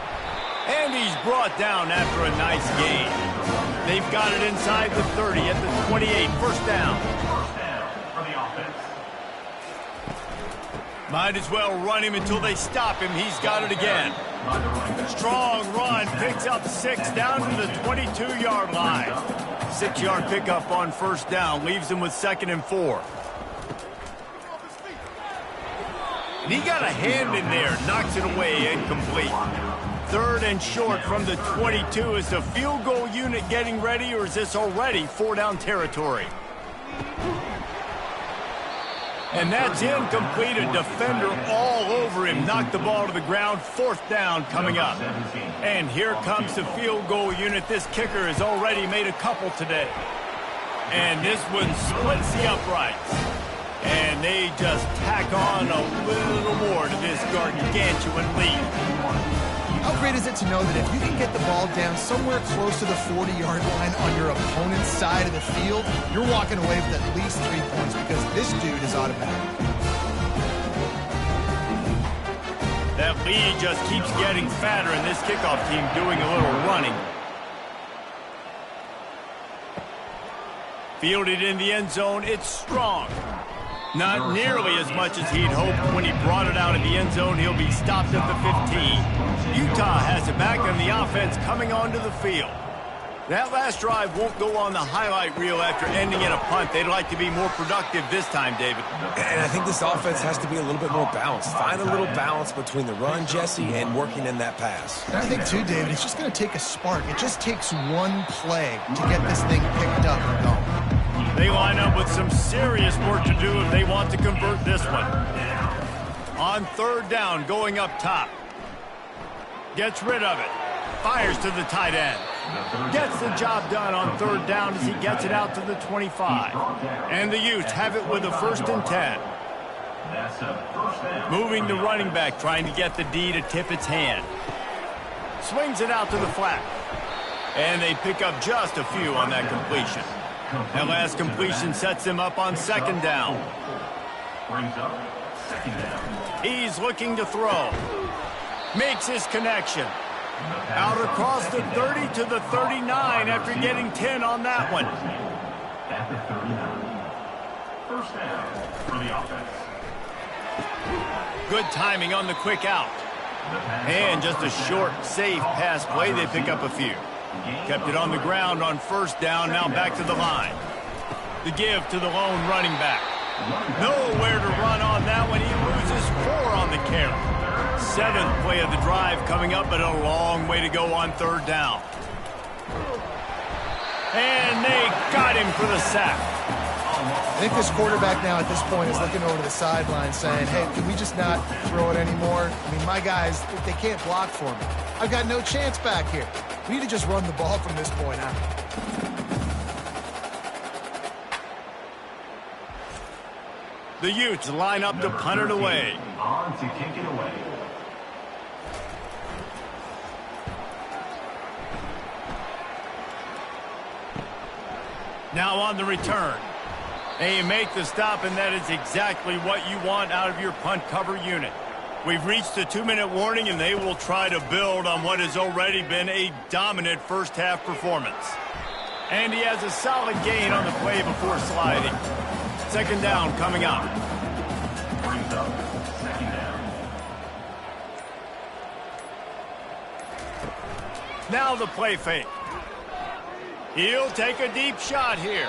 And he's brought down after a nice gain. They've got it inside the 30 at the 28. First down. First down for the offense. Might as well run him until they stop him. He's got it again. Strong run, picks up 6 down to the 22-yard line. 6-yard pickup on first down, leaves him with 2nd and 4. And he got a hand in there, knocks it away, incomplete. 3rd and short from the 22. Is the field goal unit getting ready, or is this already 4-down territory? And that's incomplete. A defender all over him. Knocked the ball to the ground. 4th down coming up. And here comes the field goal unit. This kicker has already made a couple today. And this one splits the uprights. And they just tack on a little more to this gargantuan lead. How great is it to know that if you can get the ball down somewhere close to the 40-yard line on your opponent's side of the field, you're walking away with at least 3 points, because this dude is automatic. That lead just keeps getting fatter, and this kickoff team doing a little running. Fielded in the end zone, it's strong. Not nearly as much as he'd hoped when he brought it out in the end zone. He'll be stopped at the 15. Utah has it back, and the offense coming onto the field. That last drive won't go on the highlight reel after ending in a punt. They'd like to be more productive this time, David. And I think this offense has to be a little bit more balanced. Find a little balance between the run, Jesse, and working in that pass. And I think, too, David, it's just going to take a spark. It just takes one play to get this thing picked up and going. They line up with some serious work to do if they want to convert this one. On 3rd down, going up top. Gets rid of it. Fires to the tight end. Gets the job done on 3rd down as he gets it out to the 25. And the Utes have it with a 1st and 10. Moving the running back, trying to get the D to tip its hand. Swings it out to the flat. And they pick up just a few on that completion. That last completion sets him up on 2nd down. Brings up 2nd down. He's looking to throw. Makes his connection. Out across the 30 to the 39 after getting 10 on that one. At the 39. First down for the offense. Good timing on the quick out. And just a short, safe pass play. They pick up a few. Kept it on the ground on first down. Now back to the line. The give to the lone running back. Nowhere to run on that one. He loses 4 on the carry. 7th play of the drive coming up, but a long way to go on third down. And they got him for the sack. I think this quarterback now at this point is looking over to the sideline saying, hey, can we just not throw it anymore? I mean, my guys, they can't block for me. I've got no chance back here. We need to just run the ball from this point out. The Utes line up to punt it away. On to kick it away. Now on the return. They make the stop, and that is exactly what you want out of your punt cover unit. We've reached the 2-minute warning, and they will try to build on what has already been a dominant first-half performance. And he has a solid gain on the play before sliding. Second down coming up. Brings up second down. Now the play fake. He'll take a deep shot here.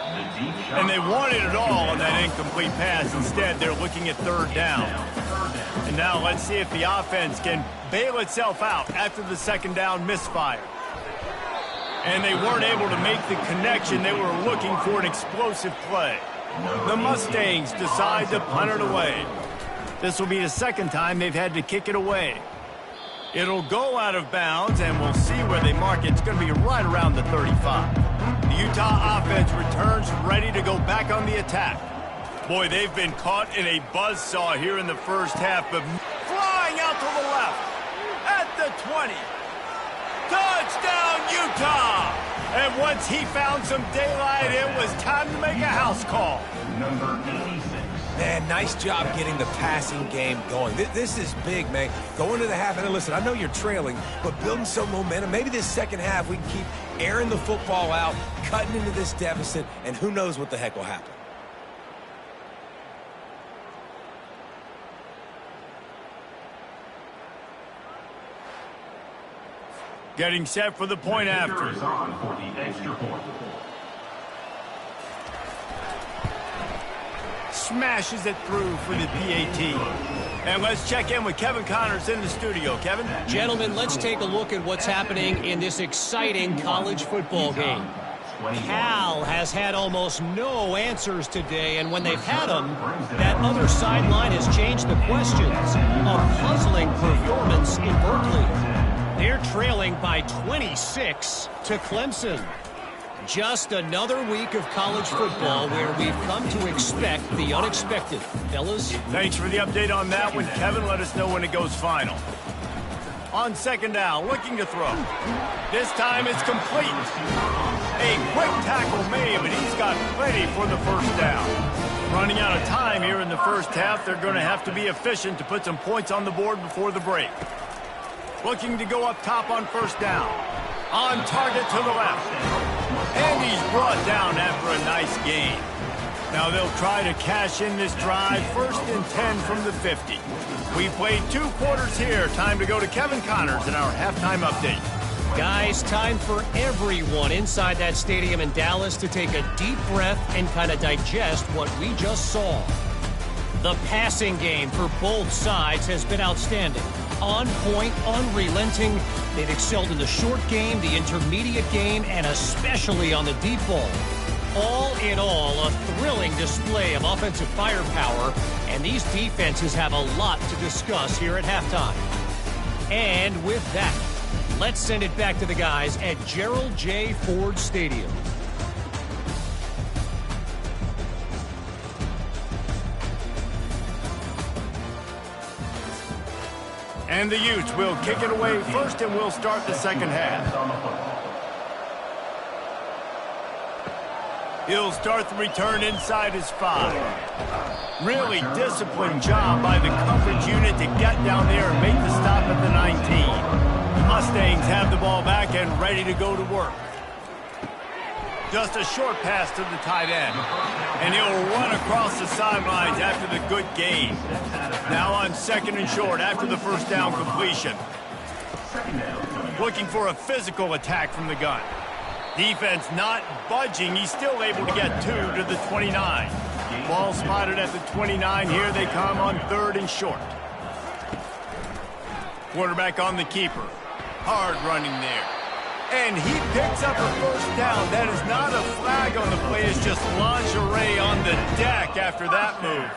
And they wanted it all on that incomplete pass. Instead, they're looking at third down. And now let's see if the offense can bail itself out after the second down misfire. And they weren't able to make the connection. They were looking for an explosive play. The Mustangs decide to punt it away. This will be the second time they've had to kick it away. It'll go out of bounds, and we'll see where they mark it. It's going to be right around the 35. The Utah offense returns ready to go back on the attack. Boy, they've been caught in a buzzsaw here in the first half, but flying out to the left at the 20. Touchdown, Utah! And once he found some daylight, it was time to make a house call. Number 86. Man, nice job getting the passing game going. This is big, man. Going to the half, and listen, I know you're trailing, but building some momentum. Maybe this second half we can keep airing the football out, cutting into this deficit, and who knows what the heck will happen. Getting set for the point after. Is on for the extra point. Smashes it through for the PAT. And let's check in with Kevin Connors in the studio. Kevin? Gentlemen, let's take a look at what's happening in this exciting college football game. Cal has had almost no answers today, and when they've had them, that other sideline has changed the questions. A puzzling performance in Berkeley. They're trailing by 26 to Clemson. Just another week of college football where we've come to expect the unexpected. Fellas? Thanks for the update on that one, Kevin. Let us know when it goes final. On second down, looking to throw. This time it's complete. A quick tackle made, but he's got plenty for the first down. Running out of time here in the first half, they're going to have to be efficient to put some points on the board before the break. Looking to go up top on first down. On target to the left. And he's brought down after a nice gain. Now they'll try to cash in this drive. 1st and 10 from the 50. We played 2 quarters here. Time to go to Kevin Connors in our halftime update. Guys, time for everyone inside that stadium in Dallas to take a deep breath and kind of digest what we just saw. The passing game for both sides has been outstanding. On point, unrelenting. They've excelled in the short game, the intermediate game, and especially on the deep ball. All in all, a thrilling display of offensive firepower, and these defenses have a lot to discuss here at halftime. And with that, let's send it back to the guys at Gerald J. Ford Stadium. And the Utes will kick it away first, and we'll start the second half. He'll start the return inside his 5. Really disciplined job by the coverage unit to get down there and make the stop at the 19. The Mustangs have the ball back and ready to go to work. Just a short pass to the tight end. And he'll run across the sidelines after the good gain. Now on 2nd and short after the first down completion. Looking for a physical attack from the gun. Defense not budging. He's still able to get 2 to the 29. Ball spotted at the 29. Here they come on 3rd and short. Quarterback on the keeper. Hard running there. And he picks up a first down. That is not a flag on the play. It's just lingerie on the deck after that move.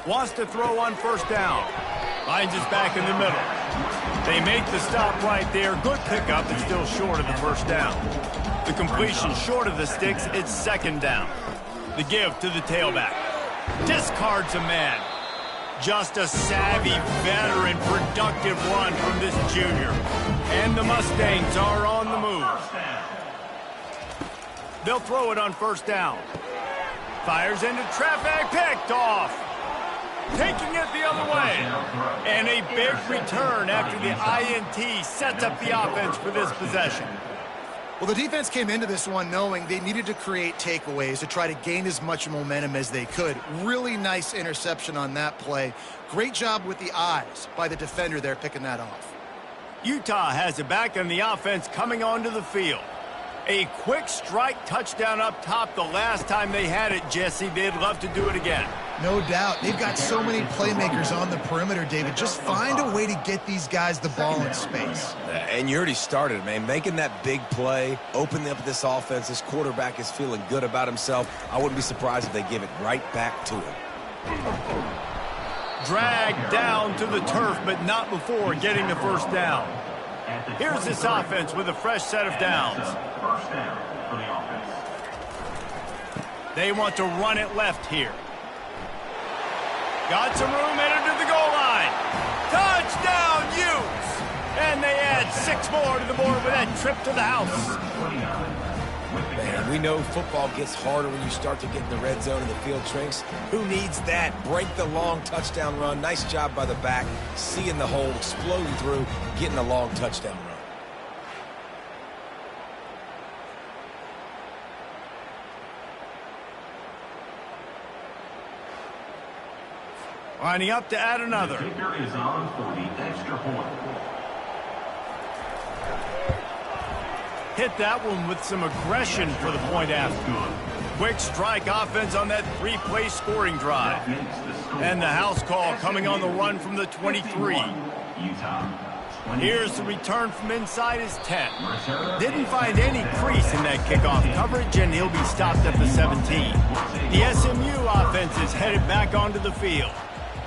Wants to throw on first down. Finds his back in the middle. They make the stop right there. Good pickup, but still short of the first down. The completion short of the sticks. It's 2nd down. The give to the tailback. Discards a man. Just a savvy, veteran, productive run from this junior. And the Mustangs are on the move. They'll throw it on first down. Fires into traffic, picked off. Taking it the other way. And a big return after the INT sets up the offense for this possession. Well, the defense came into this one knowing they needed to create takeaways to try to gain as much momentum as they could. Really nice interception on that play. Great job with the eyes by the defender there picking that off. Utah has it back and the offense coming onto the field. A quick strike touchdown up top the last time they had it, Jesse. They'd love to do it again. No doubt. They've got so many playmakers on the perimeter, David. Just find a way to get these guys the ball in space. And you already started, man. Making that big play, opening up this offense. This quarterback is feeling good about himself. I wouldn't be surprised if they give it right back to him. Dragged down to the turf, but not before getting the first down. Here's this offense with a fresh set of downs. First down for the offense. They want to run it left here. Got some room, headed to the goal line. Touchdown, Utes! And they add 6 more to the board with that trip to the house. Man, we know football gets harder when you start to get in the red zone and the field shrinks. Who needs that? Break the long touchdown run. Nice job by the back. Seeing the hole, exploding through, getting a long touchdown run. Lining up to add another. The kicker is on for the extra point. Hit that one with some aggression for the point after. Quick strike offense on that 3-play scoring drive. And the house call coming on the run from the 23. Here's the return from inside his 10. Didn't find any crease in that kickoff coverage, and he'll be stopped at the 17. The SMU offense is headed back onto the field.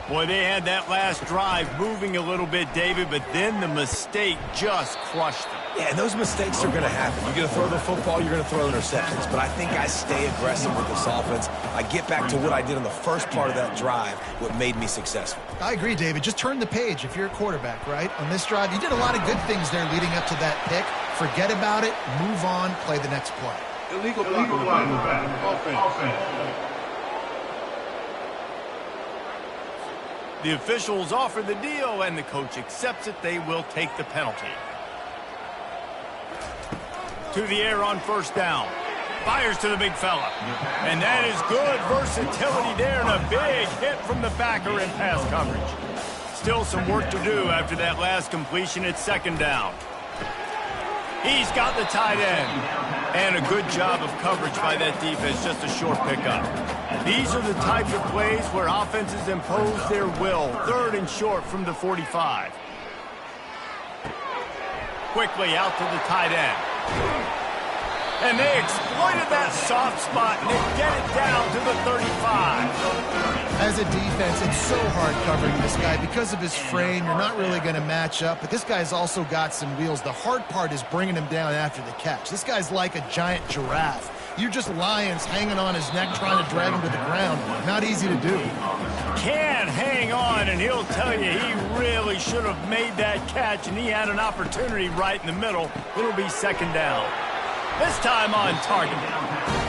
Boy, they had that last drive moving a little bit, David, but then the mistake just crushed them. Yeah, and those mistakes are going to happen. You're going to throw the football, you're going to throw interceptions. But I think I stay aggressive with this offense. I get back to what I did on the first part of that drive, what made me successful. I agree, David. Just turn the page if you're a quarterback, right? On this drive, you did a lot of good things there leading up to that pick. Forget about it, move on, play the next play. Illegal block in the back. Offense. The officials offer the deal, and the coach accepts it. They will take the penalty. To the air on first down. Fires to the big fella. And that is good versatility there, and a big hit from the backer in pass coverage. Still some work to do after that last completion at 2nd down. He's got the tight end. And a good job of coverage by that defense, just a short pickup. These are the types of plays where offenses impose their will. 3rd and short from the 45. Quickly out to the tight end. And they exploited that soft spot, and they get it down to the 35. As a defense, it's so hard covering this guy. Because of his frame, you're not really going to match up, but this guy's also got some wheels. The hard part is bringing him down after the catch. This guy's like a giant giraffe. You're just lions hanging on his neck trying to drag him to the ground. Not easy to do. Can't hang on, and he'll tell you he really should have made that catch, and he had an opportunity right in the middle. It'll be 2nd down. This time on target.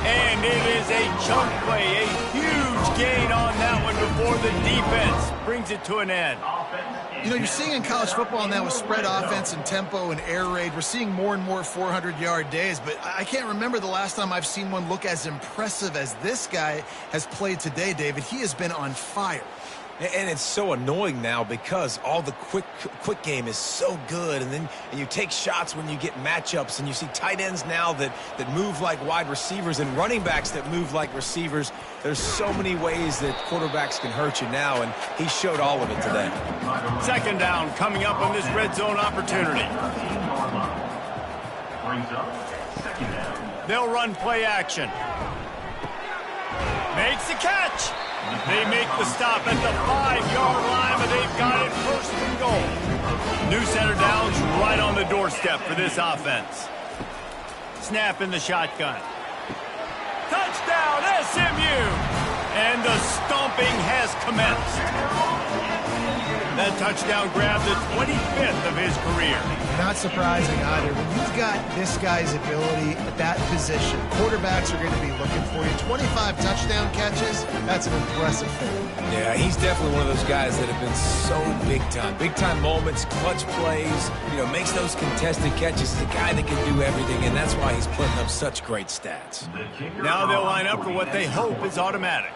And it is a chunk play, a huge gain on that one before the defense brings it to an end. You know, you're seeing in college football now with spread offense and tempo and air raid, we're seeing more and more 400-yard days, but I can't remember the last time I've seen one look as impressive as this guy has played today, David. He has been on fire. And it's so annoying now because all the quick game is so good, and you take shots when you get matchups, and you see tight ends now that move like wide receivers and running backs that move like receivers. There's so many ways that quarterbacks can hurt you now, and he showed all of it today. Second down coming up on this red zone opportunity. They'll run play action. Makes the catch. They make the stop at the 5-yard line, but they've got it first and goal. New center downs right on the doorstep for this offense. Snap in the shotgun. Touchdown, SMU! And the stomping has commenced. That touchdown grabbed the 25th of his career. Not surprising either. When you've got this guy's ability at that position, quarterbacks are going to be looking for you. 25 touchdown catches, that's an impressive thing. Yeah, he's definitely one of those guys that have been so big time. Big time moments, clutch plays, makes those contested catches. He's a guy that can do everything, and that's why he's putting up such great stats. Now they'll line up for what they hope is automatic.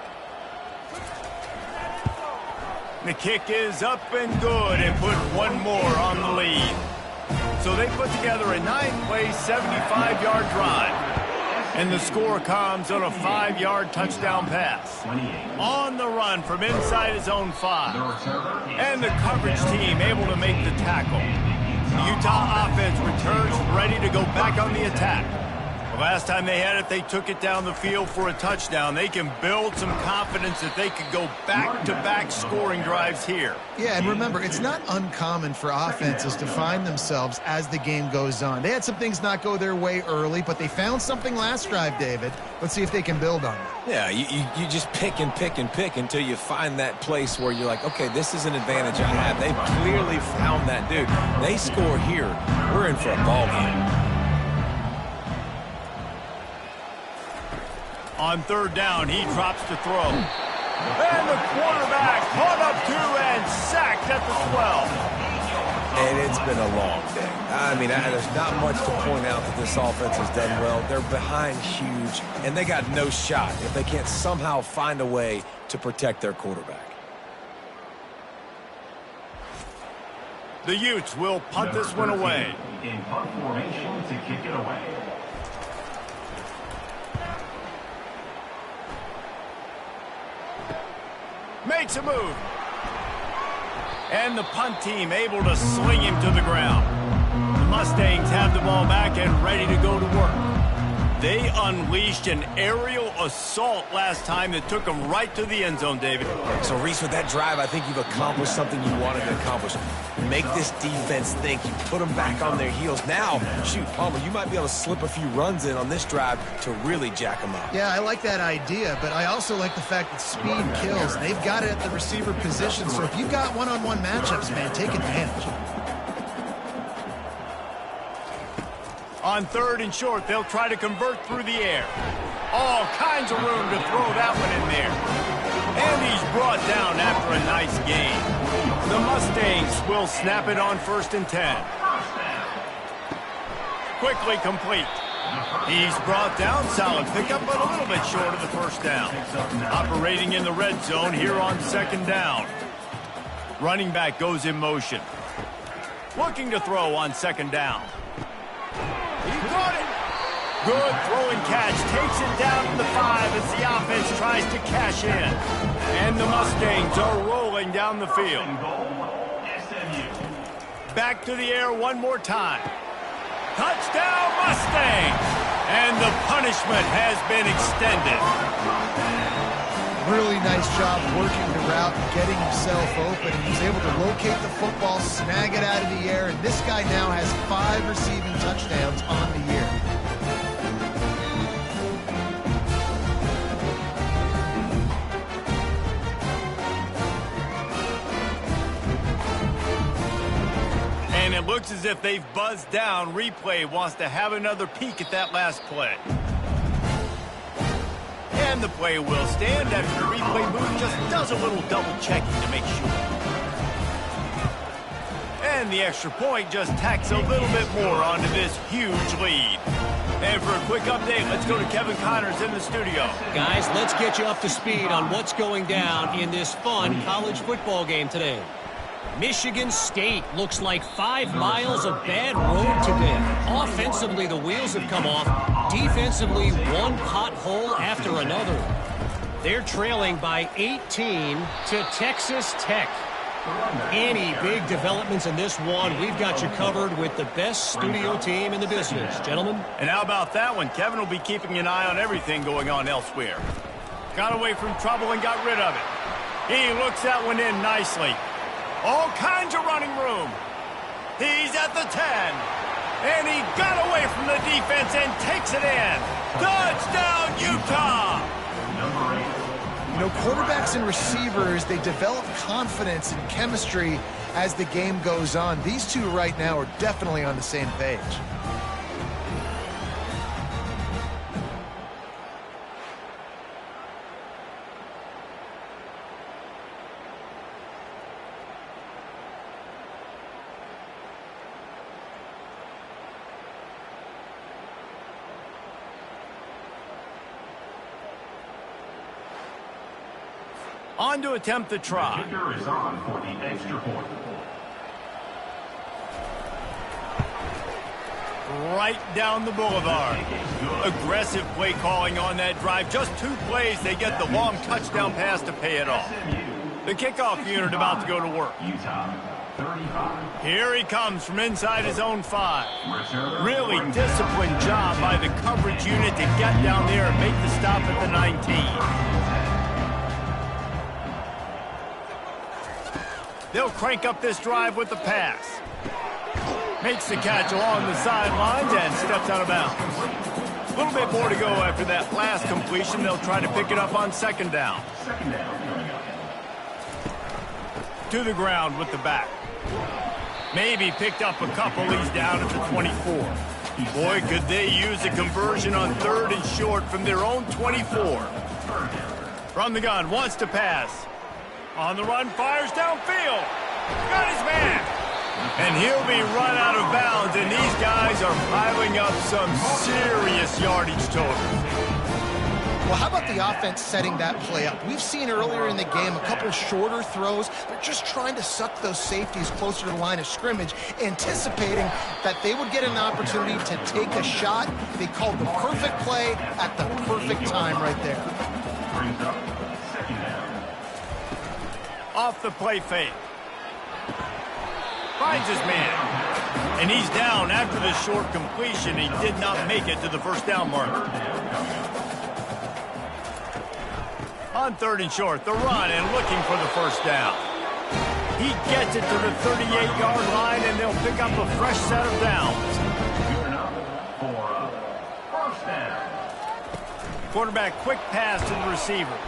The kick is up and good and put one more on the lead. So they put together a 9-play, 75-yard drive. And the score comes on a 5-yard touchdown pass. On the run from inside his own 5. And the coverage team able to make the tackle. The Utah offense returns ready to go back on the attack. The last time they had it, they took it down the field for a touchdown. They can build some confidence that they could go back-to-back scoring drives here. Yeah, and remember, it's not uncommon for offenses to find themselves as the game goes on. They had some things not go their way early, but they found something last drive, David. Let's see if they can build on it. Yeah, you just pick and pick and pick until you find that place where you're like, okay, this is an advantage I have. They've clearly found that, dude. They score here. We're in for a ball game. On third down, he drops to throw. And the quarterback caught up to and sacked at the 12. And it's been a long day. I mean, there's not much to point out that this offense has done well. They're behind huge, and they got no shot if they can't somehow find a way to protect their quarterback. The Utes will punt this one away. In punt formation to kick it away. Makes a move. And the punt team able to sling him to the ground. The Mustangs have the ball back and ready to go to work. They unleashed an aerial assault last time that took them right to the end zone, David. So, Reese, with that drive, I think you've accomplished something you wanted to accomplish. Make this defense think. You put them back on their heels. Now, shoot, Palmer, you might be able to slip a few runs in on this drive to really jack them up. Yeah, I like that idea, but I also like the fact that speed kills. They've got it at the receiver position, so if you've got one-on-one matchups, man, take advantage. On third and short, they'll try to convert through the air. All kinds of room to throw that one in there. And he's brought down after a nice gain. The Mustangs will snap it on 1st and 10. Quickly complete. He's brought down, solid pickup, but a little bit short of the first down. Operating in the red zone here on 2nd down. Running back goes in motion. Looking to throw on 2nd down. He caught it. Good throw and catch. Takes it down to the 5 as the offense tries to cash in. And the Mustangs are rolling down the field. Back to the air one more time. Touchdown, Mustangs! And the punishment has been extended. Really nice job working the route and getting himself open. And he's able to locate the football, snag it out of the air, and this guy now has 5 receiving touchdowns on the year. And And it looks as if they've buzzed down. Replay wants to have another peek at that last play. And the play will stand after the replay booth just does a little double checking to make sure. And the extra point just tacks a little bit more onto this huge lead. And for a quick update, let's go to Kevin Connors in the studio. Guys, let's get you up to speed on what's going down in this fun college football game today. Michigan State looks like 5 miles of bad road today. Offensively, the wheels have come off. Defensively, one pothole after another. They're trailing by 18 to Texas Tech. Any big developments in this one, we've got you covered with the best studio team in the business. Gentlemen? And how about that one? Kevin will be keeping an eye on everything going on elsewhere. Got away from trouble and got rid of it. He looks that one in nicely. All kinds of running room. He's at the 10. And he got away from the defense and takes it in. Touchdown, Utah! Number 8. You know, quarterbacks and receivers, they develop confidence and chemistry as the game goes on. These two right now are definitely on the same page. On to attempt the try. Kicker is on for the extra point. Right down the boulevard. Aggressive play calling on that drive. Just 2 plays, they get the long touchdown pass to pay it off. The kickoff unit about to go to work. Utah, 35. Here he comes from inside his own 5. Really disciplined job by the coverage unit to get down there and make the stop at the 19. They'll crank up this drive with the pass. Makes the catch along the sidelines and steps out of bounds. A little bit more to go after that last completion. They'll try to pick it up on second down. To the ground with the back. Maybe picked up a couple. He's down at the 24. Boy, could they use a conversion on 3rd and short from their own 24. From the gun, wants to pass. On the run, fires downfield. Got his man. And he'll be run out of bounds, and these guys are piling up some serious yardage total. Well, how about the offense setting that play up? We've seen earlier in the game a couple shorter throws. They're just trying to suck those safeties closer to the line of scrimmage, anticipating that they would get an opportunity to take a shot. They called the perfect play at the perfect time right there. Brings up second down. Off the play fake. Finds his man. And he's down after the short completion. He did not make it to the first down marker. On 3rd and short, the run and looking for the first down. He gets it to the 38-yard line, and they'll pick up a fresh set of downs. Good enough for a first down. Quarterback quick pass to the receiver.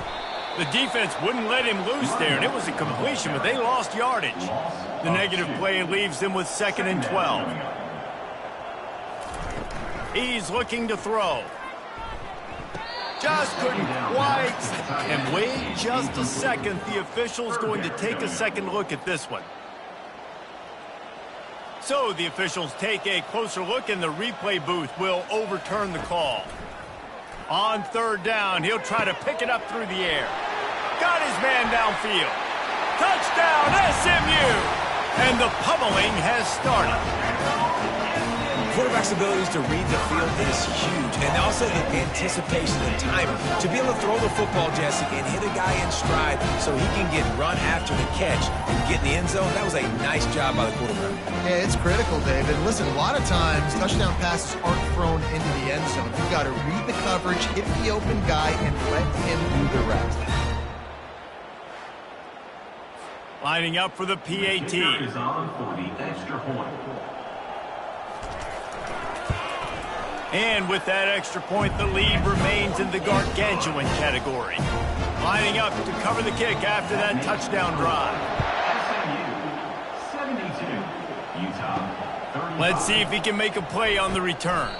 The defense wouldn't let him loose there, and it was a completion, but they lost yardage. The negative play leaves them with 2nd and 12. He's looking to throw. Just couldn't quite. And wait just a second. The official's going to take a second look at this one. So the officials take a closer look, and the replay booth will overturn the call. On 3rd down, he'll try to pick it up through the air. Got his man downfield. Touchdown, SMU! And the pummeling has started. Quarterback's abilities to read the field is huge, and also the anticipation and timing. To be able to throw the football, Jesse, and hit a guy in stride so he can get run after the catch and get in the end zone, that was a nice job by the quarterback. Yeah, it's critical, David. Listen, a lot of times, touchdown passes aren't thrown into the end zone. You've got to read the coverage, hit the open guy, and let him do the rest. Lining up for the PAT. Is on for the extra point. And with that extra point, the lead remains in the gargantuan category. Lining up to cover the kick after that touchdown drive. SMU 72, Utah Let's see if he can make a play on the return.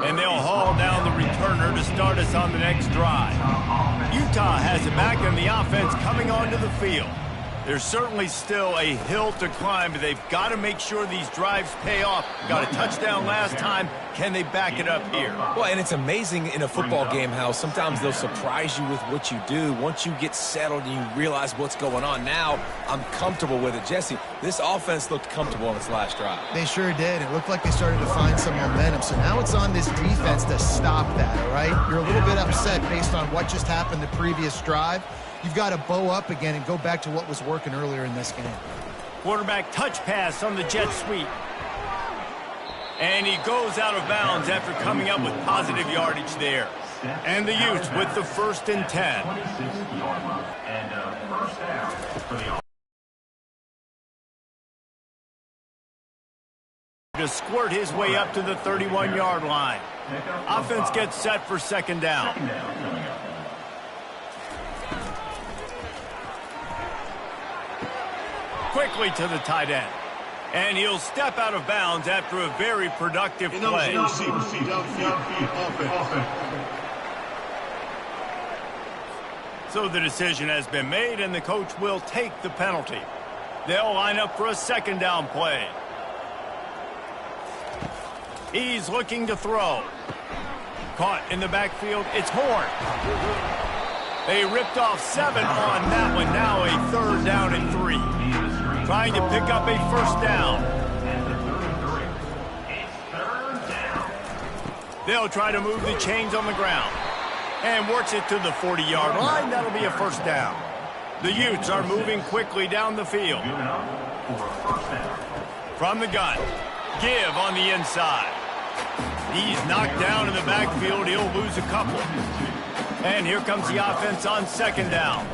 And they'll haul down the returner to start us on the next drive. Utah has it back on the offense coming onto the field. There's certainly still a hill to climb, but they've got to make sure these drives pay off. Got a touchdown last time. Can they back it up here? Well, and it's amazing in a football game how sometimes they'll surprise you with what you do. Once you get settled and you realize what's going on, now I'm comfortable with it. Jesse, this offense looked comfortable on its last drive. They sure did. It looked like they started to find some momentum. So now it's on this defense to stop that, all right? You're a little bit upset based on what just happened the previous drive. You've got to bow up again and go back to what was working earlier in this game. Quarterback touch pass on the jet sweep. And he goes out of bounds after coming up with positive yardage there. And the Utes with the 1st and 10. And first down for the To squirt his way up to the 31-yard line. Offense gets set for 2nd down. Quickly to the tight end. And he'll step out of bounds after a very productive play. So the decision has been made, and the coach will take the penalty. They'll line up for a 2nd down play. He's looking to throw. Caught in the backfield, it's Horn. They ripped off 7 on that one. Now a 3rd down and 3. Trying to pick up a 1st down. They'll try to move the chains on the ground. And works it to the 40-yard line. That'll be a 1st down. The Utes are moving quickly down the field. From the gun. Give on the inside. He's knocked down in the backfield. He'll lose a couple. And here comes the offense on 2nd down.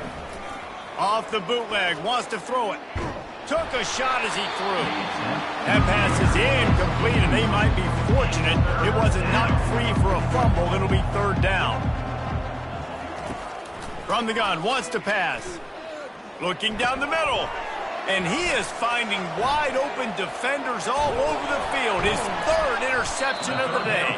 Off the bootleg. Wants to throw it. Took a shot as he threw. That pass is incomplete, and they might be fortunate it wasn't knocked free for a fumble. It'll be 3rd down. From the gun, wants to pass. Looking down the middle. And he is finding wide open defenders all over the field. His 3rd interception of the day.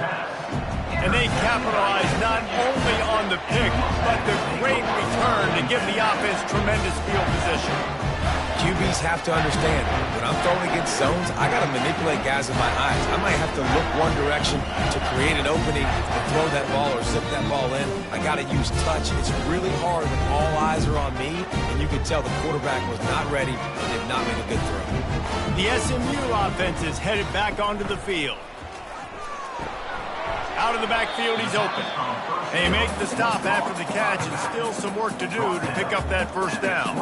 And they capitalize not only on the pick, but the great return to give the offense tremendous field position. QBs have to understand, when I'm throwing against zones, I got to manipulate guys with my eyes. I might have to look one direction to create an opening to throw that ball or zip that ball in. I got to use touch. It's really hard when all eyes are on me, and you can tell the quarterback was not ready and did not make a good throw. The SMU offense is headed back onto the field. Out of the backfield, he's open. They make the stop after the catch, and still some work to do to pick up that 1st down.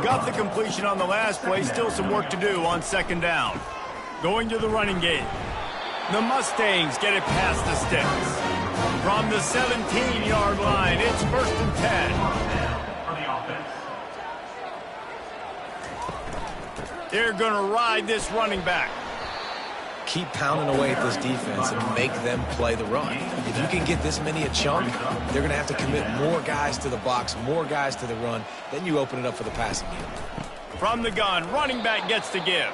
Got the completion on the last play, still some work to do on 2nd down. Going to the running game. The Mustangs get it past the sticks. From the 17-yard line, it's 1st and 10. They're going to ride this running back. Keep pounding away at this defense and make them play the run. If you can get this many a chunk, they're going to have to commit more guys to the box, more guys to the run. Then you open it up for the passing game. From the gun, running back gets to give.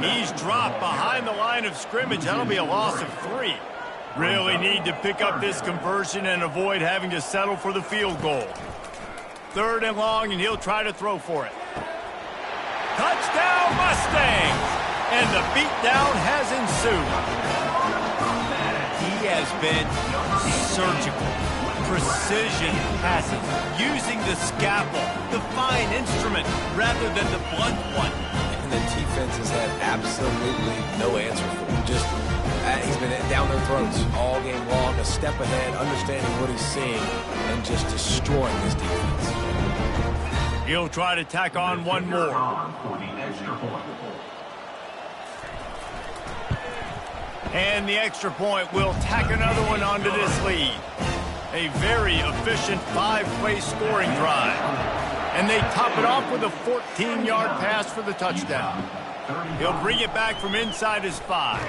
He's dropped behind the line of scrimmage. That'll be a loss of 3. Really need to pick up this conversion and avoid having to settle for the field goal. 3rd and long, and he'll try to throw for it. Touchdown, Mustangs! And the beatdown has ensued. He has been surgical. Precision passes, using the scalpel, the fine instrument, rather than the blunt one. And the defense has had absolutely no answer for him. He's been down their throats all game long, a step ahead, understanding what he's seeing, and just destroying this defense. He'll try to tack on one more. And the extra point will tack another one onto this lead. A very efficient 5-play scoring drive. And they top it off with a 14-yard pass for the touchdown. He'll bring it back from inside his 5.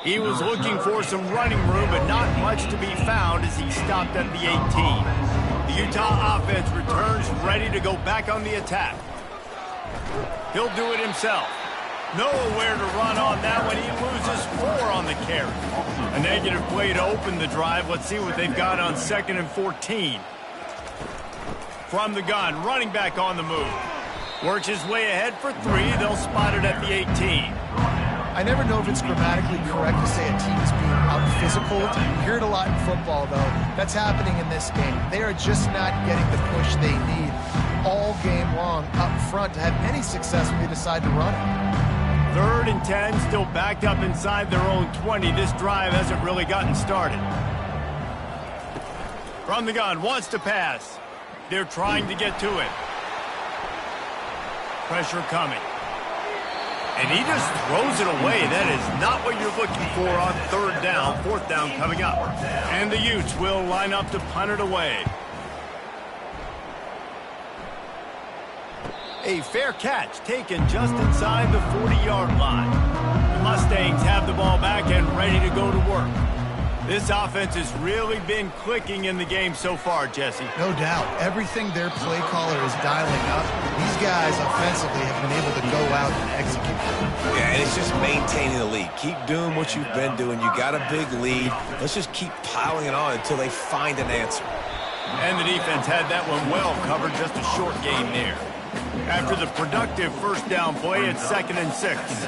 He was looking for some running room, but not much to be found as he stopped at the 18. The Utah offense returns ready to go back on the attack. He'll do it himself. Nowhere to run on that one. He loses 4 on the carry. A negative play to open the drive. Let's see what they've got on 2nd and 14. From the gun, running back on the move. Works his way ahead for 3. They'll spot it at the 18. I never know if it's grammatically correct to say a team is being out-physical. You hear it a lot in football, though. That's happening in this game. They are just not getting the push they need all game long up front to have any success when they decide to run it. 3rd and 10, still backed up inside their own 20. This drive hasn't really gotten started. From the gun, wants to pass. They're trying to get to it. Pressure coming. And he just throws it away. That is not what you're looking for on 3rd down. 4th down coming up. And the Utes will line up to punt it away. A fair catch taken just inside the 40-yard line. The Mustangs have the ball back and ready to go to work. This offense has really been clicking in the game so far, Jesse. No doubt. Everything their play caller is dialing up, these guys offensively have been able to go out and execute. Yeah, and it's just maintaining the lead. Keep doing what you've been doing. You got a big lead. Let's just keep piling it on until they find an answer. And the defense had that one well covered. Just a short gain there. After the productive 1st down play, it's 2nd and 6.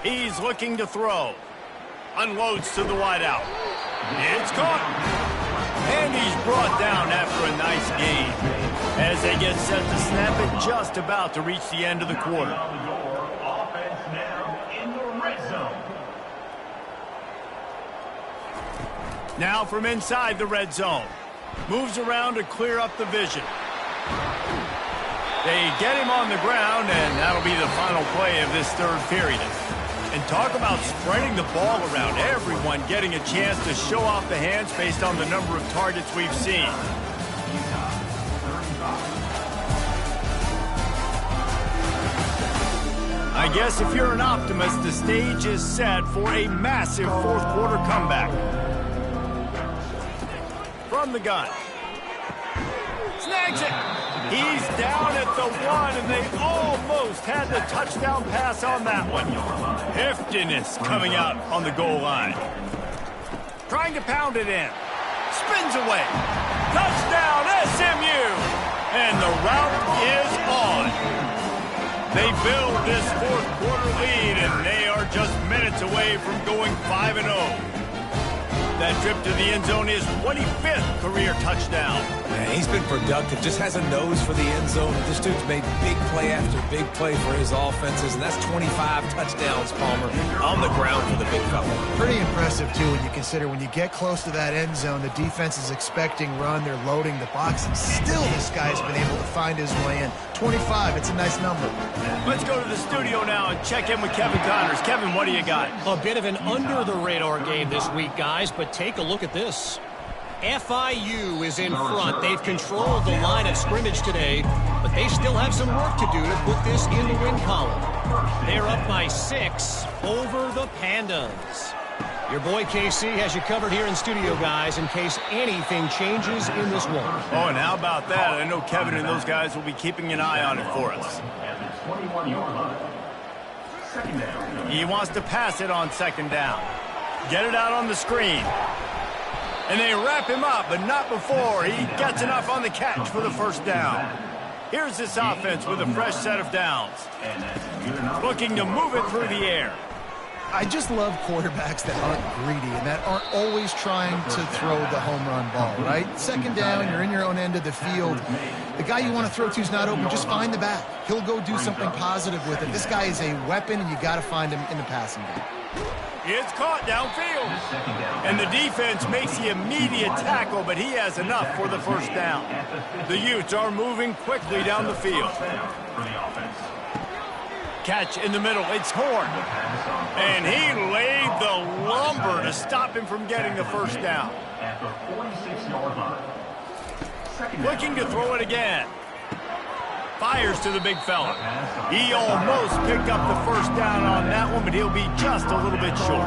He's looking to throw. Unloads to the wideout. It's caught. And he's brought down after a nice gain. As they get set to snap it, just about to reach the end of the quarter. Offense now in the red zone. Now from inside the red zone. Moves around to clear up the vision. They get him on the ground, and that'll be the final play of this 3rd period. And talk about spreading the ball around. Everyone getting a chance to show off the hands based on the number of targets we've seen. I guess if you're an optimist, the stage is set for a massive 4th quarter comeback. From the gun. Snags it. He's down at the 1, and they almost had the touchdown pass on that one. Heftiness coming out on the goal line. Trying to pound it in. Spins away. Touchdown, SMU! And the route is on. They build this 4th quarter lead, and they are just minutes away from going 5-0. That trip to the end zone is 25th career touchdown. Man, he's been productive, just has a nose for the end zone. This dude's made big play after big play for his offenses, and that's 25 touchdowns, Palmer, on the ground for the big fella. Pretty impressive, too, when you consider when you get close to that end zone, the defense is expecting run, they're loading the box, and still this guy's been able to find his way in. 25, it's a nice number. Let's go to the studio now and check in with Kevin Connors. Kevin, what do you got? A bit of an under-the-radar game this week, guys, but take a look at this. FIU is in front. They've controlled the line of scrimmage today, but they still have some work to do to put this in the win column. They're up by 6 over the Pandas. Your boy KC has you covered here in studio, guys, in case anything changes in this one. Oh, and how about that? I know Kevin and those guys will be keeping an eye on it for us. He wants to pass it on 2nd down. Get it out on the screen. And they wrap him up, but not before he gets enough on the catch for the 1st down. Here's this offense with a fresh set of downs. Looking to move it through the air. I just love quarterbacks that aren't greedy and that aren't always trying to throw the home run ball, right? 2nd down, you're in your own end of the field. The guy you want to throw to is not open. Just find the back. He'll go do something positive with it. This guy is a weapon, and you got to find him in the passing game. It's caught downfield. And the defense makes the immediate tackle, but he has enough for the 1st down. The Utes are moving quickly down the field. Catch in the middle. It's Horn. And he laid the lumber to stop him from getting the 1st down. Looking to throw it again. Fires to the big fella. He almost picked up the 1st down on that one, but he'll be just a little bit short.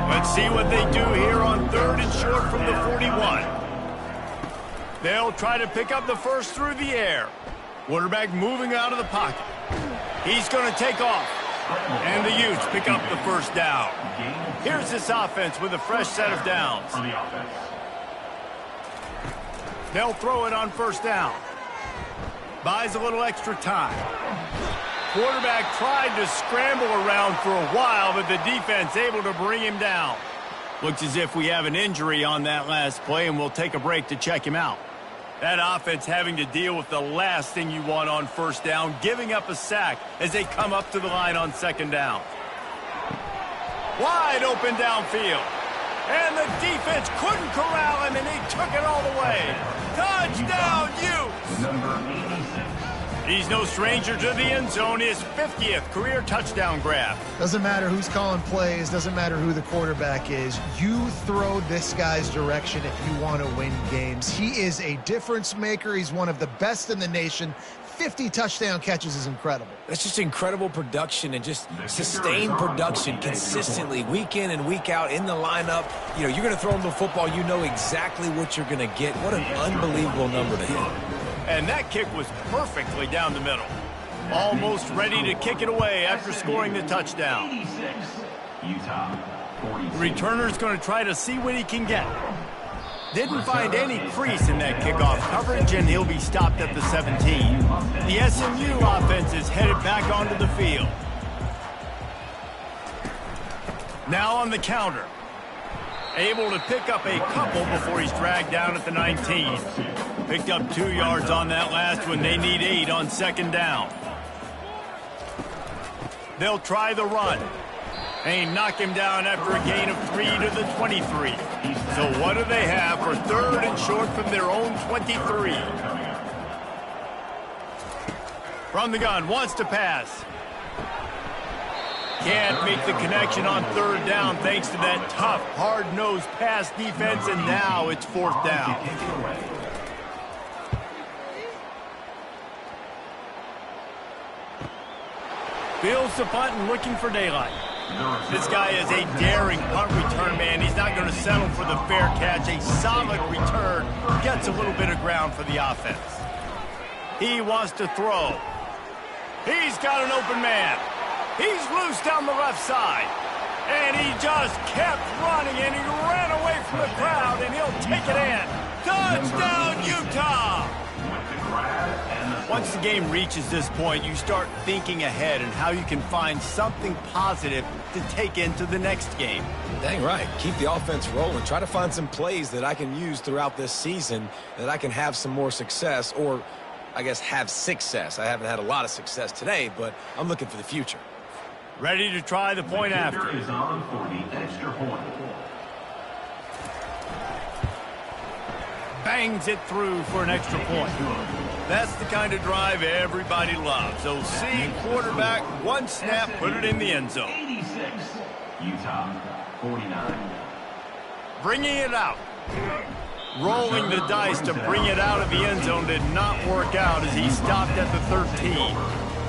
Let's see what they do here on 3rd and short from the 41. They'll try to pick up the 1st through the air. Quarterback moving out of the pocket. He's going to take off. And the Utes pick up the first down. Here's this offense with a fresh set of downs. They'll throw it on first down. Buys a little extra time. Quarterback tried to scramble around for a while, but the defense able to bring him down. Looks as if we have an injury on that last play, and we'll take a break to check him out. That offense having to deal with the last thing you want on first down, giving up a sack as they come up to the line on second down. Wide open downfield. And the defense couldn't corral him, and he took it all the way. Touchdown, Utes! Number 86. He's no stranger to the end zone. His 50th career touchdown grab. Doesn't matter who's calling plays, doesn't matter who the quarterback is. You throw this guy's direction if you want to win games. He is a difference maker. He's one of the best in the nation. 50 touchdown catches is incredible. That's just incredible production and just sustained production consistently week in and week out in the lineup. You know, you're going to throw him the football, you know exactly what you're going to get. What an unbelievable number to hit. And that kick was perfectly down the middle. Almost ready to kick it away after scoring the touchdown. 86. Utah. 46. Returner's going to try to see what he can get. Didn't find any crease in that kickoff coverage, and he'll be stopped at the 17. The SMU offense is headed back onto the field. Now on the counter. Able to pick up a couple before he's dragged down at the 19. Picked up 2 yards on that last one. They need 8 on second down. They'll try the run. They knock him down after a gain of 3 to the 23. So what do they have for third and short from their own 23? From the gun, wants to pass. Can't make the connection on third down thanks to that tough, hard-nosed pass defense, and now it's fourth down. Fields the punt and looking for daylight. This guy is a daring punt return man. He's not going to settle for the fair catch. A solid return gets a little bit of ground for the offense. He wants to throw. He's got an open man. He's loose down the left side. And he just kept running, and he ran away from the crowd, and he'll take it in. Touchdown, Utah! Once the game reaches this point, you start thinking ahead and how you can find something positive to take into the next game. Dang right. Keep the offense rolling. Try to find some plays that I can use throughout this season that I can have some more success, or I guess have success. I haven't had a lot of success today, but I'm looking for the future. Ready to try the point after. Is on for the extra point. Bangs it through for an extra point. That's the kind of drive everybody loves. OC, quarterback, one snap, put it in the end zone. 86. Utah. 49. Bringing it out. Rolling the dice to bring it out of the end zone did not work out as he stopped at the 13.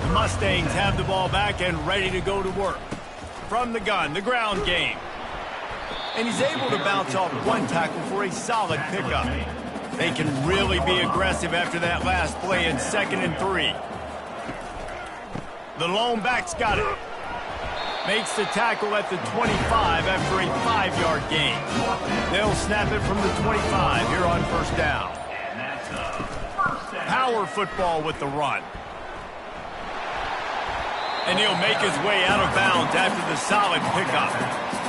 The Mustangs have the ball back and ready to go to work. From the gun, the ground game. And he's able to bounce off one tackle for a solid pickup. They can really be aggressive after that last play in 2nd and 3. The lone back's got it. Makes the tackle at the 25 after a 5-yard gain. They'll snap it from the 25 here on first down. And that's a first down. Power football with the run. And he'll make his way out of bounds after the solid pickup.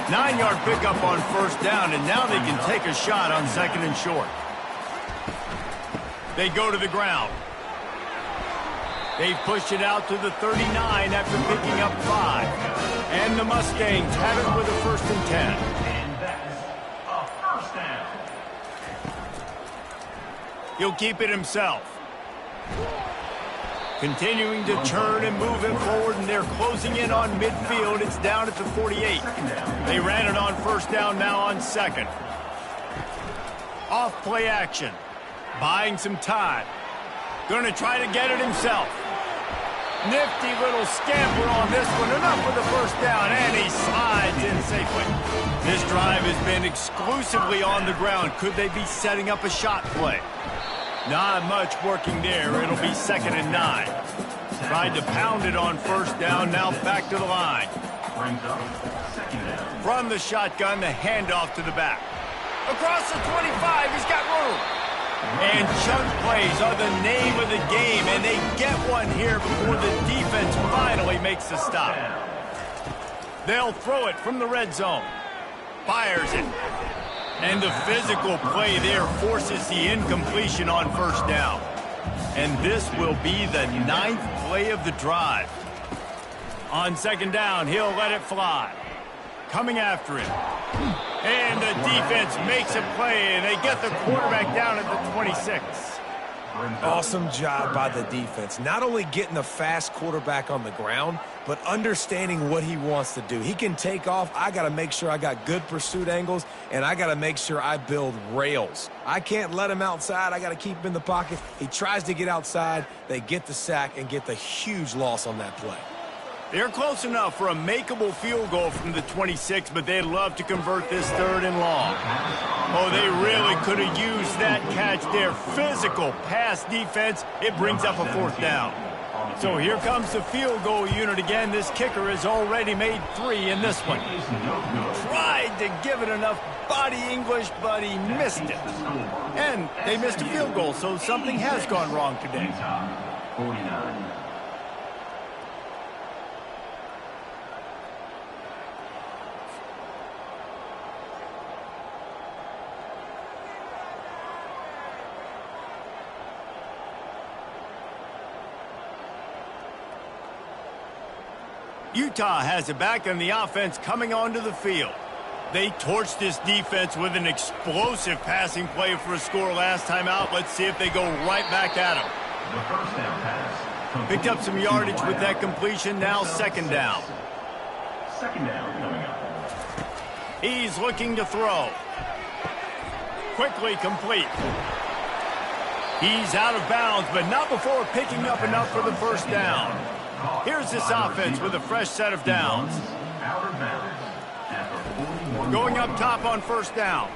9-yard pickup on first down, and now they can take a shot on 2nd and short. They go to the ground. They've pushed it out to the 39 after picking up 5. And the Mustangs have it with a 1st and 10. And that's a first down. He'll keep it himself. Continuing to turn and move it forward, and they're closing in on midfield. It's down at the 48. They ran it on first down, now on 2nd. Off play action. Buying some time. Going to try to get it himself. Nifty little scamper on this one. Enough with the first down, and he slides in safely. This drive has been exclusively on the ground. Could they be setting up a shot play? Not much working there. It'll be 2nd and 9. Tried to pound it on first down, now back to the line. Brings up second down. From the shotgun, the handoff to the back. Across the 25, he's got room. And chunk plays are the name of the game, and they get one here before the defense finally makes the stop. They'll throw it from the red zone. Fires it. And the physical play there forces the incompletion on first down. And this will be the 9th play of the drive. On second down, he'll let it fly. Coming after him. And the defense makes a play, and they get the quarterback down at the 26. Awesome job by the defense. Not only getting the fast quarterback on the ground, but understanding what he wants to do. He can take off. I got to make sure I got good pursuit angles, and I got to make sure I build rails. I can't let him outside. I got to keep him in the pocket. He tries to get outside. They get the sack and get the huge loss on that play. They're close enough for a makeable field goal from the 26, but they'd love to convert this 3rd and long. Oh, they really could have used that catch there. Physical pass defense. It brings up a 4th down. So here comes the field goal unit again. This kicker has already made 3 in this one. Tried to give it enough body English, but he missed it. And they missed a field goal, so something has gone wrong today. 49. Utah has it back, and the offense coming onto the field. They torched this defense with an explosive passing play for a score last time out. Let's see if they go right back at him. The first down pass. Picked up some yardage with that completion. Now second down. Second down coming up. He's looking to throw. Quickly complete. He's out of bounds, but not before picking up enough for the first down. Here's this offense with a fresh set of downs. Out of bounds. Going up top on first down.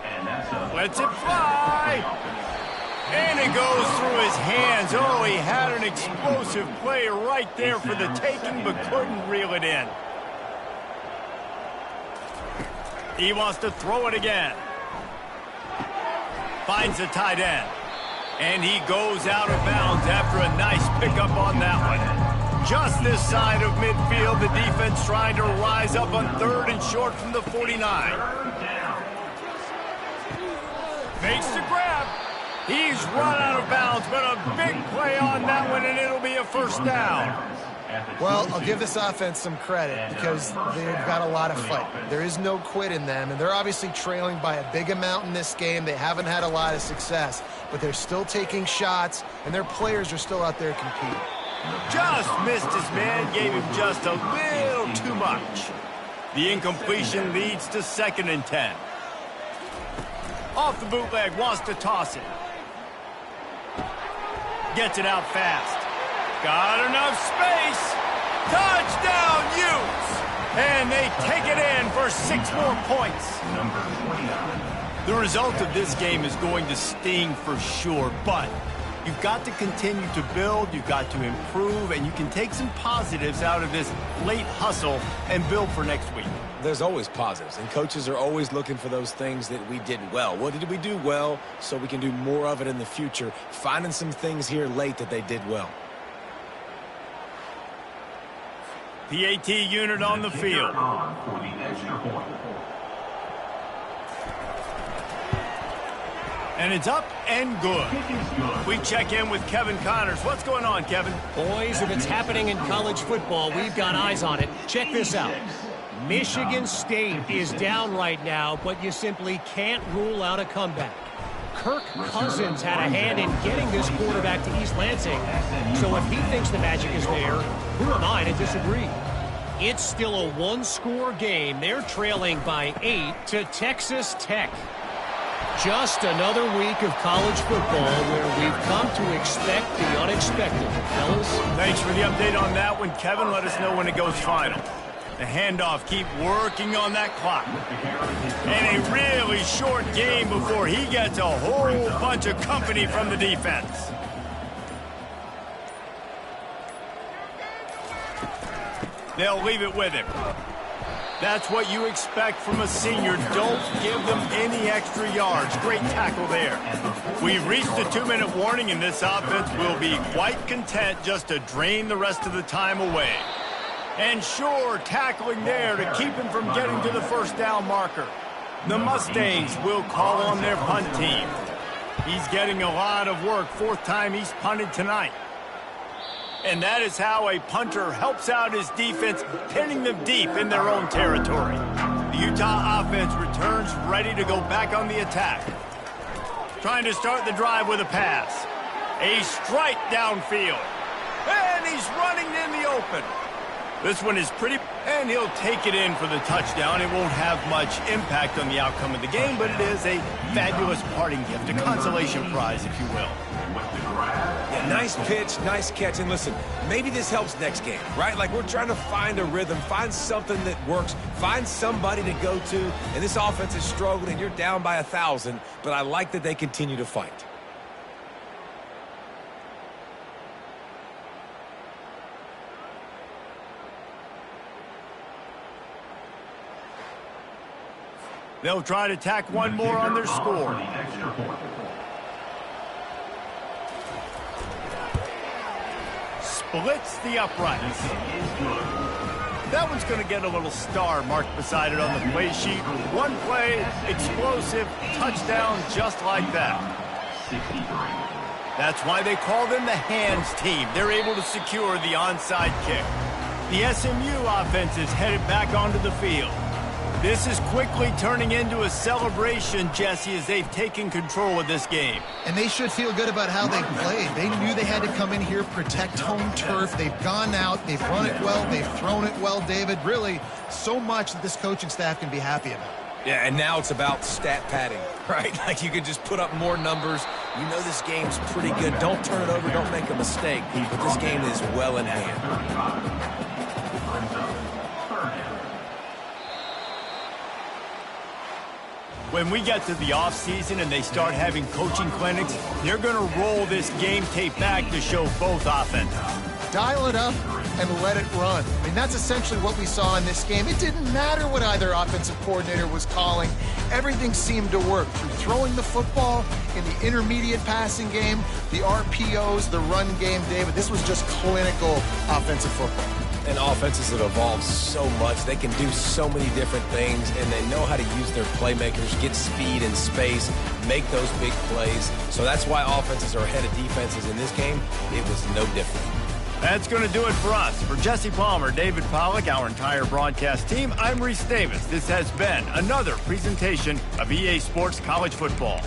Lets it fly. And it goes through his hands. Oh, he had an explosive play right there for the taking, but couldn't reel it in. He wants to throw it again. Finds the tight end. And he goes out of bounds after a nice pickup on that one. Just this side of midfield, the defense trying to rise up on 3rd and short from the 49. Makes the grab. He's run out of bounds, but a big play on that one, and it'll be a first down. Well, I'll give this offense some credit because they've got a lot of fight. There is no quit in them, and they're obviously trailing by a big amount in this game. They haven't had a lot of success, but they're still taking shots, and their players are still out there competing. Just missed his man, gave him just a little too much. The incompletion leads to 2nd and 10. Off the bootleg, wants to toss it. Gets it out fast. Got enough space. Touchdown, Utes! And they take it in for 6 more points. The result of this game is going to sting for sure, but you've got to continue to build, you've got to improve, and you can take some positives out of this late hustle and build for next week. There's always positives, and coaches are always looking for those things that we did well. What did we do well so we can do more of it in the future? Finding some things here late that they did well. PAT unit on the field. For the extra point. And it's up and good. We check in with Kevin Connors. What's going on, Kevin? Boys, if it's happening in college football, we've got eyes on it. Check this out. Michigan State is down right now, but you simply can't rule out a comeback. Kirk Cousins had a hand in getting this quarterback to East Lansing, so if he thinks the magic is there, who am I to disagree? It's still a one-score game. They're trailing by 8 to Texas Tech. Just another week of college football where we've come to expect the unexpected, fellas. Thanks for the update on that one, Kevin. Let us know when it goes final. The handoff, keep working on that clock. And a really short game before he gets a whole bunch of company from the defense. They'll leave it with him. That's what you expect from a senior. Don't give them any extra yards. Great tackle there. We've reached the 2-minute warning, and this offense will be quite content just to drain the rest of the time away. And sure, tackling there to keep him from getting to the first down marker. The Mustangs will call on their punt team. He's getting a lot of work. 4th time he's punted tonight. And that is how a punter helps out his defense, pinning them deep in their own territory. The Utah offense returns ready to go back on the attack. Trying to start the drive with a pass. A strike downfield. And he's running in the open. This one is pretty, and he'll take it in for the touchdown. It won't have much impact on the outcome of the game, but it is a fabulous parting gift, a consolation prize, if you will. Yeah, nice pitch, nice catch. And listen, maybe this helps next game, right? Like, we're trying to find a rhythm, find something that works, find somebody to go to. And this offense is struggling, and you're down by 1,000, but I like that they continue to fight. They'll try to tack one more on their score. Splits the uprights. That one's going to get a little star marked beside it on the play sheet. One play, explosive, touchdown just like that. That's why they call them the hands team. They're able to secure the onside kick. The SMU offense is headed back onto the field. This is quickly turning into a celebration, Jesse, as they've taken control of this game. And they should feel good about how they played. They knew they had to come in here, protect home turf. They've gone out, they've run it well, they've thrown it well, David. Really, so much that this coaching staff can be happy about. Yeah, and now it's about stat padding, right? Like, you can just put up more numbers. You know this game's pretty good. Don't turn it over, don't make a mistake. But this game is well in hand. When we get to the offseason and they start having coaching clinics, they're going to roll this game tape back to show both offenses. Dial it up and let it run. I mean, that's essentially what we saw in this game. It didn't matter what either offensive coordinator was calling. Everything seemed to work through throwing the football in the intermediate passing game, the RPOs, the run game, David. This was just clinical offensive football. And offenses have evolved so much. They can do so many different things, and they know how to use their playmakers, get speed and space, make those big plays. So that's why offenses are ahead of defenses in this game. It was no different. That's going to do it for us. For Jesse Palmer, David Pollack, our entire broadcast team, I'm Reese Davis. This has been another presentation of EA Sports College Football.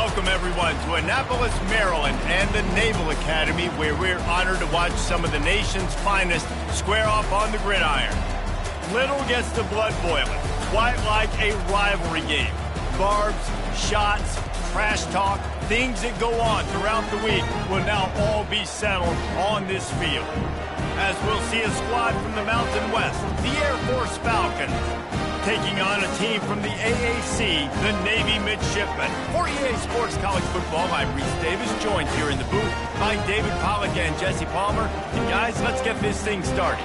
Welcome, everyone, to Annapolis, Maryland, and the Naval Academy, where we're honored to watch some of the nation's finest square off on the gridiron. Little gets the blood boiling, quite like a rivalry game. Barbs, shots, trash talk, things that go on throughout the week will now all be settled on this field. As we'll see a squad from the Mountain West, the Air Force Falcons, taking on a team from the AAC, the Navy Midshipmen. For EA Sports College Football, I'm Reese Davis, joined here in the booth by David Pollack and Jesse Palmer. And guys, let's get this thing started.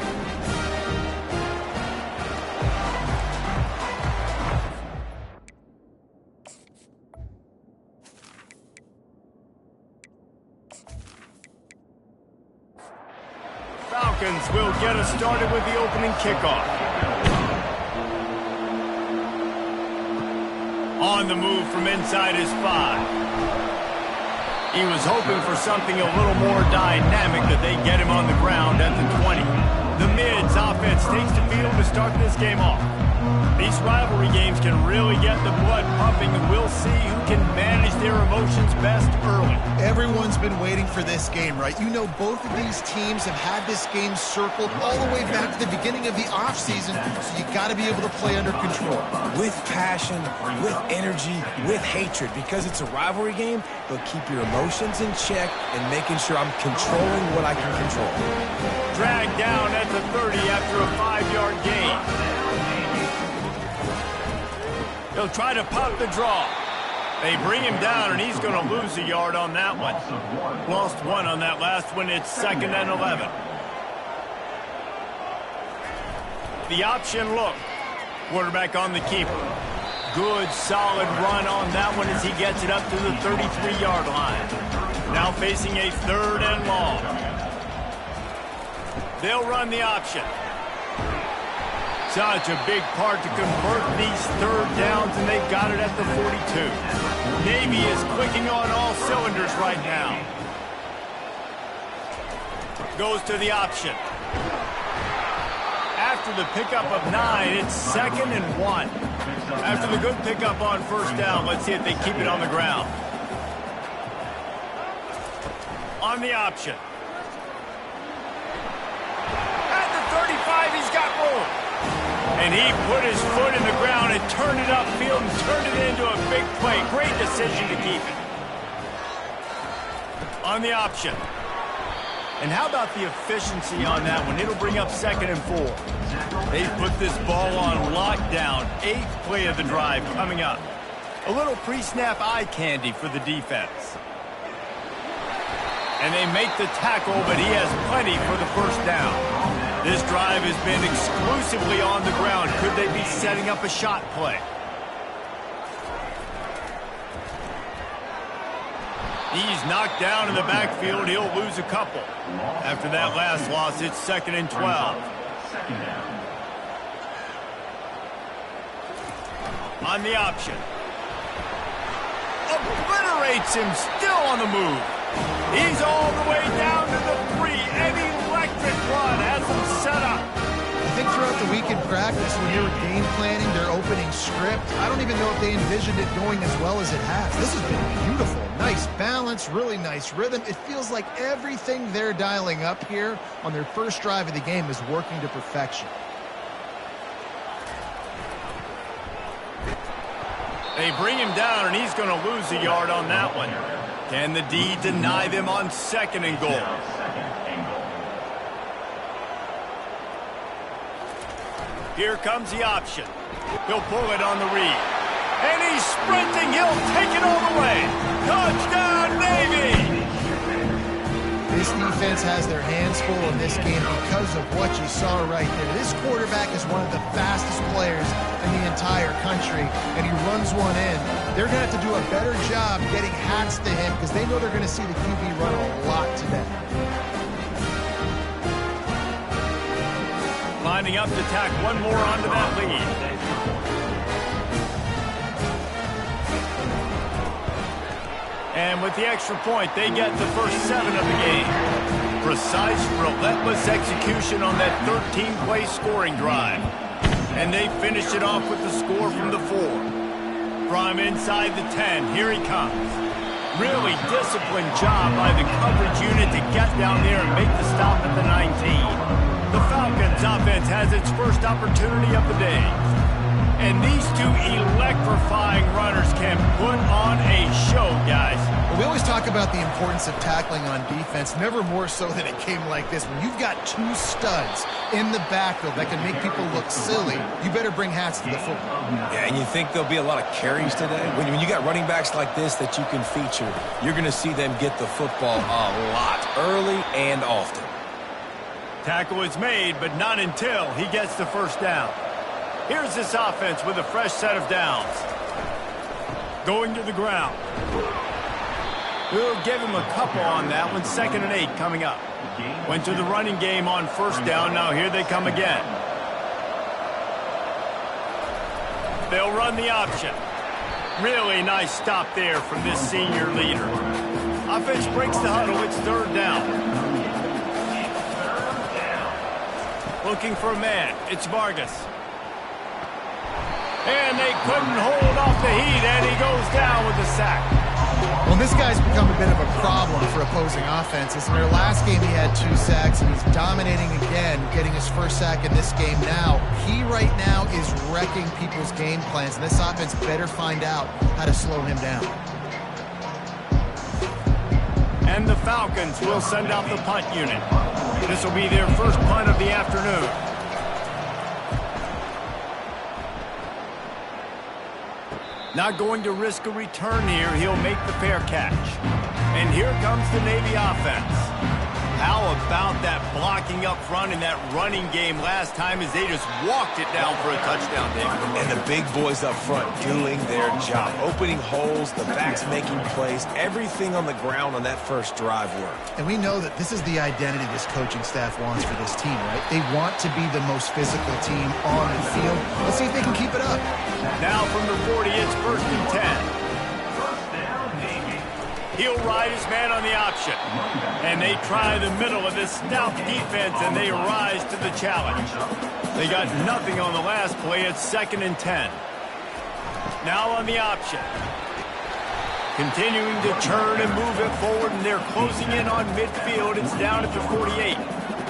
Falcons will get us started with the opening kickoff. On the move from inside his 5. He was hoping for something a little more dynamic, that they get him on the ground at the 20. The Mids offense takes the field to start this game off. These rivalry games can really get the blood pumping, and we'll see who can manage their emotions best early. Everyone's been waiting for this game, right? You know, both of these teams have had this game circled all the way back to the beginning of the offseason, so you got to be able to play under control. With passion, with energy, with hatred, because it's a rivalry game, but keep your emotions in check and making sure I'm controlling what I can control. Dragged down at the 30 after a 5-yard gain. He'll try to pop the draw. They bring him down, and he's going to lose a yard on that one. Lost 1 on that last one. It's 2nd and 11. The option look. Quarterback on the keeper. Good, solid run on that one as he gets it up to the 33-yard line. Now facing a 3rd and long. They'll run the option. Such a big part to convert these 3rd downs, and they got it at the 42. Navy is clicking on all cylinders right now. Goes to the option. After the pickup of 9, it's 2nd and 1. After the good pickup on 1st down, let's see if they keep it on the ground. On the option. At the 35, he's got room. And he put his foot in the ground and turned it upfield and turned it into a big play. Great decision to keep it. On the option. And how about the efficiency on that one? It'll bring up 2nd and 4. They put this ball on lockdown. 8th play of the drive coming up. A little pre-snap eye candy for the defense. And they make the tackle, but he has plenty for the 1st down. This drive has been exclusively on the ground. Could they be setting up a shot play? He's knocked down in the backfield. He'll lose a couple. After that last loss, it's 2nd and 12. On the option. Obliterates him, still on the move. He's all the way down to the 3. An electric run has him set up. I think throughout the week in practice, when they were game planning their opening script, I don't even know if they envisioned it going as well as it has. This has been beautiful. Nice balance, really nice rhythm. It feels like everything they're dialing up here on their first drive of the game is working to perfection. They bring him down, and he's going to lose a yard on that one. Can the D deny them on 2nd and goal? Here comes the option. He'll pull it on the read. And he's sprinting. He'll take it all the way. Touchdown, Navy! This defense has their hands full in this game because of what you saw right there. This quarterback is one of the fastest players in the entire country, and he runs one in. They're going to have to do a better job getting hats to him because they know they're going to see the QB run a lot today. Lining up to tack one more onto that lead. And with the extra point, they get the first 7 of the game. Precise, relentless execution on that 13-play scoring drive. And they finished it off with the score from the 4. From inside the 10, here he comes. Really disciplined job by the coverage unit to get down there and make the stop at the 19. The Falcons offense has its first opportunity of the day. And these two electrifying runners can put on a show, guys. Well, we always talk about the importance of tackling on defense, never more so than a game like this. When you've got two studs in the backfield that can make people look silly, you better bring hats to the football. Yeah, and you think there'll be a lot of carries today? When you got running backs like this that you can feature, you're going to see them get the football a lot, early and often. Tackle is made, but not until he gets the first down. Here's this offense with a fresh set of downs. Going to the ground. We'll give him a couple on that one. 2nd and 8 coming up. Went to the running game on first down. Now here they come again. They'll run the option. Really nice stop there from this senior leader. Offense breaks the huddle. It's 3rd down. Looking for a man. It's Vargas. And they couldn't hold off the heat, and he goes down with the sack. Well, this guy's become a bit of a problem for opposing offenses. In their last game, he had 2 sacks, and he's dominating again, getting his first sack in this game now. He right now is wrecking people's game plans, and this offense better find out how to slow him down. And the Falcons will send out the punt unit. This will be their first punt of the afternoon. Not going to risk a return here. He'll make the fair catch. And here comes the Navy offense. How about that blocking up front in that running game last time as they just walked it down for a touchdown, David? And the big boys up front doing their job. Opening holes, the backs making plays. Everything on the ground on that first drive worked. And we know that this is the identity this coaching staff wants for this team, right? They want to be the most physical team on the field. Let's see if they can keep it up. Now from the 40, it's 1st and 10. He'll ride his man on the option. And they try the middle of this stout defense, and they rise to the challenge. They got nothing on the last play. It's 2nd and 10. Now on the option. Continuing to turn and move it forward, and they're closing in on midfield. It's down at the 48.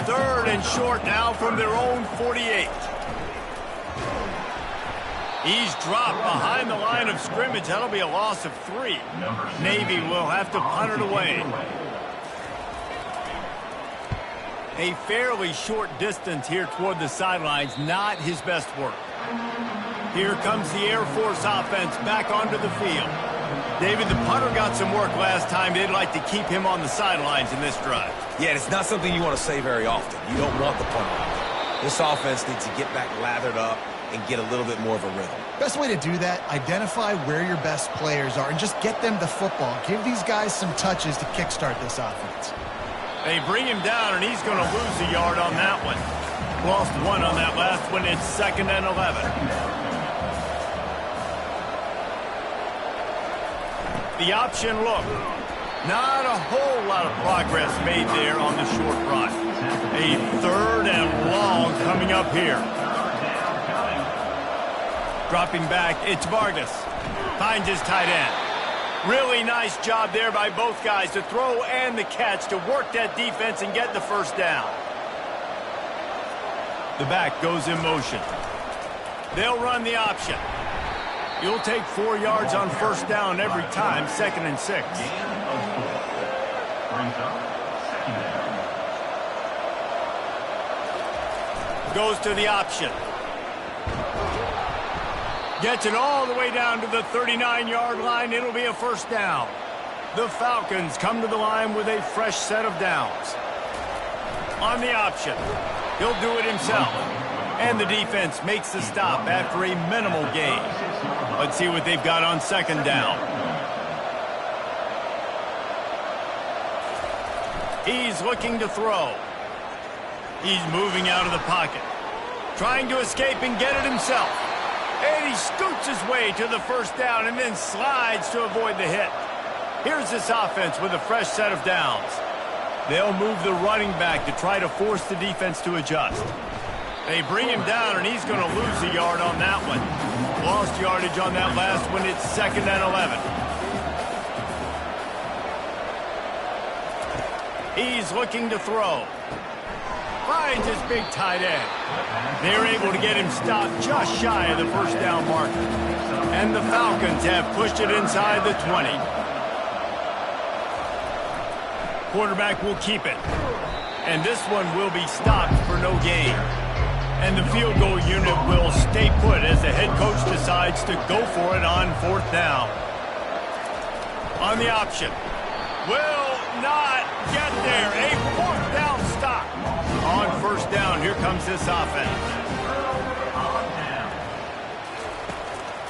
3rd and short now from their own 48. He's dropped behind the line of scrimmage. That'll be a loss of 3. Navy will have to punt it away. A fairly short distance here toward the sidelines. Not his best work. Here comes the Air Force offense back onto the field. David, the punter got some work last time. They'd like to keep him on the sidelines in this drive. Yeah, it's not something you want to say very often. You don't want the punter out there. This offense needs to get back lathered up and get a little bit more of a rhythm. Best way to do that, identify where your best players are and just get them the football. Give these guys some touches to kickstart this offense. They bring him down, and he's going to lose a yard on that one. Lost 1 on that last one. It's 2nd and 11. The option look. Not a whole lot of progress made there on the short run. A 3rd and long coming up here. Dropping back, it's Vargas. Finds his tight end. Really nice job there by both guys to throw and the catch to work that defense and get the first down. The back goes in motion. They'll run the option. You'll take 4 yards on first down every time, 2nd and 6. Goes to the option. Gets it all the way down to the 39-yard line. It'll be a first down. The Falcons come to the line with a fresh set of downs. On the option. He'll do it himself. And the defense makes the stop after a minimal gain. Let's see what they've got on 2nd down. He's looking to throw. He's moving out of the pocket. Trying to escape and get it himself. And he scoots his way to the first down and then slides to avoid the hit. Here's this offense with a fresh set of downs. They'll move the running back to try to force the defense to adjust. They bring him down, and he's going to lose a yard on that one. Lost yardage on that last one. It's 2nd and 11. He's looking to throw. Finds his big tight end. They're able to get him stopped just shy of the first down marker. And the Falcons have pushed it inside the 20. Quarterback will keep it. And this one will be stopped for no gain. And the field goal unit will stay put as the head coach decides to go for it on 4th down. On the option. Will not get there. A 4th down stop. On 1st down, here comes this offense.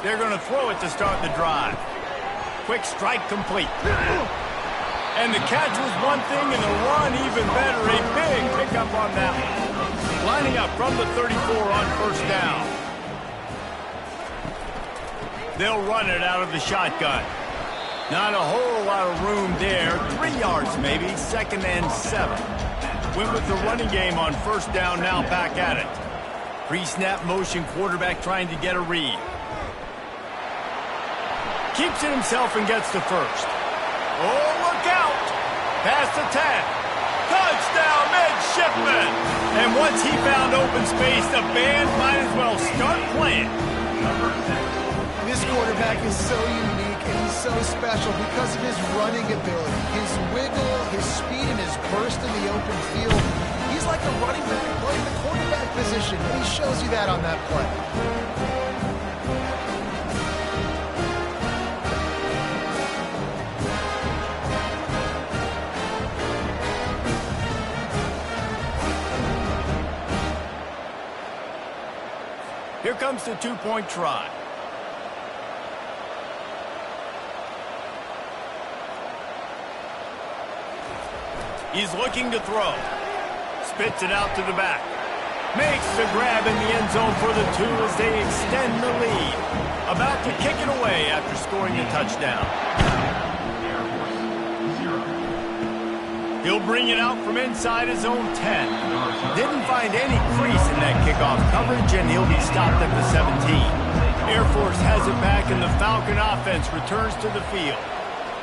They're going to throw it to start the drive. Quick strike complete. And the catch was one thing, and the run even better. A big pickup on that one. Lining up from the 34 on 1st down. They'll run it out of the shotgun. Not a whole lot of room there. 3 yards maybe, 2nd and 7. Went with the running game on 1st down, now back at it. Pre-snap motion, quarterback trying to get a read. Keeps it himself and gets to 1st. Oh, look out! Past the 10. Touchdown, midshipman! And once he found open space, the band might as well start playing. This quarterback is so unique and he's so special because of his running ability, his wiggle, his speed, and his burst in the open field. He's like a running back playing the quarterback position, and he shows you that on that play. Here comes the 2-point try. He's looking to throw. Spits it out to the back. Makes the grab in the end zone for the 2 as they extend the lead. About to kick it away after scoring a touchdown. He'll bring it out from inside his own 10. Didn't find any crease in that kickoff coverage, and he'll be stopped at the 17. Air Force has it back, and the Falcon offense returns to the field.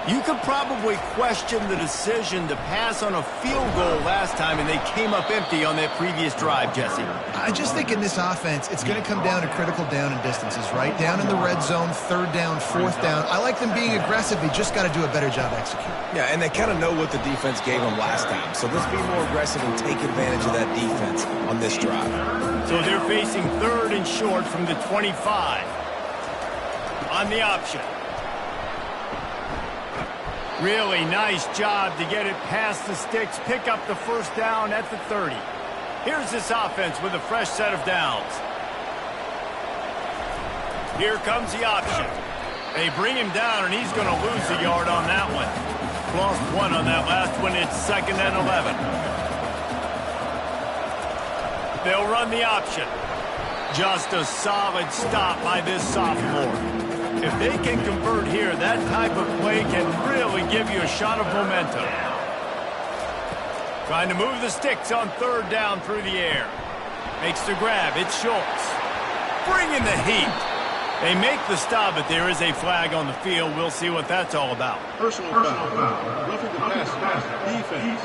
You could probably question the decision to pass on a field goal last time, and they came up empty on that previous drive, Jesse. I just think in this offense, it's going to come down to critical down and distances, right? Down in the red zone, 3rd down, 4th down. I like them being aggressive. They just got to do a better job executing. Yeah, and they kind of know what the defense gave them last time. So let's be more aggressive and take advantage of that defense on this drive. So they're facing 3rd and short from the 25. On the option. Really nice job to get it past the sticks, pick up the 1st down at the 30. Here's this offense with a fresh set of downs. Here comes the option. They bring him down, and he's going to lose a yard on that one. Lost 1 on that last one. It's 2nd and 11. They'll run the option. Just a solid stop by this sophomore. If they can convert here, that type of play can really give you a shot of momentum. Trying to move the sticks on 3rd down through the air. Makes the grab. It's Schultz. Bringing the heat. They make the stop, but there is a flag on the field. We'll see what that's all about. Personal foul. Roughing the passer. Defense.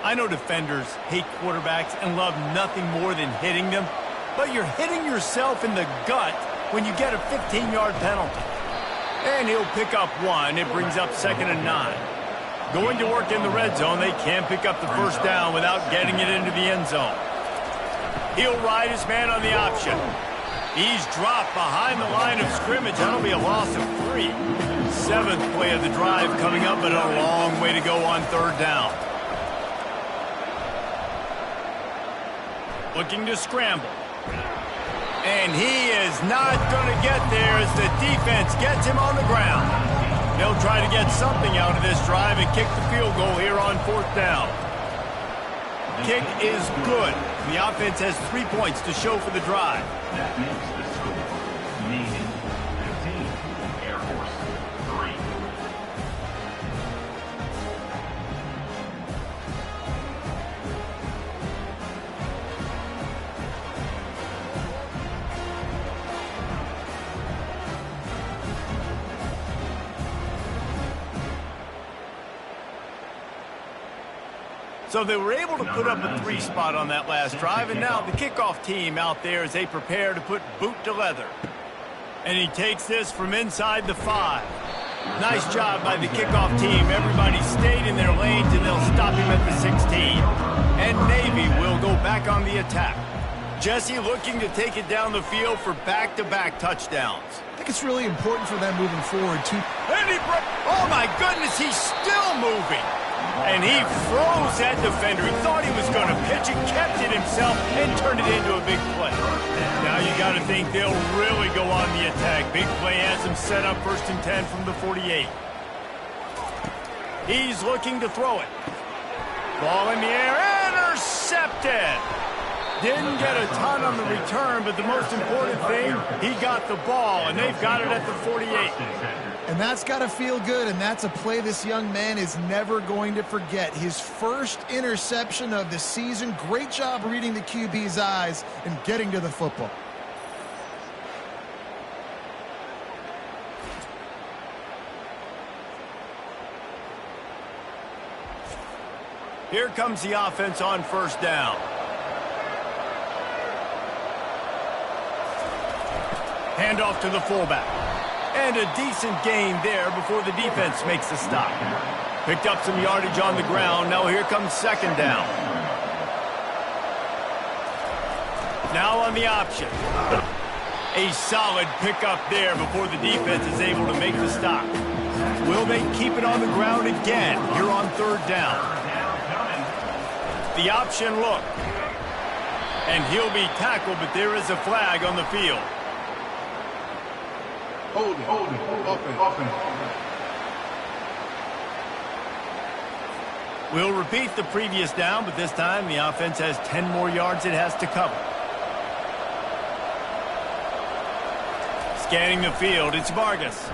I know defenders hate quarterbacks and love nothing more than hitting them. But you're hitting yourself in the gut when you get a 15-yard penalty. And he'll pick up 1. It brings up 2nd and 9. Going to work in the red zone, they can't pick up the 1st down without getting it into the end zone. He'll ride his man on the option. He's dropped behind the line of scrimmage. That'll be a loss of 3. 7th play of the drive coming up, but a long way to go on 3rd down. Looking to scramble. And he is not going to get there as the defense gets him on the ground. They'll try to get something out of this drive and kick the field goal here on 4th down. Kick is good. The offense has 3 points to show for the drive. That makes the score Navy 15, Air Force 3. So they were able to put up a 3 spot on that last drive, and now the kickoff team out there as they prepare to put boot to leather. And he takes this from inside the 5. Nice job by the kickoff team. Everybody stayed in their lanes, and they'll stop him at the 16. And Navy will go back on the attack. Jesse looking to take it down the field for back-to-back touchdowns. I think it's really important for them moving forward, too. And oh, my goodness, he's still moving. And he froze that defender. He thought he was going to pitch it, kept it himself, and turned it into a big play. Now you got to think they'll really go on the attack. Big play has him set up 1st and 10 from the 48. He's looking to throw it. Ball in the air, intercepted. Didn't get a ton on the return, but the most important thing, he got the ball, and they've got it at the 48. And that's got to feel good, and that's a play this young man is never going to forget. His first interception of the season. Great job reading the QB's eyes and getting to the football. Here comes the offense on 1st down. Handoff to the fullback. And a decent gain there before the defense makes the stop. Picked up some yardage on the ground. Now here comes 2nd down. Now on the option. A solid pickup there before the defense is able to make the stop. Will they keep it on the ground again here on 3rd down? The option look. And he'll be tackled, but there is a flag on the field. Holding, offense. We'll repeat the previous down, but this time the offense has 10 more yards it has to cover. Scanning the field, it's Vargas.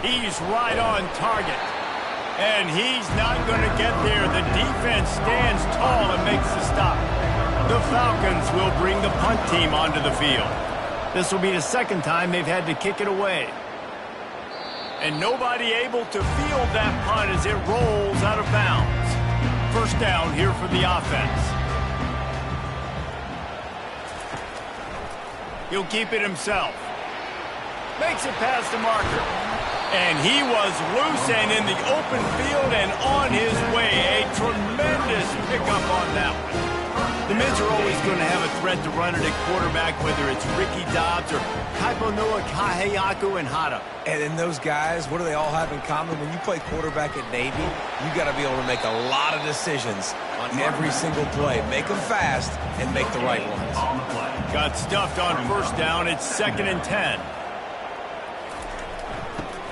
He's right on target. And he's not going to get there. The defense stands tall and makes the stop. The Falcons will bring the punt team onto the field. This will be the 2nd time they've had to kick it away. And nobody able to field that punt as it rolls out of bounds. 1st down here for the offense. He'll keep it himself. Makes it past the marker. And he was loose and in the open field and on his way. A tremendous pickup on that one. The Mids are always going to have a threat to run it at quarterback, whether it's Ricky Dobbs or Kaiponoa Kaheaku and Hata. And in those guys, what do they all have in common? When you play quarterback at Navy, you got to be able to make a lot of decisions on every single play. Make them fast and make the right ones. Got stuffed on 1st down. It's 2nd and 10.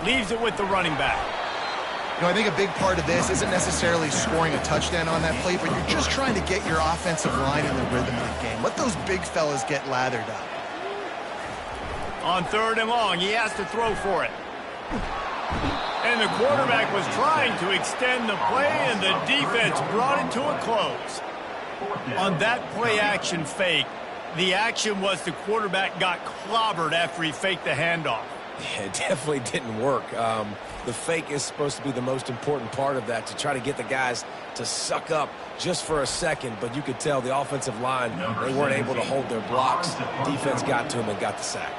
Leaves it with the running back. You know, I think a big part of this isn't necessarily scoring a touchdown on that play, but you're just trying to get your offensive line in the rhythm of the game. Let those big fellas get lathered up. On 3rd and long, he has to throw for it. And the quarterback was trying to extend the play, and the defense brought it to a close. On that play-action fake, the action was the quarterback got clobbered after he faked the handoff. Yeah, it definitely didn't work. The fake is supposed to be the most important part of that, to try to get the guys to suck up just for a second. But you could tell the offensive line, they weren't able to hold their blocks. Defense got to them and got the sack.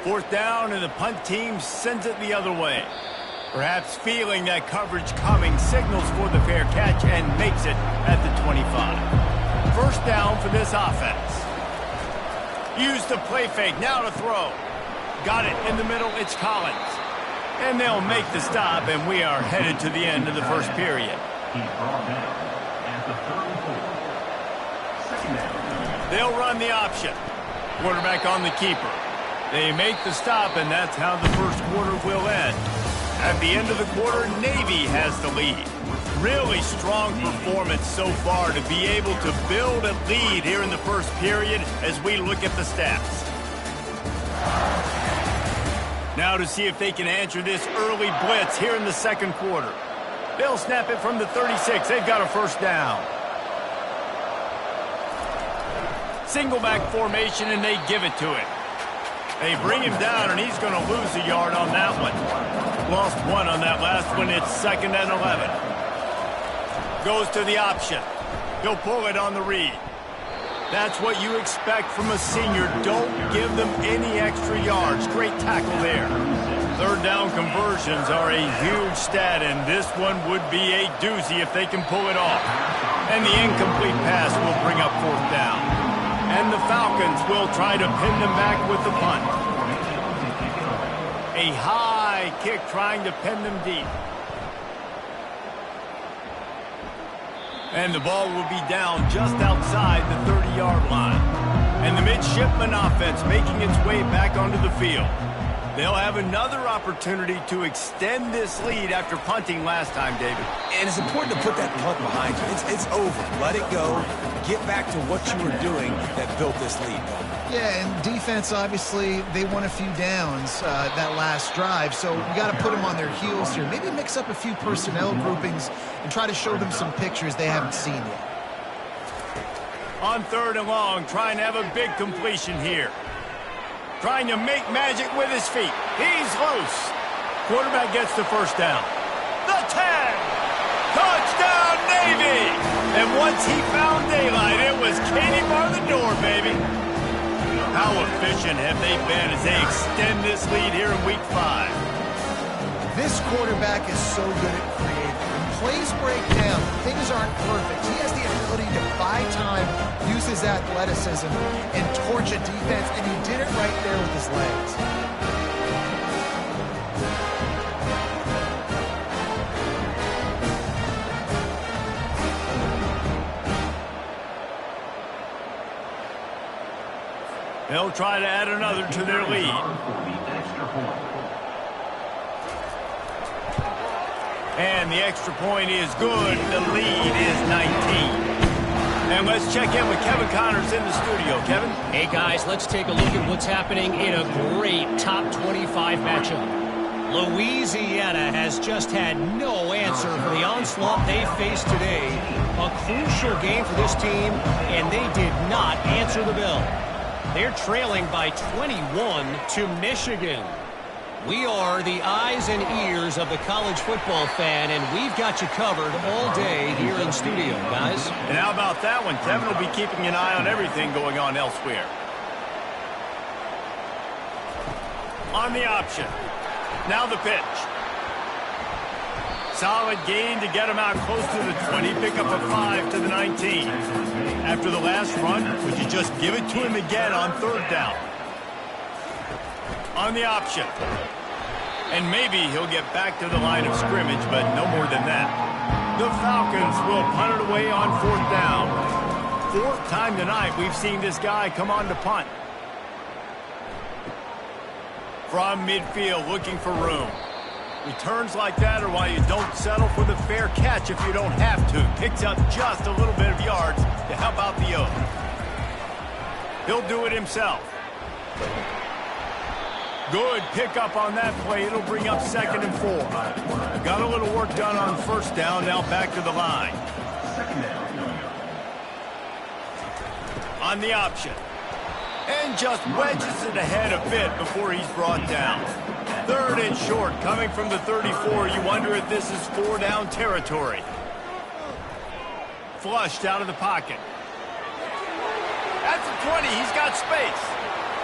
4th down, and the punt team sends it the other way. Perhaps feeling that coverage coming, signals for the fair catch and makes it at the 25. 1st down for this offense. Use the play fake, now to throw. Got it in the middle, it's Collins. And they'll make the stop, and we are headed to the end of the 1st period. He's brought down at the 34. 2nd down. They'll run the option. Quarterback on the keeper. They make the stop, and that's how the 1st quarter will end. At the end of the quarter, Navy has the lead. Really strong performance so far to be able to build a lead here in the 1st period as we look at the stats. Now to see if they can answer this early blitz here in the 2nd quarter. They'll snap it from the 36. They've got a 1st down. Single back formation, and they give it to him. They bring him down, and he's going to lose a yard on that one. Lost 1 on that last one. It's 2nd and 11. Goes to the option. He'll pull it on the read. That's what you expect from a senior. Don't give them any extra yards. Great tackle there. Third down conversions are a huge stat, and this one would be a doozy if they can pull it off. And the incomplete pass will bring up fourth down. And the Falcons will try to pin them back with the punt. A high kick trying to pin them deep. And the ball will be down just outside the 30-yard line. And the midshipman offense making its way back onto the field. They'll have another opportunity to extend this lead after punting last time, David. And it's important to put that punt behind you. It's over. Let it go. Get back to what you were doing that built this lead. Yeah, and defense, obviously, they won a few downs that last drive, so you got to put them on their heels here. Maybe mix up a few personnel groupings and try to show them some pictures they haven't seen yet. On third and long, trying to have a big completion here. Trying to make magic with his feet. He's loose. Quarterback gets the first down. The 10. Touchdown, Navy. And once he found daylight, it was Katie bar the door, baby. How efficient have they been as they extend this lead here in week 5? This quarterback is so good at creating. When plays break down, things aren't perfect. He has the ability to buy time, use his athleticism, and torch a defense, and he did it right there with his legs. They'll try to add another to their lead. And the extra point is good. The lead is 19. And let's check in with Kevin Connors in the studio. Kevin? Hey, guys, let's take a look at what's happening in a great top 25 matchup. Louisiana has just had no answer for the onslaught they faced today. A crucial game for this team, and they did not answer the bell. They're trailing by 21 to Michigan. We are the eyes and ears of the college football fan, and we've got you covered all day here in studio, guys. And how about that one? Kevin will be keeping an eye on everything going on elsewhere. On the option. Now the pitch. Solid gain to get him out close to the 20. Pick up a 5 to the 19. After the last run, would you just give it to him again on third down? On the option. And maybe he'll get back to the line of scrimmage, but no more than that. The Falcons will punt it away on fourth down. Fourth time tonight we've seen this guy come on to punt. From midfield, looking for room. Returns like that are why you don't settle for the fair catch if you don't have to. Picks up just a little bit of yards to help out the O. He'll do it himself. Good pickup on that play. It'll bring up 2nd and 4. Got a little work done on first down. Now back to the line. On the option. And just wedges it ahead a bit before he's brought down. 3rd and short coming from the 34. You wonder if this is 4-down territory. Flushed out of the pocket. That's a 20. He's got space.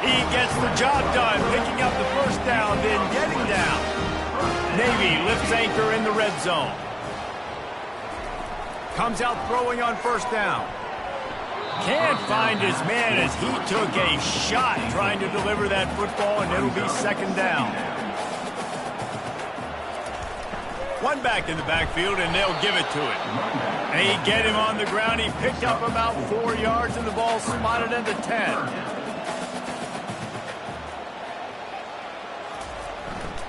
He gets the job done, picking up the first down, then getting down. Navy lifts anchor in the red zone. Comes out throwing on first down. Can't find his man as he took a shot trying to deliver that football, and it'll be 2nd down. One back in the backfield, and they'll give it to him. And he get him on the ground. He picked up about 4 yards, and the ball spotted at the 10.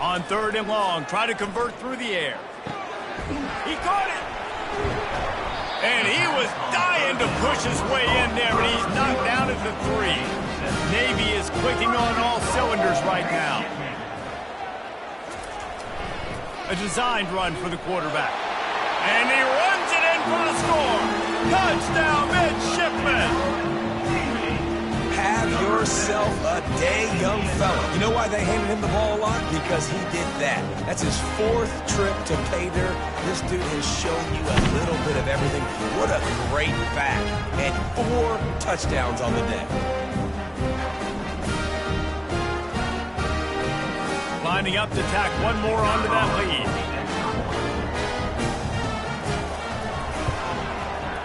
On 3rd and long, try to convert through the air. He caught it! And he was dying to push his way in there, but he's knocked down at the 3. Navy is clicking on all cylinders right now. A designed run for the quarterback. And he runs it in for the score. Touchdown, midshipman! Have Have yourself a day, young fella. You know why they handed him the ball a lot? Because he did that. That's his 4th trip to pay dirt. This dude has shown you a little bit of everything. What a great back. And 4 touchdowns on the day. Lining up to tack one more onto that lead.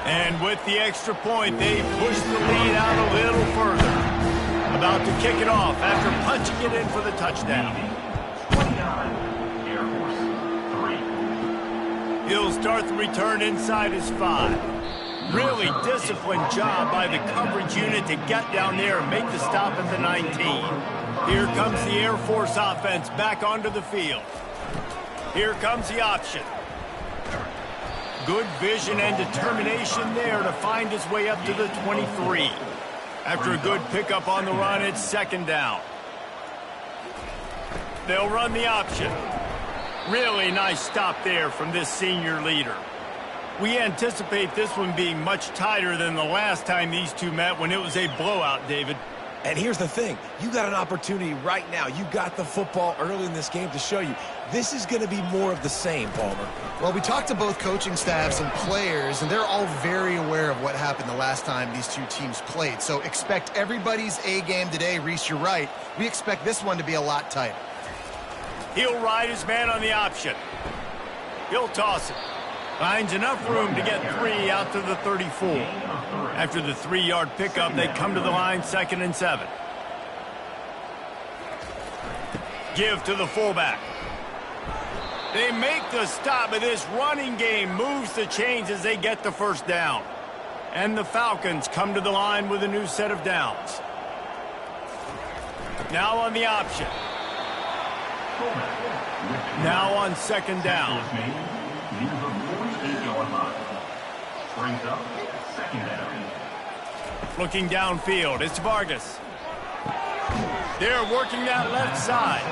And with the extra point, they push the lead out a little further. About to kick it off after punching it in for the touchdown. 29, Air Force 3. He'll start the return inside his 5. Really disciplined job by the coverage unit to get down there and make the stop at the 19. Here comes the Air Force offense back onto the field. Here comes the option. Good vision and determination there to find his way up to the 23. After a good pickup on the run, it's 2nd down. They'll run the option. Really nice stop there from this senior leader. We anticipate this one being much tighter than the last time these two met when it was a blowout, David. And here's the thing. You got an opportunity right now. You got the football early in this game to show you. This is going to be more of the same, Palmer. Well, we talked to both coaching staffs and players, and they're all very aware of what happened the last time these two teams played. So expect everybody's A game today. Reese, you're right. We expect this one to be a lot tighter. He'll ride his man on the option. He'll toss it. Finds enough room to get 3 out to the 34. After the 3-yard pickup, they come to the line 2nd and 7. Give to the fullback. They make the stop, but this running game moves the chains as they get the 1st down. And the Falcons come to the line with a new set of downs. Now on the option. Now on 2nd down. Near the 48-yard line. Brings up 2nd down. Looking downfield, it's Vargas. They're working that left side.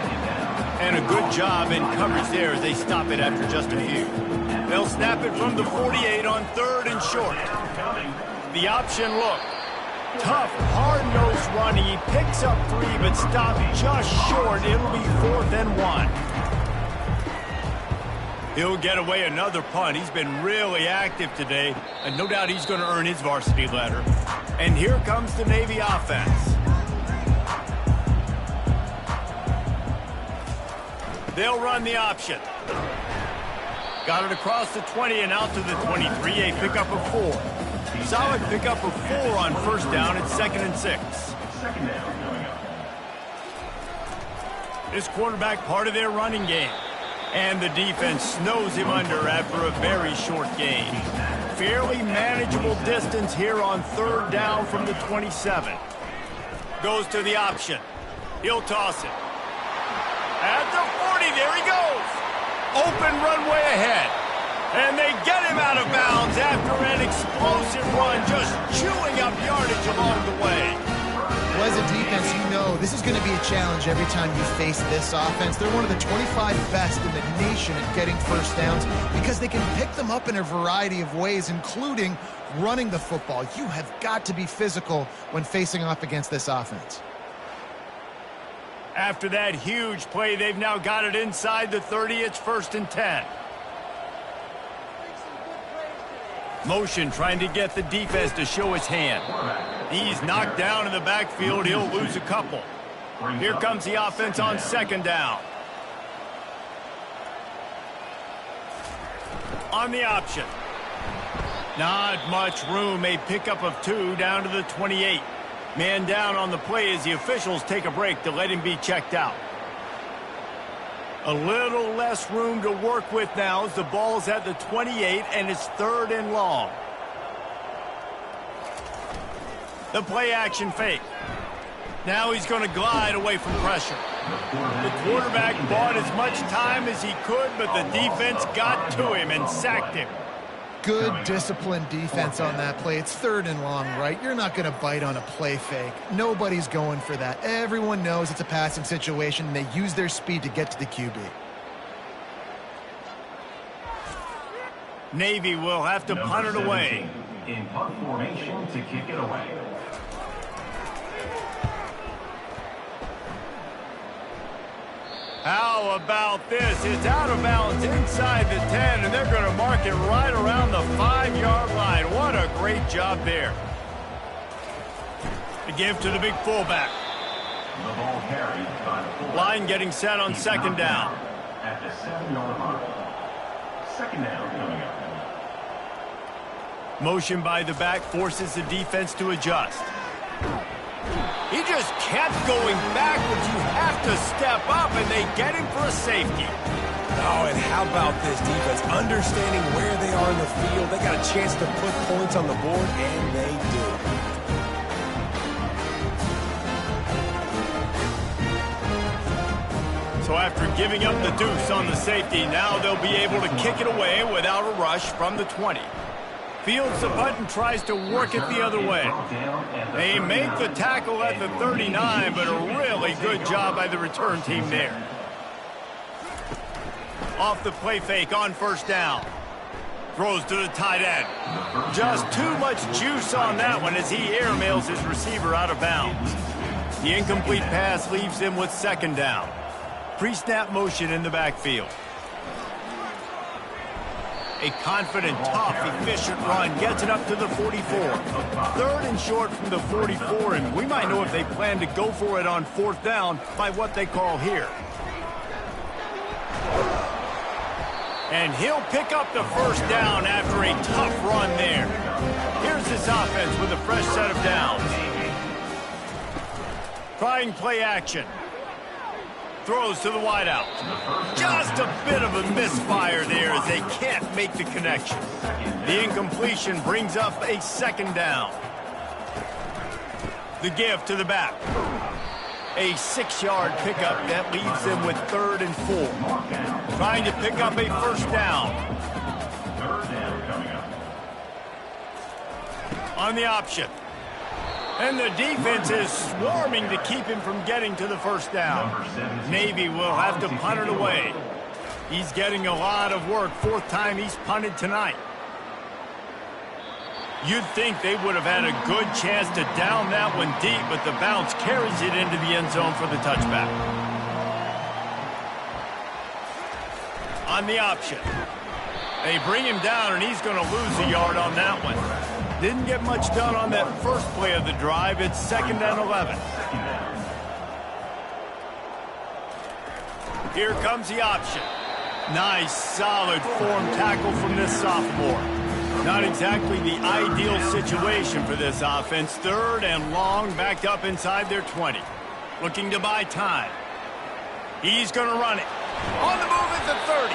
And a good job in coverage there as they stop it after just a few. They'll snap it from the 48 on 3rd and short. The option look. Tough, hard-nosed running. He picks up 3, but stopped just short. It'll be 4th and 1. He'll get away another punt. He's been really active today, and no doubt he's going to earn his varsity letter. And here comes the Navy offense. They'll run the option. Got it across the 20 and out to the 23, a pickup of 4. Solid pickup of 4 on 1st down. It's 2nd and 6. 2nd down coming up. This quarterback part of their running game. And the defense snows him under after a very short game. Fairly manageable distance here on 3rd down from the 27. Goes to the option. He'll toss it. At the 40, there he goes. Open runway ahead. And they get him out of bounds after an explosive run, just chewing up yardage along the way. Well, as a defense, you know this is going to be a challenge every time you face this offense. They're one of the 25 best in the nation at getting 1st downs because they can pick them up in a variety of ways, including running the football. You have got to be physical when facing off against this offense. After that huge play, they've now got it inside the 30. It's 1st and 10. Motion trying to get the defense to show his hand. He's knocked down in the backfield. He'll lose a couple. Here comes the offense on 2nd down. On the option. Not much room. A pickup of 2 down to the 28. Man down on the play as the officials take a break to let him be checked out. A little less room to work with now as the ball's at the 28 and it's 3rd and long. The play action fake. Now he's going to glide away from pressure. The quarterback bought as much time as he could, but the defense got to him and sacked him. Good disciplined defense on that play. It's 3rd and long, right? You're not going to bite on a play fake. Nobody's going for that. Everyone knows it's a passing situation, and they use their speed to get to the QB. Navy will have to punt it away. In punt formation to kick it away. How about this? It's out of bounds inside the 10, and they're going to mark it right around the 5-yard line. What a great job there. The give to the big fullback. The ball carried by the fullback. Line getting set on second down. At the 7-yard line. Second down coming up. Motion by the back forces the defense to adjust. He just kept going backwards. You have to step up, and they get him for a safety. Oh, and how about this defense? Understanding where they are in the field. They got a chance to put points on the board, and they do. So after giving up the deuce on the safety, now they'll be able to kick it away without a rush from the 20. Fields the punt and tries to work it the other way. They make the tackle at the 39, but a really good job by the return team there. Off the play fake on first down. Throws to the tight end. Just too much juice on that one as he airmails his receiver out of bounds. The incomplete pass leaves him with second down. Pre-snap motion in the backfield. A confident, tough, efficient run gets it up to the 44. Third and short from the 44, and we might know if they plan to go for it on fourth down by what they call here. And he'll pick up the first down after a tough run there. Here's this offense with a fresh set of downs. Trying play action. Throws to the wideout. Just a bit of a misfire there as they can't make the connection. The incompletion brings up a second down. The give to the back. A 6-yard pickup that leaves them with 3rd and 4. Trying to pick up a first down. Third down coming up. On the option. And the defense is swarming to keep him from getting to the first down. Navy will have to punt it away. He's getting a lot of work. 4th time he's punted tonight. You'd think they would have had a good chance to down that one deep, but the bounce carries it into the end zone for the touchback. On the option. They bring him down, and he's going to lose a yard on that one. Didn't get much done on that first play of the drive. It's 2nd and 11. Here comes the option. Nice, solid form tackle from this sophomore. Not exactly the ideal situation for this offense. 3rd and long, backed up inside their 20. Looking to buy time. He's going to run it. On the move at the 30.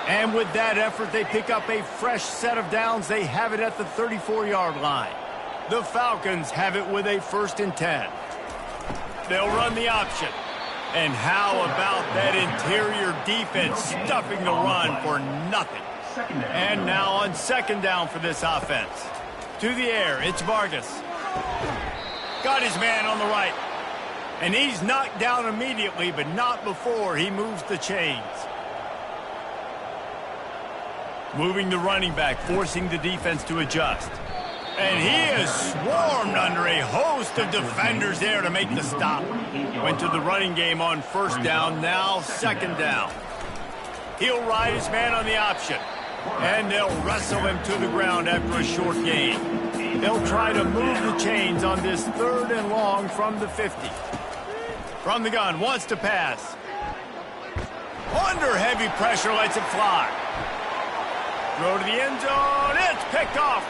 And with that effort, they pick up a fresh set of downs. They have it at the 34-yard line. The Falcons have it with a 1st and 10. They'll run the option. And how about that interior defense stuffing the run for nothing? And now on second down for this offense. To the air, it's Vargas. Got his man on the right. And he's knocked down immediately, but not before he moves the chains. Moving the running back, forcing the defense to adjust. And he is swarmed under a host of defenders there to make the stop. Went to the running game on first down, now second down. He'll ride his man on the option. And they'll wrestle him to the ground after a short gain. They'll try to move the chains on this 3rd and long from the 50. From the gun, wants to pass. Under heavy pressure, lets it fly. Throw to the end zone. It's picked off.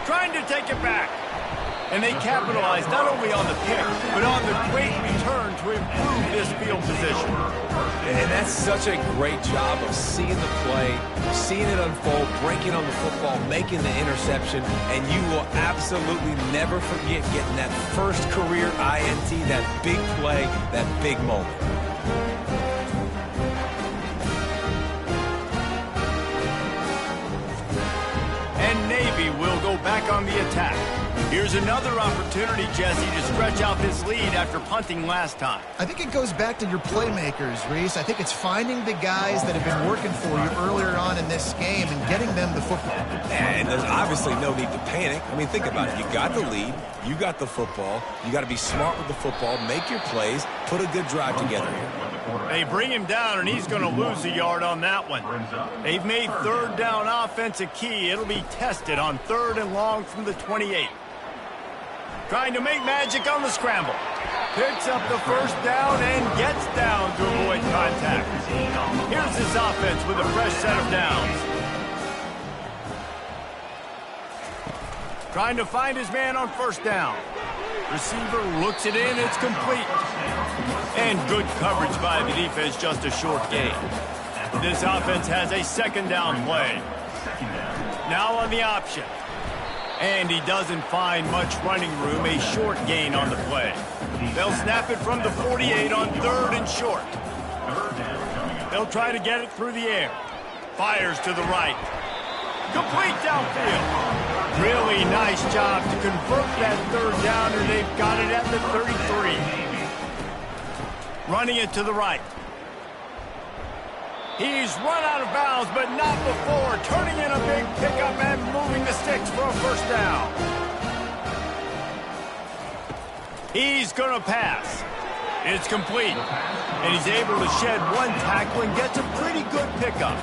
Trying to take it back. And they capitalize not only on the pick, but on the great return to improve this field position. And that's such a great job of seeing the play, seeing it unfold, breaking on the football, making the interception, and you will absolutely never forget getting that first career INT, that big play, that big moment. And Navy will go back on the attack. Here's another opportunity, Jesse, to stretch out this lead after punting last time. I think it goes back to your playmakers, Reese. I think it's finding the guys that have been working for you earlier on in this game and getting them the football. And there's obviously no need to panic. I mean, think about it. You got the lead. You got the football. You got to be smart with the football, make your plays, put a good drive together here. They bring him down, and he's going to lose a yard on that one. They've made third down offense a key. It'll be tested on 3rd and long from the 28. Trying to make magic on the scramble. Picks up the first down and gets down to avoid contact. Here's his offense with a fresh set of downs. Trying to find his man on first down. Receiver looks it in. It's complete. And good coverage by the defense, just a short gain. This offense has a second down play. Now on the option. And he doesn't find much running room, a short gain on the play. They'll snap it from the 48 on 3rd and short. They'll try to get it through the air. Fires to the right. Complete downfield. Really nice job to convert that 3rd down, and they've got it at the 33. Running it to the right. He's run out of bounds, but not before. Turning in a big pickup and moving the sticks for a first down. He's going to pass. It's complete. And he's able to shed one tackle and gets a pretty good pickup.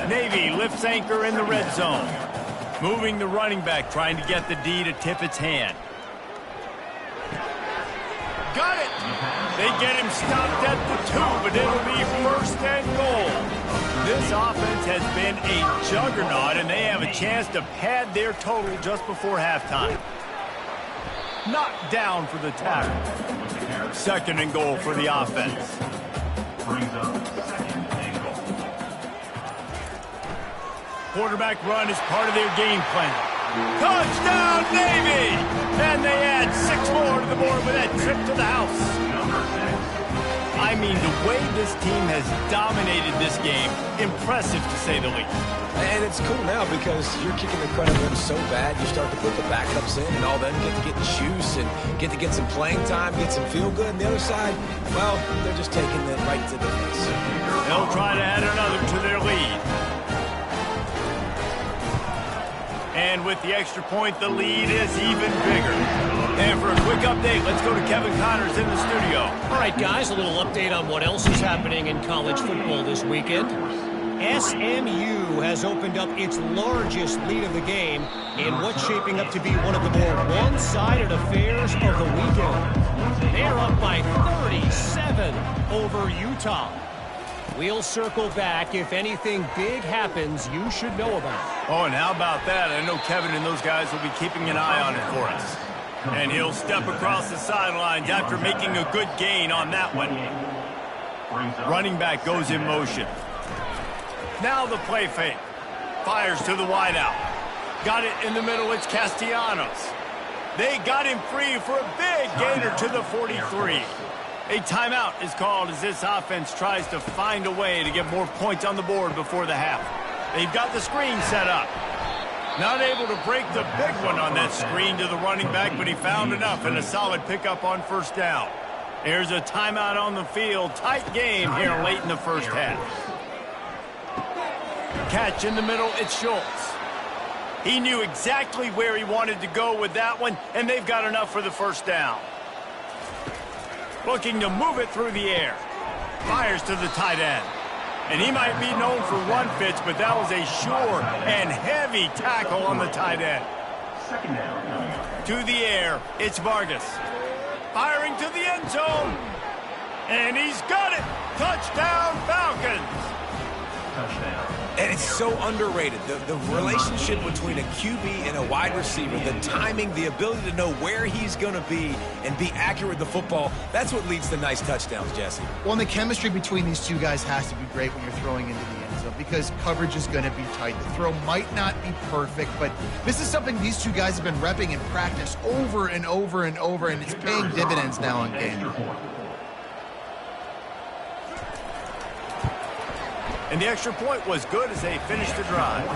Navy lifts anchor in the red zone. Moving the running back, trying to get the D to tip its hand. Got it! They get him stopped at the 2, but it'll be 1st and goal. This offense has been a juggernaut, and they have a chance to pad their total just before halftime. Knocked down for the tackle. 2nd and goal for the offense. Brings up 2nd and goal. Quarterback run is part of their game plan. Touchdown, Navy! And they add 6 more to the board with that trip to the house. I mean, the way this team has dominated this game, impressive to say the least. And it's cool now because you're kicking the credit to them so bad, you start to put the backups in, and all them get to get juice and get to get some playing time, get some feel good. And the other side, well, they're just taking it right to the face. They'll try to add another to their lead. And with the extra point, the lead is even bigger. And for a quick update, let's go to Kevin Connors in the studio. All right, guys, a little update on what else is happening in college football this weekend. SMU has opened up its largest lead of the game in what's shaping up to be one of the more one-sided affairs of the weekend. They're up by 37 over Utah. We'll circle back. If anything big happens, you should know about. Oh, and how about that? I know Kevin and those guys will be keeping an eye on it for us. And he'll step across the sidelines after making a good gain on that one. Running back goes in motion. Now the play fake. Fires to the wideout. Got it in the middle. It's Castellanos. They got him free for a big gainer to the 43. A timeout is called as this offense tries to find a way to get more points on the board before the half. They've got the screen set up. Not able to break the big one on that screen to the running back, but he found enough and a solid pickup on first down. There's a timeout on the field. Tight game here late in the first half. Catch in the middle, it's Schultz. He knew exactly where he wanted to go with that one, and they've got enough for the first down. Looking to move it through the air. Fires to the tight end. And he might be known for run fits, but that was a sure and heavy tackle on the tight end. Second down coming up. To the air, it's Vargas. Firing to the end zone. And he's got it. Touchdown, Falcons. Touchdown. And it's so underrated. The relationship between a QB and a wide receiver, the timing, the ability to know where he's going to be and be accurate with the football, that's what leads to nice touchdowns, Jesse. Well, and the chemistry between these two guys has to be great when you're throwing into the end zone because coverage is going to be tight. The throw might not be perfect, but this is something these two guys have been repping in practice over and over and over, and it's paying dividends now in game. And the extra point was good as they finished the drive.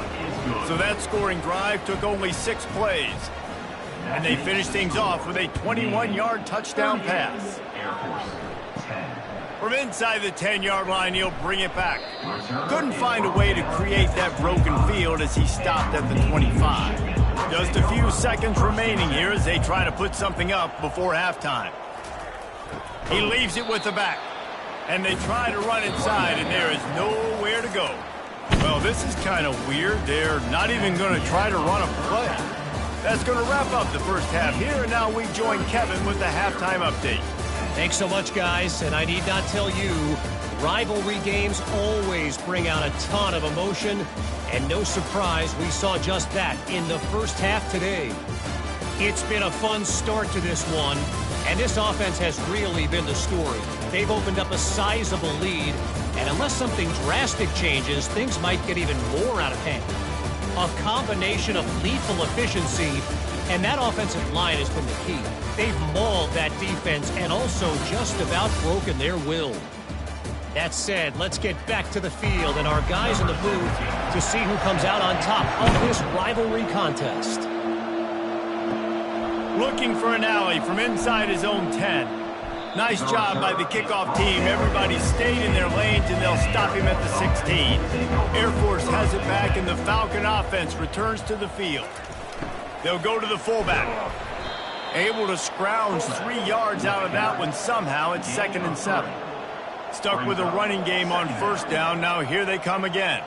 So that scoring drive took only 6 plays. And they finished things off with a 21-yard touchdown pass. From inside the 10-yard line, he'll bring it back. Couldn't find a way to create that broken field as he stopped at the 25. Just a few seconds remaining here as they try to put something up before halftime. He leaves it with the back. And they try to run inside, and there is nowhere to go. Well, this is kind of weird. They're not even going to try to run a play. That's going to wrap up the first half here, and now we join Kevin with the halftime update. Thanks so much, guys, and I need not tell you, rivalry games always bring out a ton of emotion, and no surprise we saw just that in the first half today. It's been a fun start to this one, and this offense has really been the story. They've opened up a sizable lead, and unless something drastic changes, things might get even more out of hand. A combination of lethal efficiency, and that offensive line has been the key. They've mauled that defense and also just about broken their will. That said, let's get back to the field and our guys in the booth to see who comes out on top of this rivalry contest. Looking for an alley from inside his own 10. Nice job by the kickoff team. Everybody stayed in their lanes, and they'll stop him at the 16. Air Force has it back, and the Falcon offense returns to the field. They'll go to the fullback. Able to scrounge 3 yards out of that one somehow. It's 2nd and 7. Stuck with a running game on first down. Now here they come again.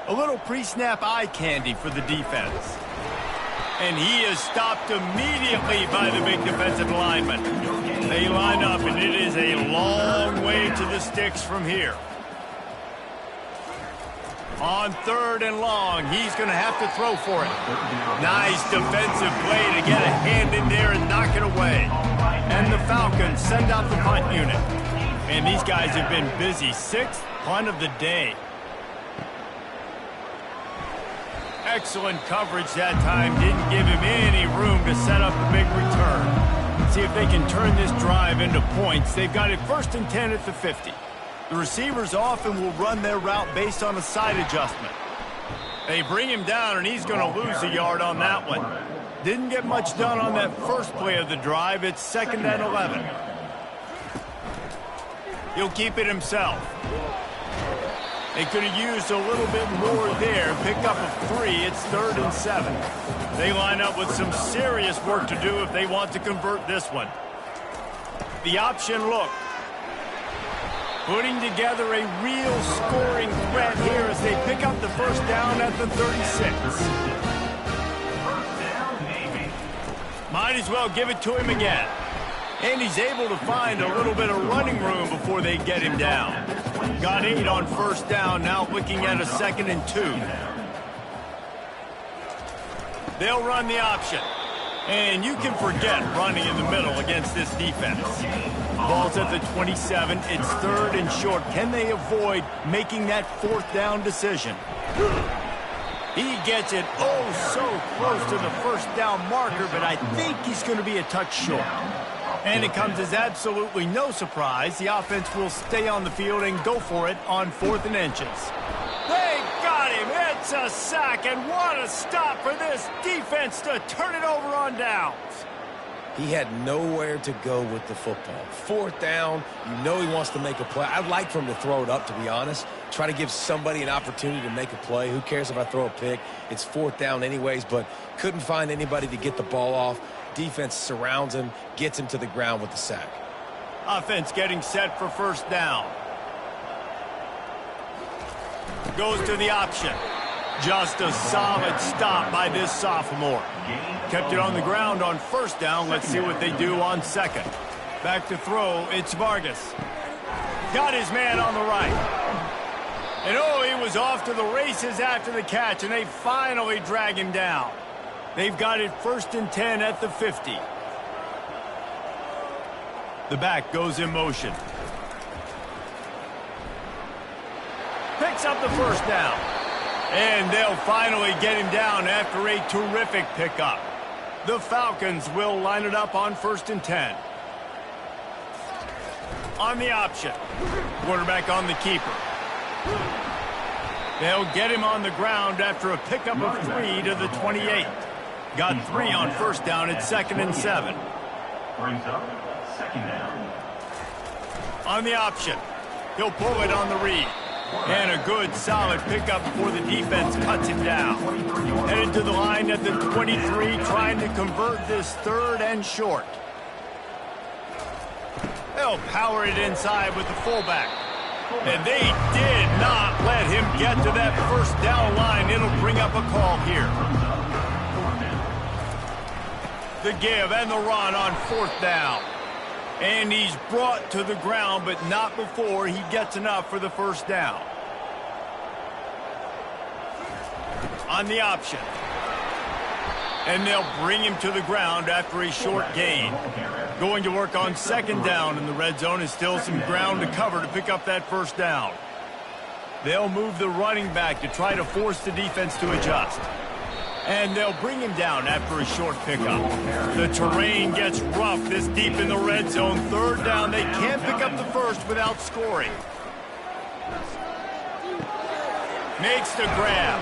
A little pre-snap eye candy for the defense. And he is stopped immediately by the big defensive lineman. They line up, and it is a long way to the sticks from here. On 3rd and long, he's going to have to throw for it. Nice defensive play to get a hand in there and knock it away. And the Falcons send out the punt unit. And these guys have been busy. 6th punt of the day. Excellent coverage that time. Didn't give him any room to set up a big return. See if they can turn this drive into points. They've got it 1st and 10 at the 50. The receivers often will run their route based on a side adjustment. They bring him down, and he's going to lose a yard on that one. Didn't get much done on that first play of the drive. It's 2nd and 11. He'll keep it himself. They could have used a little bit more there. Pick up a 3. It's 3rd and 7. They line up with some serious work to do if they want to convert this one. The option look. Putting together a real scoring threat here as they pick up the first down at the 36. Might as well give it to him again. And he's able to find a little bit of running room before they get him down. Got 8 on first down, now looking at a 2nd and 2. They'll run the option. And you can forget running in the middle against this defense. Ball's at the 27. It's 3rd and short. Can they avoid making that 4th down decision? He gets it so close to the first down marker, but I think he's going to be a touch short. And it comes as absolutely no surprise. The offense will stay on the field and go for it on 4th and inches. They got him. It's a sack, and what a stop for this defense to turn it over on downs. He had nowhere to go with the football. 4th down, you know he wants to make a play. I'd like for him to throw it up, to be honest. Try to give somebody an opportunity to make a play. Who cares if I throw a pick? It's 4th down anyways, but couldn't find anybody to get the ball off. Defense surrounds him, gets him to the ground with the sack. Offense getting set for first down. Goes to the option. Just a solid stop by this sophomore. Kept it on the ground on first down. Let's see what they do on 2nd. Back to throw. It's Vargas. Got his man on the right. And he was off to the races after the catch, and they finally drag him down. They've got it 1st and 10 at the 50. The back goes in motion. Picks up the first down. And they'll finally get him down after a terrific pickup. The Falcons will line it up on 1st and 10. On the option. Quarterback on the keeper. They'll get him on the ground after a pickup of 3 to the 28. Got 3 on first down at 2nd and 7. Brings up 2nd down. On the option. He'll pull it on the read. And a good, solid pickup before the defense cuts him down. Headed to the line at the 23, trying to convert this 3rd and short. They'll power it inside with the fullback. And they did not let him get to that first down line. It'll bring up a call here. The give and the run on 4th down. And he's brought to the ground, but not before he gets enough for the first down. On the option. And they'll bring him to the ground after a short gain. Going to work on 2nd down in the red zone is still some ground to cover to pick up that first down. They'll move the running back to try to force the defense to adjust. And they'll bring him down after a short pickup. The terrain gets rough this deep in the red zone. 3rd down, they can't pick up the first without scoring. Makes the grab.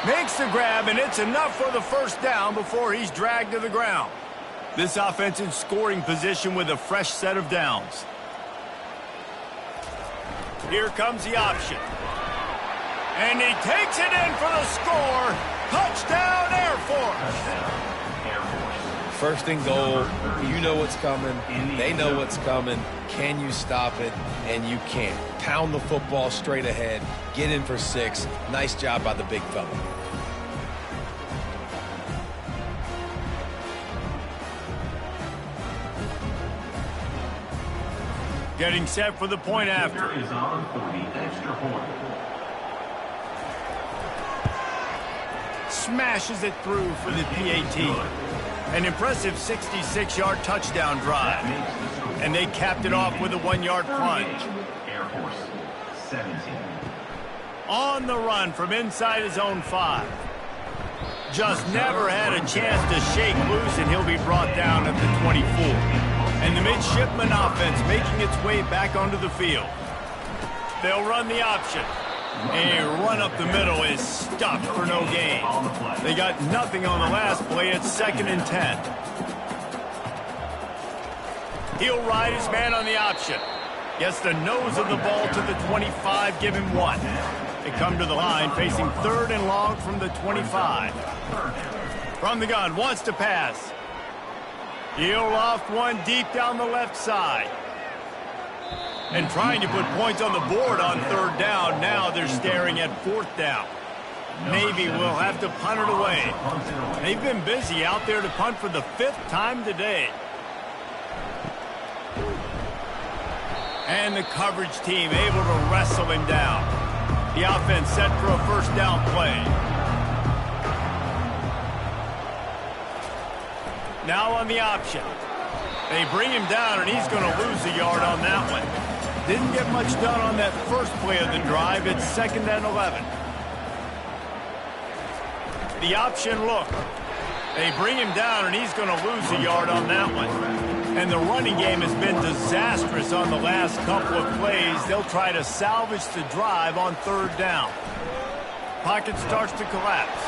Makes the grab, and it's enough for the first down before he's dragged to the ground. This offense in scoring position with a fresh set of downs. Here comes the option. And he takes it in for the score. Touchdown, Air Force. 1st and goal. You know what's coming. They know what's coming. Can you stop it? And you can't. Pound the football straight ahead. Get in for 6. Nice job by the big fella. Getting set for the point after. Is on for the extra point. Smashes it through for the PAT. An impressive 66-yard touchdown drive. And they capped it off with a 1-yard plunge. Air Force 17. On the run from inside his own 5. Just never had a chance to shake loose, and he'll be brought down at the 24. And the midshipman offense making its way back onto the field. They'll run the option. A run up the middle is stuffed for no gain. They got nothing on the last play. It's 2nd and 10. He'll ride his man on the option. Gets the nose of the ball to the 25, give him 1. They come to the line facing 3rd and long from the 25. From the gun, wants to pass. He'll loft one deep down the left side. And trying to put points on the board on 3rd down. Now they're staring at 4th down. Navy will have to punt it away. They've been busy out there to punt for the 5th time today. And the coverage team able to wrestle him down. The offense set for a first down play. Now on the option. They bring him down, and he's going to lose a yard on that one. Didn't get much done on that first play of the drive. It's 2nd and 11. The option look. They bring him down, and he's going to lose a yard on that one. And the running game has been disastrous on the last couple of plays. They'll try to salvage the drive on 3rd down. Pocket starts to collapse.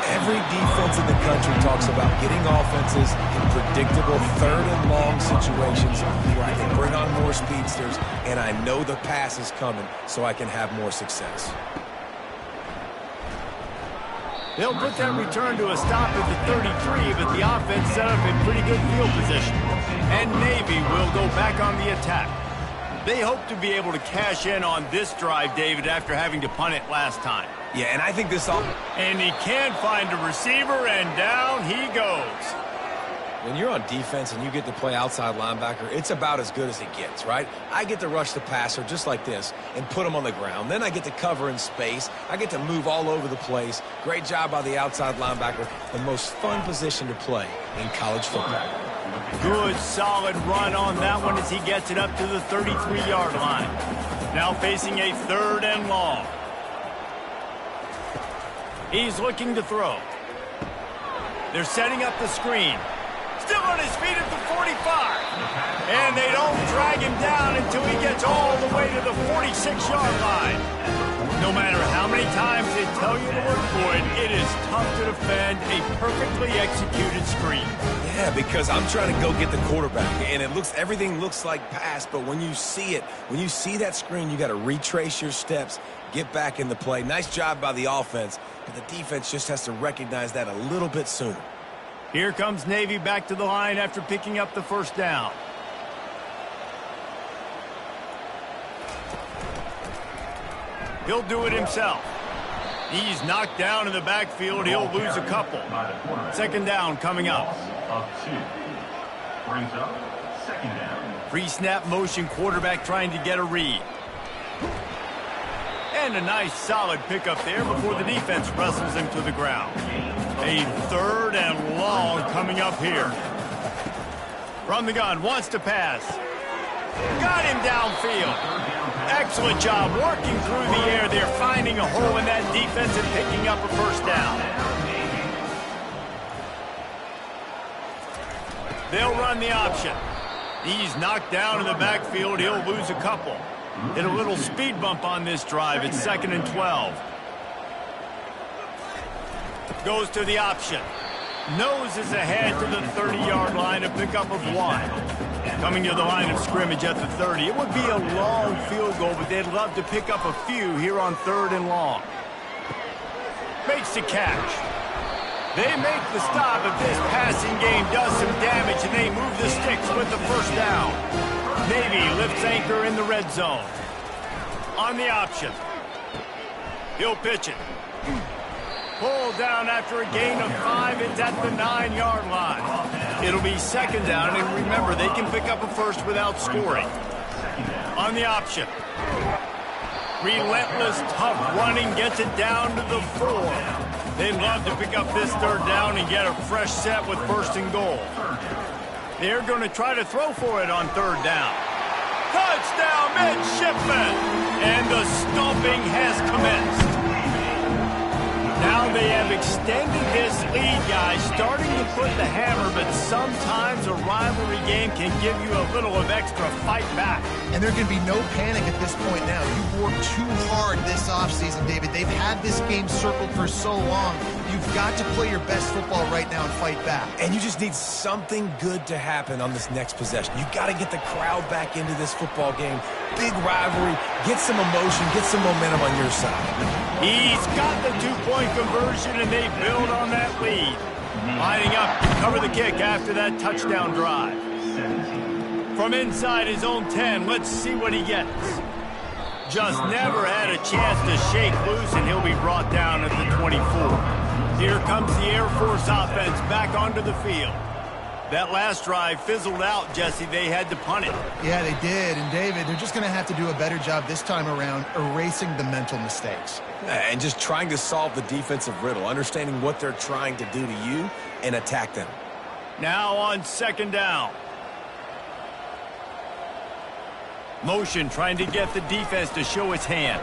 Every defense in the country talks about getting offenses in predictable 3rd and long situations where I can bring on more speedsters, and I know the pass is coming so I can have more success. They'll put that return to a stop at the 33, but the offense set up in pretty good field position. And Navy will go back on the attack. They hope to be able to cash in on this drive, David, after having to punt it last time. Yeah, and I think this all... And he can't find a receiver, and down he goes. When you're on defense and you get to play outside linebacker, it's about as good as it gets, right? I get to rush the passer just like this and put him on the ground. Then I get to cover in space. I get to move all over the place. Great job by the outside linebacker. The most fun position to play in college football. Good, solid run on that one as he gets it up to the 33-yard line. Now facing a 3rd and long. He's looking to throw. They're setting up the screen. Still on his feet at the 45. And they don't drag him down until he gets all the way to the 46-yard line. No matter how many times they tell you to look for it, it is tough to defend a perfectly executed screen. Yeah, because I'm trying to go get the quarterback, and everything looks like pass, but when you see it, when you see that screen, you got to retrace your steps, get back in the play. Nice job by the offense, but the defense just has to recognize that a little bit sooner. Here comes Navy back to the line after picking up the first down. He'll do it himself. He's knocked down in the backfield. He'll lose a couple. Second down coming up. Of 2. Brings up second down. Pre-snap motion quarterback trying to get a read. And a nice solid pickup there before the defense wrestles him to the ground. A third and long coming up here. From the gun, wants to pass. Got him downfield. Excellent job working through the air there, finding a hole in that defense and picking up a first down. They'll run the option. He's knocked down in the backfield. He'll lose a couple. Hit a little speed bump on this drive. It's 2nd and 12. Goes to the option. Noses ahead to the 30-yard line, a pickup of 1. Coming to the line of scrimmage at the 30. It would be a long field goal, but they'd love to pick up a few here on 3rd and long. Makes the catch. They make the stop, but this passing game does some damage, and they move the sticks with the first down. Navy lifts anchor in the red zone. On the option. He'll pitch it. Pulled down after a gain of 5. It's at the 9-yard line. It'll be second down, and remember, they can pick up a first without scoring. On the option. Relentless, tough running gets it down to the 4. They'd love to pick up this third down and get a fresh set with 1st and goal. They're going to try to throw for it on 3rd down. Touchdown, midshipmen! And the stomping has commenced. Now they have extended this lead, guys, starting to put the hammer, but sometimes a rivalry game can give you a little of extra fight back. And there can be no panic at this point now. You've worked too hard this offseason, David. They've had this game circled for so long. You've got to play your best football right now and fight back. And you just need something good to happen on this next possession. You got to get the crowd back into this football game. Big rivalry. Get some emotion. Get some momentum on your side. He's got the 2-point conversion, and they build on that lead. Lining up to cover the kick after that touchdown drive. From inside his own 10, let's see what he gets. Just never had a chance to shake loose, and he'll be brought down at the 24. Here comes the Air Force offense back onto the field. That last drive fizzled out, Jesse. They had to punt it. Yeah, they did. And, David, they're just going to have to do a better job this time around erasing the mental mistakes. And just trying to solve the defensive riddle, understanding what they're trying to do to you and attack them. Now on 2nd down. Motion trying to get the defense to show its hand.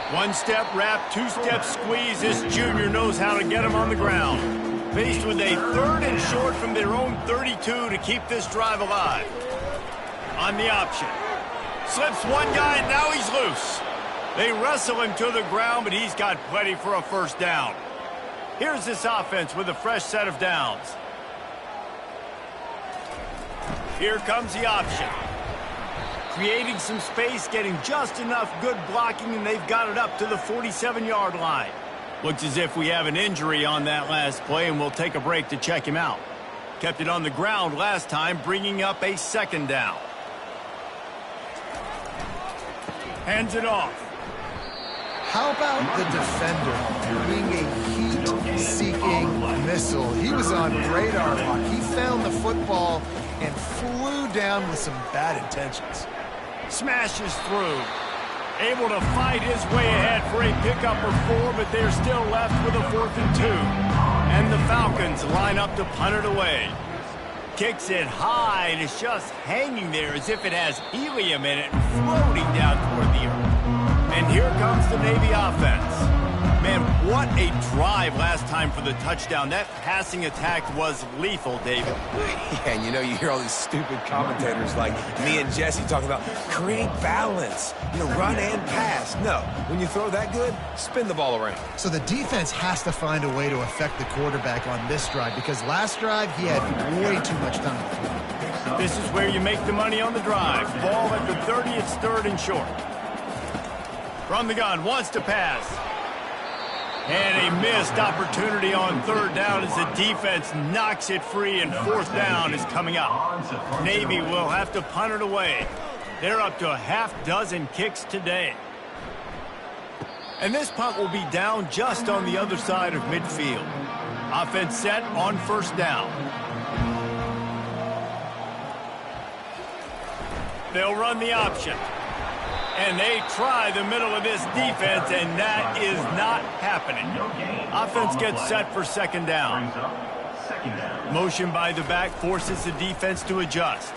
1-step wrap, 2-step squeeze. This junior knows how to get him on the ground. Faced with a 3rd and short from their own 32 to keep this drive alive. On the option. Slips one guy, and now he's loose. They wrestle him to the ground, but he's got plenty for a first down. Here's this offense with a fresh set of downs. Here comes the option. Creating some space, getting just enough good blocking, and they've got it up to the 47-yard line. Looks as if we have an injury on that last play, and we'll take a break to check him out. Kept it on the ground last time, bringing up a 2nd down. Hands it off. How about the defender being a heat-seeking missile? He was on radar lock. He found the football and flew down with some bad intentions. Smashes through. Able to fight his way ahead for a pickup of 4, but they're still left with a 4th and 2. And the Falcons line up to punt it away. Kicks it high, and it's just hanging there as if it has helium in it and floating down toward the earth. And here comes the Navy offense. Man, what a drive last time for the touchdown. That passing attack was lethal, David. Yeah, and you know, you hear all these stupid commentators like me and Jesse talking about create balance, run and pass. No, when you throw that good, spin the ball around. So the defense has to find a way to affect the quarterback on this drive, because last drive he had way too much time. This is where you make the money on the drive. Ball at the 30, it's 3rd and short. From the gun, wants to pass. And a missed opportunity on 3rd down as the defense knocks it free, and 4th down is coming up. Navy will have to punt it away. They're up to a half dozen kicks today. And this punt will be down just on the other side of midfield. Offense set on first down. They'll run the option. And they try the middle of this defense, and that is not happening. Offense gets set for second down. Motion by the back forces the defense to adjust.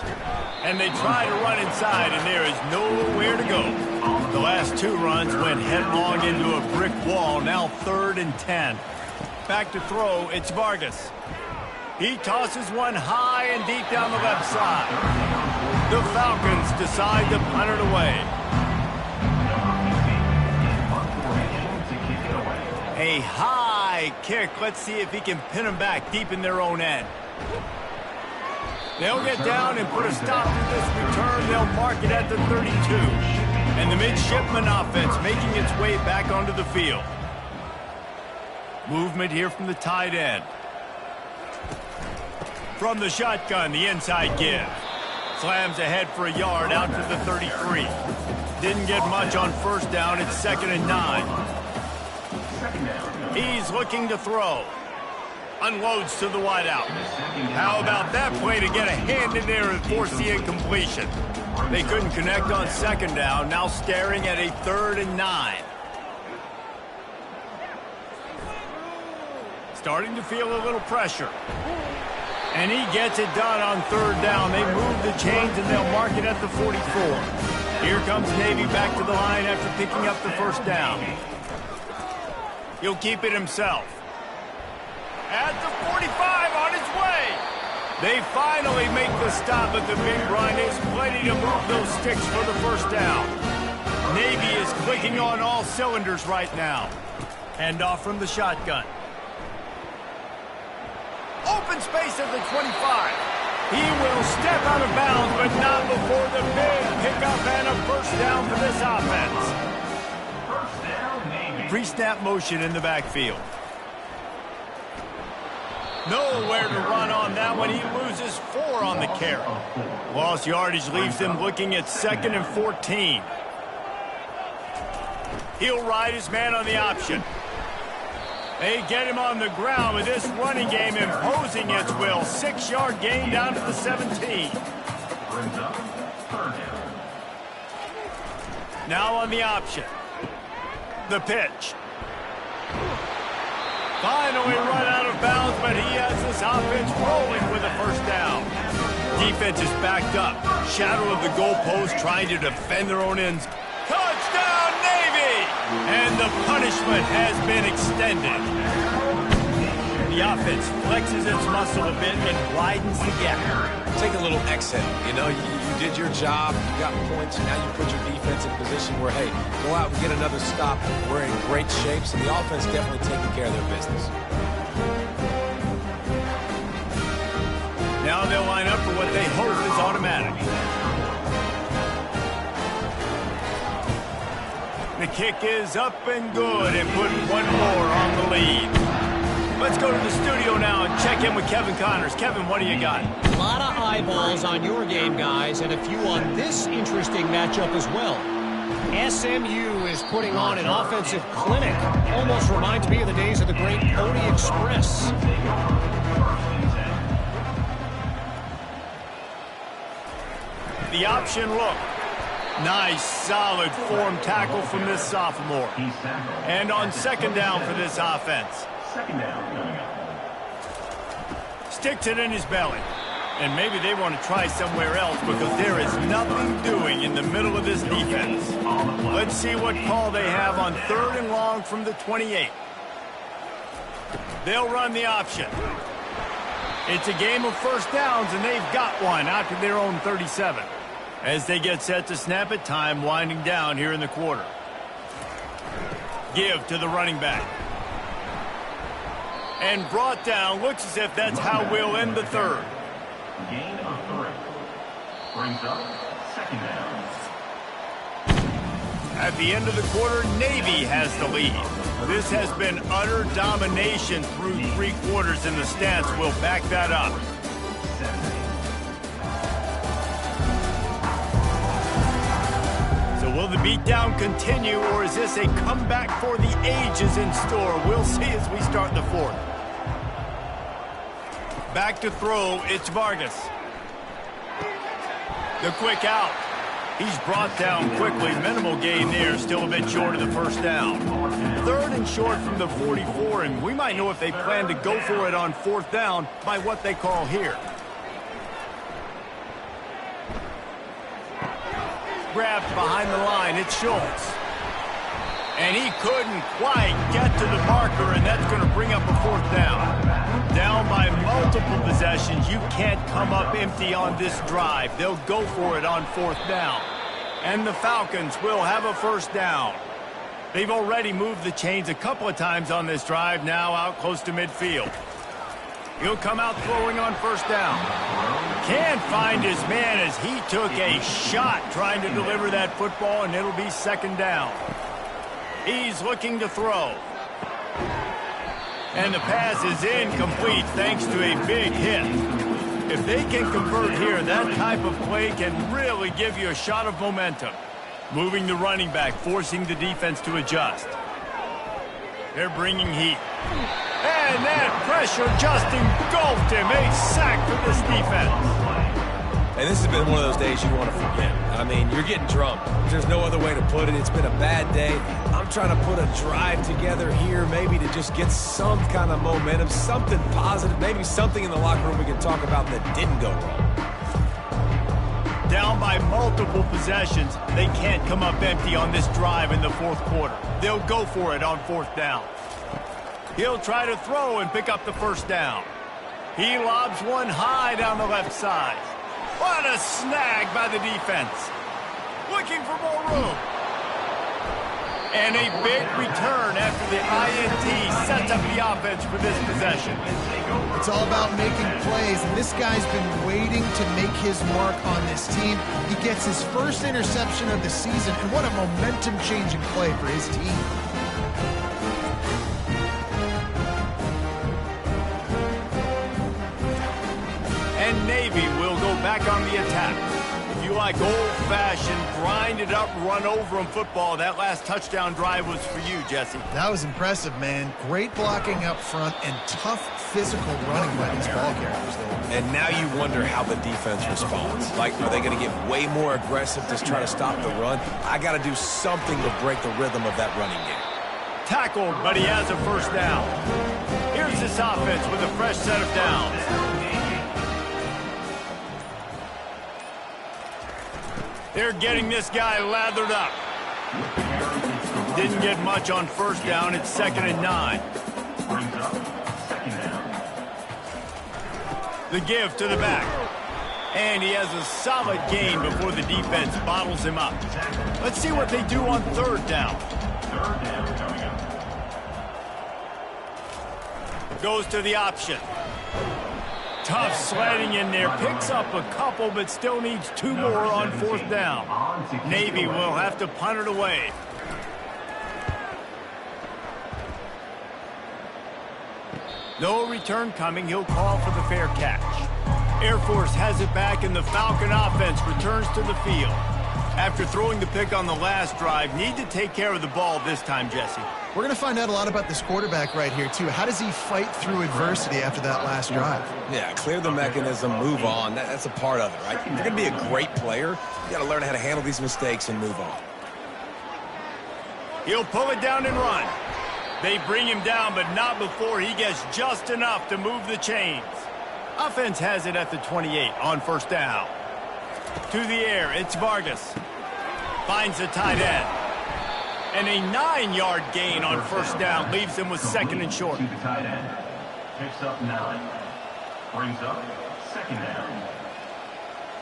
And they try to run inside, and there is nowhere to go. The last two runs went headlong into a brick wall. Now 3rd and 10. Back to throw, it's Vargas. He tosses one high and deep down the left side. The Falcons decide to punt it away. A high kick. Let's see if he can pin them back deep in their own end. They'll get down and put a stop to this return. They'll mark it at the 32. And the midshipman offense making its way back onto the field. Movement here from the tight end. From the shotgun, the inside give. Slams ahead for a yard out to the 33. Didn't get much on first down. It's 2nd and 9. He's looking to throw. Unloads to the wideout. How about that play to get a hand in there and force the incompletion? They couldn't connect on second down. Now staring at a 3rd and 9. Starting to feel a little pressure. And he gets it done on 3rd down. They move the chains and they'll mark it at the 44. Here comes Navy back to the line after picking up the first down. He'll keep it himself. At the 45 on his way. They finally make the stop, but the big run is plenty to move those sticks for the first down. Navy is clicking on all cylinders right now. Hand off from the shotgun. Open space at the 25. He will step out of bounds, but not before the big pickup and a first down for this offense. Pre-snap motion in the backfield. Nowhere to run on that one. He loses 4 on the carry. Lost yardage leaves them looking at 2nd and 14. He'll ride his man on the option. They get him on the ground with this running game imposing its will. 6-yard gain down to the 17. Now on the option. The pitch. Finally run out of bounds, but he has this offense rolling with a first down. Defense is backed up. Shadow of the goalpost trying to defend their own ends. Touchdown, Navy! And the punishment has been extended. The offense flexes its muscle a bit and widens the gap. Take a little exit. You know, you did your job. You got points. Now you put your defense in a position where, hey, go out and get another stop. We're in great shape, so the offense definitely taking care of their business. Now they'll line up for what they hope is automatic. The kick is up and good and put one more on the lead. Let's go to the studio now and check in with Kevin Connors. Kevin, what do you got? A lot of eyeballs on your game, guys, and a few on this interesting matchup as well. SMU is putting on an offensive clinic. Almost reminds me of the days of the great Pony Express. The option look. Nice, solid form tackle from this sophomore. And on second down for this offense. Sticks it in his belly. And maybe they want to try somewhere else because there is nothing doing in the middle of this defense. Let's see what call they have on 3rd and long from the 28. They'll run the option. It's a game of first downs, and they've got one out to their own 37. As they get set to snap it, time winding down here in the quarter. Give to the running back. And brought down. Looks as if that's how we'll end the third. Gain of 3. Brings up 2nd down. At the end of the quarter, Navy has the lead. This has been utter domination through 3 quarters, and the stats will back that up. So will the beatdown continue, or is this a comeback for the ages in store? We'll see as we start the fourth. Back to throw, it's Vargas. The quick out. He's brought down quickly. Minimal gain there, still a bit short of the first down. 3rd and short from the 44, and we might know if they plan to go for it on 4th down by what they call here. Grabbed behind the line, it's Schultz. And he couldn't quite get to the marker, and that's going to bring up a 4th down. Down by multiple possessions, you can't come up empty on this drive. They'll go for it on 4th down. And the Falcons will have a 1st down. They've already moved the chains a couple of times on this drive, now out close to midfield. He'll come out throwing on 1st down. Can't find his man as he took a shot trying to deliver that football, and it'll be 2nd down. He's looking to throw. And the pass is incomplete thanks to a big hit. If they can convert here, that type of play can really give you a shot of momentum. Moving the running back, forcing the defense to adjust. They're bringing heat. And that pressure just engulfed him. A sack for this defense. And this has been one of those days you want to forget. I mean, you're getting drunk. There's no other way to put it. It's been a bad day. I'm trying to put a drive together here, maybe to just get some kind of momentum, something positive, maybe something in the locker room we can talk about that didn't go wrong. Down by multiple possessions, they can't come up empty on this drive in the 4th quarter. They'll go for it on 4th down. He'll try to throw and pick up the 1st down. He lobs one high down the left side. What a snag by the defense. Looking for more room. And a big return after the INT sets up the offense for this possession. It's all about making plays, and this guy's been waiting to make his mark on this team. He gets his first interception of the season, and what a momentum-changing play for his team. And Navy will go back on the attack. If you like old-fashioned, grind-it-up, run-over-'em football, that last touchdown drive was for you, Jesse. That was impressive, man. Great blocking up front and tough physical running by these ball carriers there. And now you wonder how the defense responds. Like, are they going to get way more aggressive to try to stop the run? I got to do something to break the rhythm of that running game. Tackled, but he has a 1st down. Here's this offense with a fresh set of downs. They're getting this guy lathered up. Didn't get much on 1st down. It's 2nd and 9. The give to the back. And he has a solid gain before the defense bottles him up. Let's see what they do on 3rd down. Goes to the option. Tough sledding in there, picks up a couple, but still needs 2 more on 4th down. Navy will have to punt it away. No return coming, he'll call for the fair catch. Air Force has it back, and the Falcon offense returns to the field. After throwing the pick on the last drive, need to take care of the ball this time, Jesse. We're going to find out a lot about this quarterback right here, too. How does he fight through adversity after that last drive? Yeah, clear the mechanism, move on. That's a part of it, right? If you're going to be a great player, you got to learn how to handle these mistakes and move on. He'll pull it down and run. They bring him down, but not before he gets just enough to move the chains. Offense has it at the 28 on 1st down. To the air, it's Vargas. Finds the tight end. And a 9-yard gain on 1st down leaves him with 2nd and short. To the tight end. Picks up 9. Brings up 2nd down.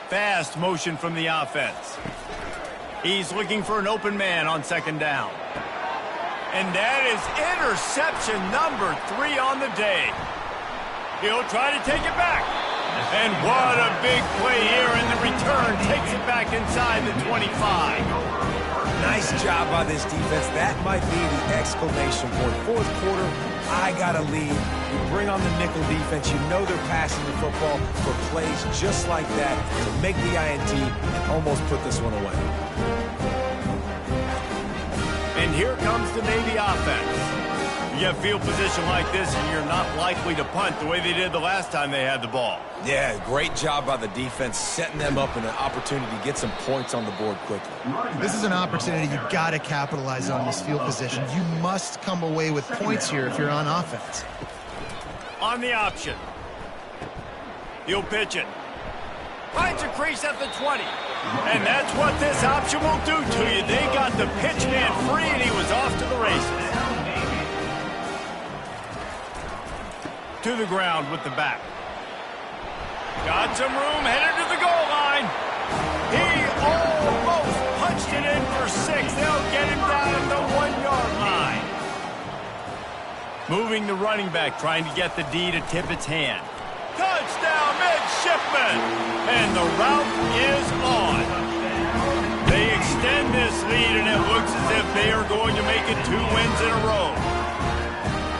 Fast motion from the offense. He's looking for an open man on 2nd down. And that is interception number 3 on the day. He'll try to take it back. And what a big play here, and the return takes it back inside the 25. Nice job by this defense. That might be the exclamation point. 4th quarter, I got a lead. You bring on the nickel defense. You know they're passing the football for plays just like that to make the INT and almost put this one away. And here comes the Navy offense. You get field position like this, and you're not likely to punt the way they did the last time they had the ball. Yeah, great job by the defense, setting them up in an opportunity to get some points on the board quickly. This is an opportunity you've got to capitalize on this field position. You must come away with points here if you're on offense. On the option. He'll pitch it. Finds a crease at the 20. And that's what this option will do to you. They got the pitch man free, and he was off to the races. To the ground with the back. Got some room, headed to the goal line. He almost punched it in for 6. They'll get him down at the 1-yard line. Moving the running back, trying to get the D to tip its hand. Touchdown, midshipman! And the route is on. They extend this lead, and it looks as if they are going to make it 2 wins in a row.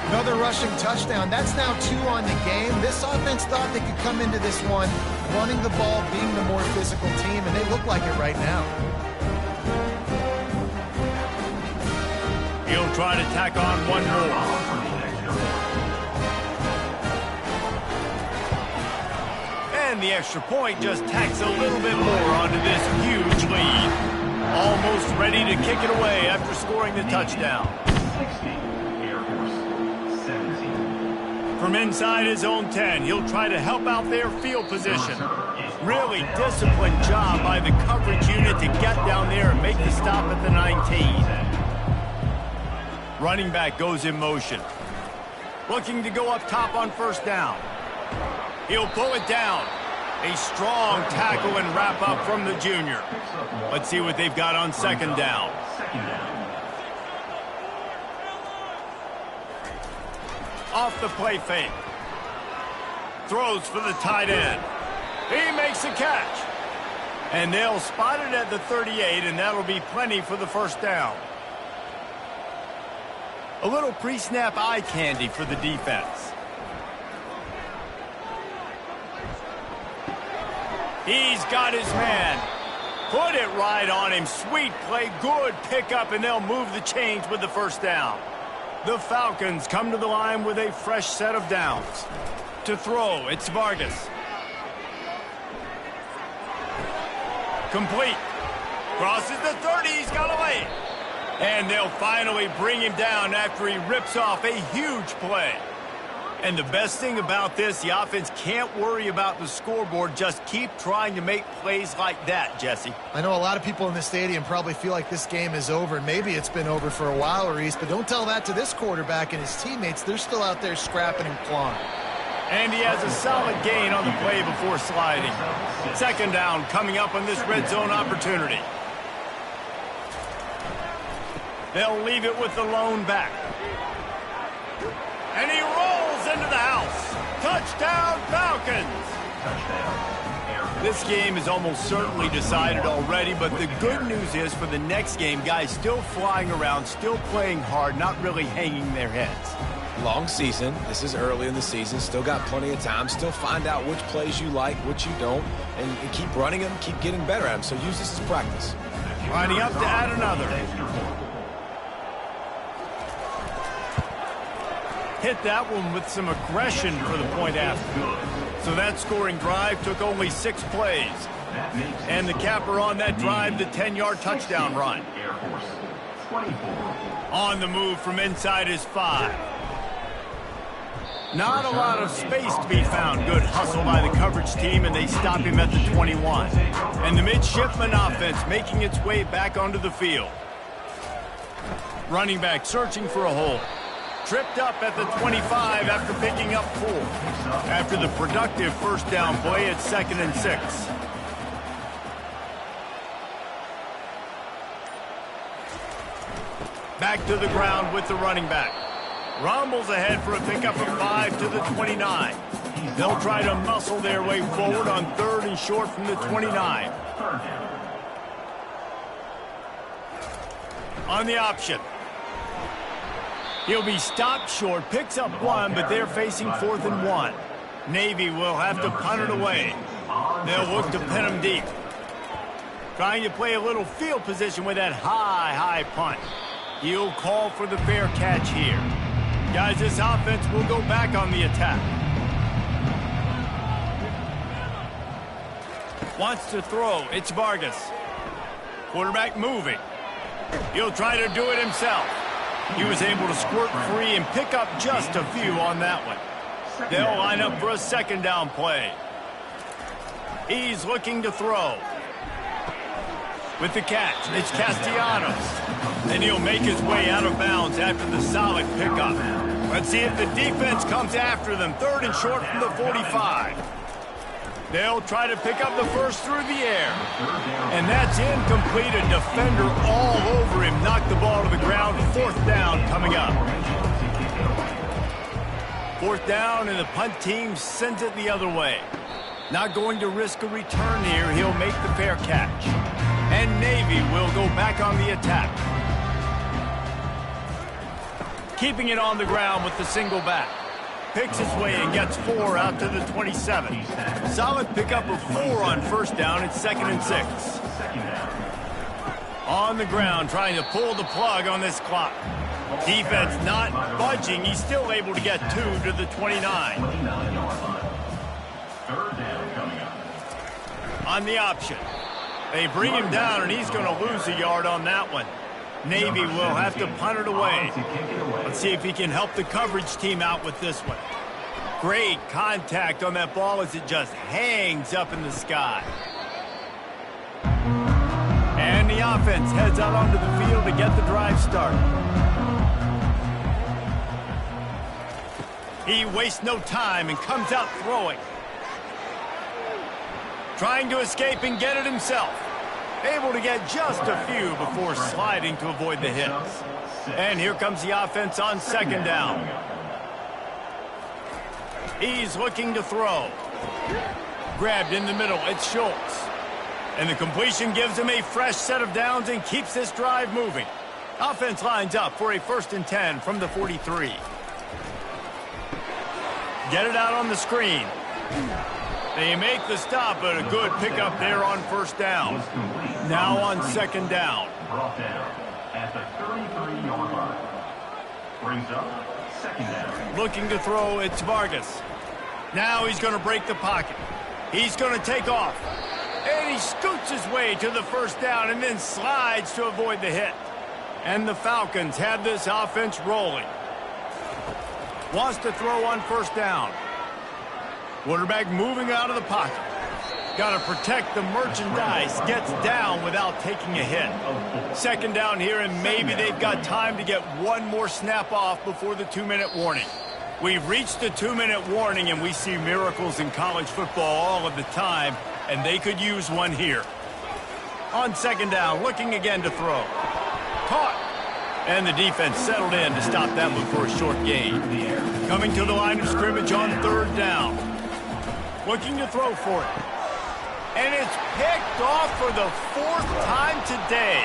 Another rushing touchdown. That's now 2 on the game. This offense thought they could come into this one running the ball, being the more physical team, and they look like it right now. He'll try to tack on one more. And the extra point just tacks a little bit more onto this huge lead. Almost ready to kick it away after scoring the touchdown. From inside his own 10, he'll try to help out their field position. Really disciplined job by the coverage unit to get down there and make the stop at the 19. Running back goes in motion. Looking to go up top on first down. He'll pull it down. A strong tackle and wrap up from the junior. Let's see what they've got on second down. Off the play fake. Throws for the tight end. He makes a catch. And they'll spot it at the 38, and that'll be plenty for the first down. A little pre-snap eye candy for the defense. He's got his man. Put it right on him. Sweet play, good pickup, and they'll move the chains with the first down. The Falcons come to the line with a fresh set of downs. To throw, it's Vargas. Complete. Crosses the 30, he's got away. And they'll finally bring him down after he rips off a huge play. And the best thing about this, the offense can't worry about the scoreboard. Just keep trying to make plays like that, Jesse. I know a lot of people in the stadium probably feel like this game is over, and maybe it's been over for a while, Reese, but don't tell that to this quarterback and his teammates. They're still out there scrapping and clawing. And he has a solid gain on the play before sliding. Second down coming up on this red zone opportunity. They'll leave it with the lone back. And he rolls into the house. Touchdown, Falcons! This game is almost certainly decided already, but the good news is for the next game, guys still flying around, still playing hard, not really hanging their heads. Long season. This is early in the season. Still got plenty of time. Still find out which plays you like, which you don't, and keep running them, keep getting better at them. So use this as practice. Lining up to add another. Hit that one with some aggression for the point after. So that scoring drive took only 6 plays. And the capper on that drive, the 10-yard touchdown run. On the move from inside his 5. Not a lot of space to be found. Good hustle by the coverage team, and they stop him at the 21. And the midshipman offense making its way back onto the field. Running back searching for a hole. Tripped up at the 25 after picking up 4. After the productive first down play at 2nd and 6. Back to the ground with the running back. Rumbles ahead for a pickup of 5 to the 29. They'll try to muscle their way forward on 3rd and short from the 29. On the option. He'll be stopped short, picks up 1, but they're facing 4th and 1. Navy will have to punt it away. They'll look to pin him deep. Trying to play a little field position with that high punt. He'll call for the fair catch here. Guys, this offense will go back on the attack. Wants to throw. It's Vargas. Quarterback moving. He'll try to do it himself. He was able to squirt free and pick up just a few on that one. They'll line up for a second down play. He's looking to throw. With the catch, it's Castellanos. And he'll make his way out of bounds after the solid pickup. Let's see if the defense comes after them. 3rd and short from the 45. They'll try to pick up the first through the air. And that's incomplete. A defender all over him. Knocked the ball to the ground. 4th down coming up. 4th down, and the punt team sends it the other way. Not going to risk a return here. He'll make the fair catch. And Navy will go back on the attack. Keeping it on the ground with the single back. Picks his way and gets 4 out to the 27. Solid pickup of 4 on 1st down. It's 2nd and 6. On the ground, trying to pull the plug on this clock. Defense not budging. He's still able to get 2 to the 29. 3rd down coming up. On the option. They bring him down, and he's going to lose a yard on that one. Navy will have to punt it away. Let's see if he can help the coverage team out with this one. Great contact on that ball as it just hangs up in the sky. And the offense heads out onto the field to get the drive started. He wastes no time and comes out throwing. Trying to escape and get it himself. Able to get just a few before sliding to avoid the hits. And here comes the offense on 2nd down. He's looking to throw. Grabbed in the middle. It's Schultz. And the completion gives him a fresh set of downs and keeps this drive moving. Offense lines up for a 1st and 10 from the 43. Get it out on the screen. They make the stop, but a good pickup there on 1st down. Now on 2nd down. Brought down at the 33-yard line. Brings up 2nd down. Looking to throw, it's Vargas. Now he's going to break the pocket. He's going to take off. And he scoots his way to the 1st down and then slides to avoid the hit. And the Falcons have this offense rolling. Wants to throw on 1st down. Quarterback moving out of the pocket. Got to protect the merchandise. Gets down without taking a hit. 2nd down here, and maybe they've got time to get one more snap off before the 2-minute warning. We've reached the 2-minute warning, and we see miracles in college football all of the time, and they could use one here. On 2nd down, looking again to throw. Caught. And the defense settled in to stop that one for a short gain. Coming to the line of scrimmage on 3rd down. Looking to throw for it. And it's picked off for the 4th time today.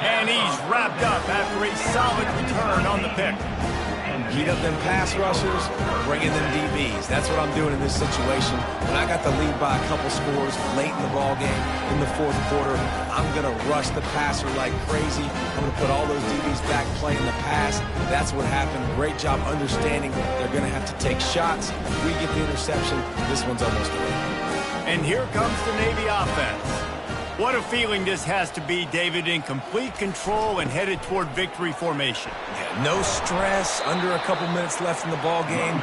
And he's wrapped up after a solid return on the pick. Heat up them pass rushers, bring in them DBs. That's what I'm doing in this situation. When I got the lead by a couple scores late in the ball game, in the 4th quarter, I'm going to rush the passer like crazy. I'm going to put all those DBs back playing the pass. That's what happened. Great job understanding they're going to have to take shots. If we get the interception, this one's almost over. And here comes the Navy offense. What a feeling this has to be, David, in complete control and headed toward victory formation. Yeah, no stress, under a couple minutes left in the ball game.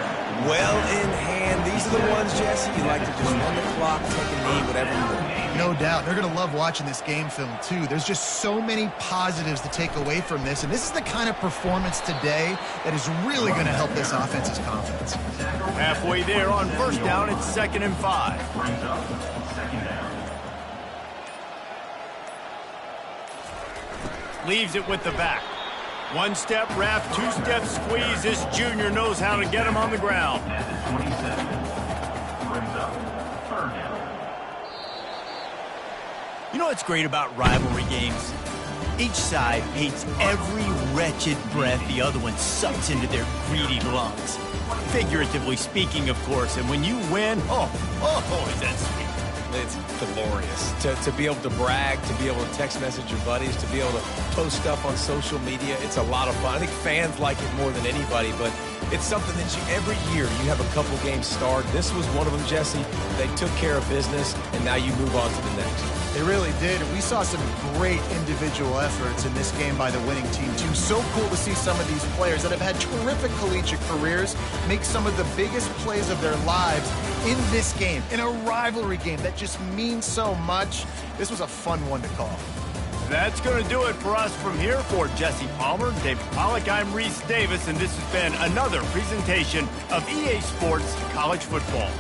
Well in hand. These are the ones, Jesse, you like to just run the clock, take a knee, whatever you want. No doubt. They're going to love watching this game film, too. There's just so many positives to take away from this, and this is the kind of performance today that is really going to help this offense's confidence. Halfway there on 1st down, it's 2nd and 5. Brings up 2nd down. Leaves it with the back. 1 step wrap, 2 step squeeze. This junior knows how to get him on the ground. At the 27. Brings up 3rd down. You know what's great about rivalry games? Each side hates every wretched breath the other one sucks into their greedy lungs. Figuratively speaking, of course, and when you win, oh, is that sweet. It's glorious to be able to brag, to be able to text message your buddies, to be able to post stuff on social media. It's a lot of fun. I think fans like it more than anybody, but it's something that every year you have a couple games start. This was one of them, Jesse. They took care of business, and now you move on to the next. They really did. We saw some great individual efforts in this game by the winning team, too. So cool to see some of these players that have had terrific collegiate careers make some of the biggest plays of their lives in this game, in a rivalry game that just means so much. This was a fun one to call. That's going to do it for us from here. For Jesse Palmer, David Pollack, I'm Reese Davis, and this has been another presentation of EA Sports College Football.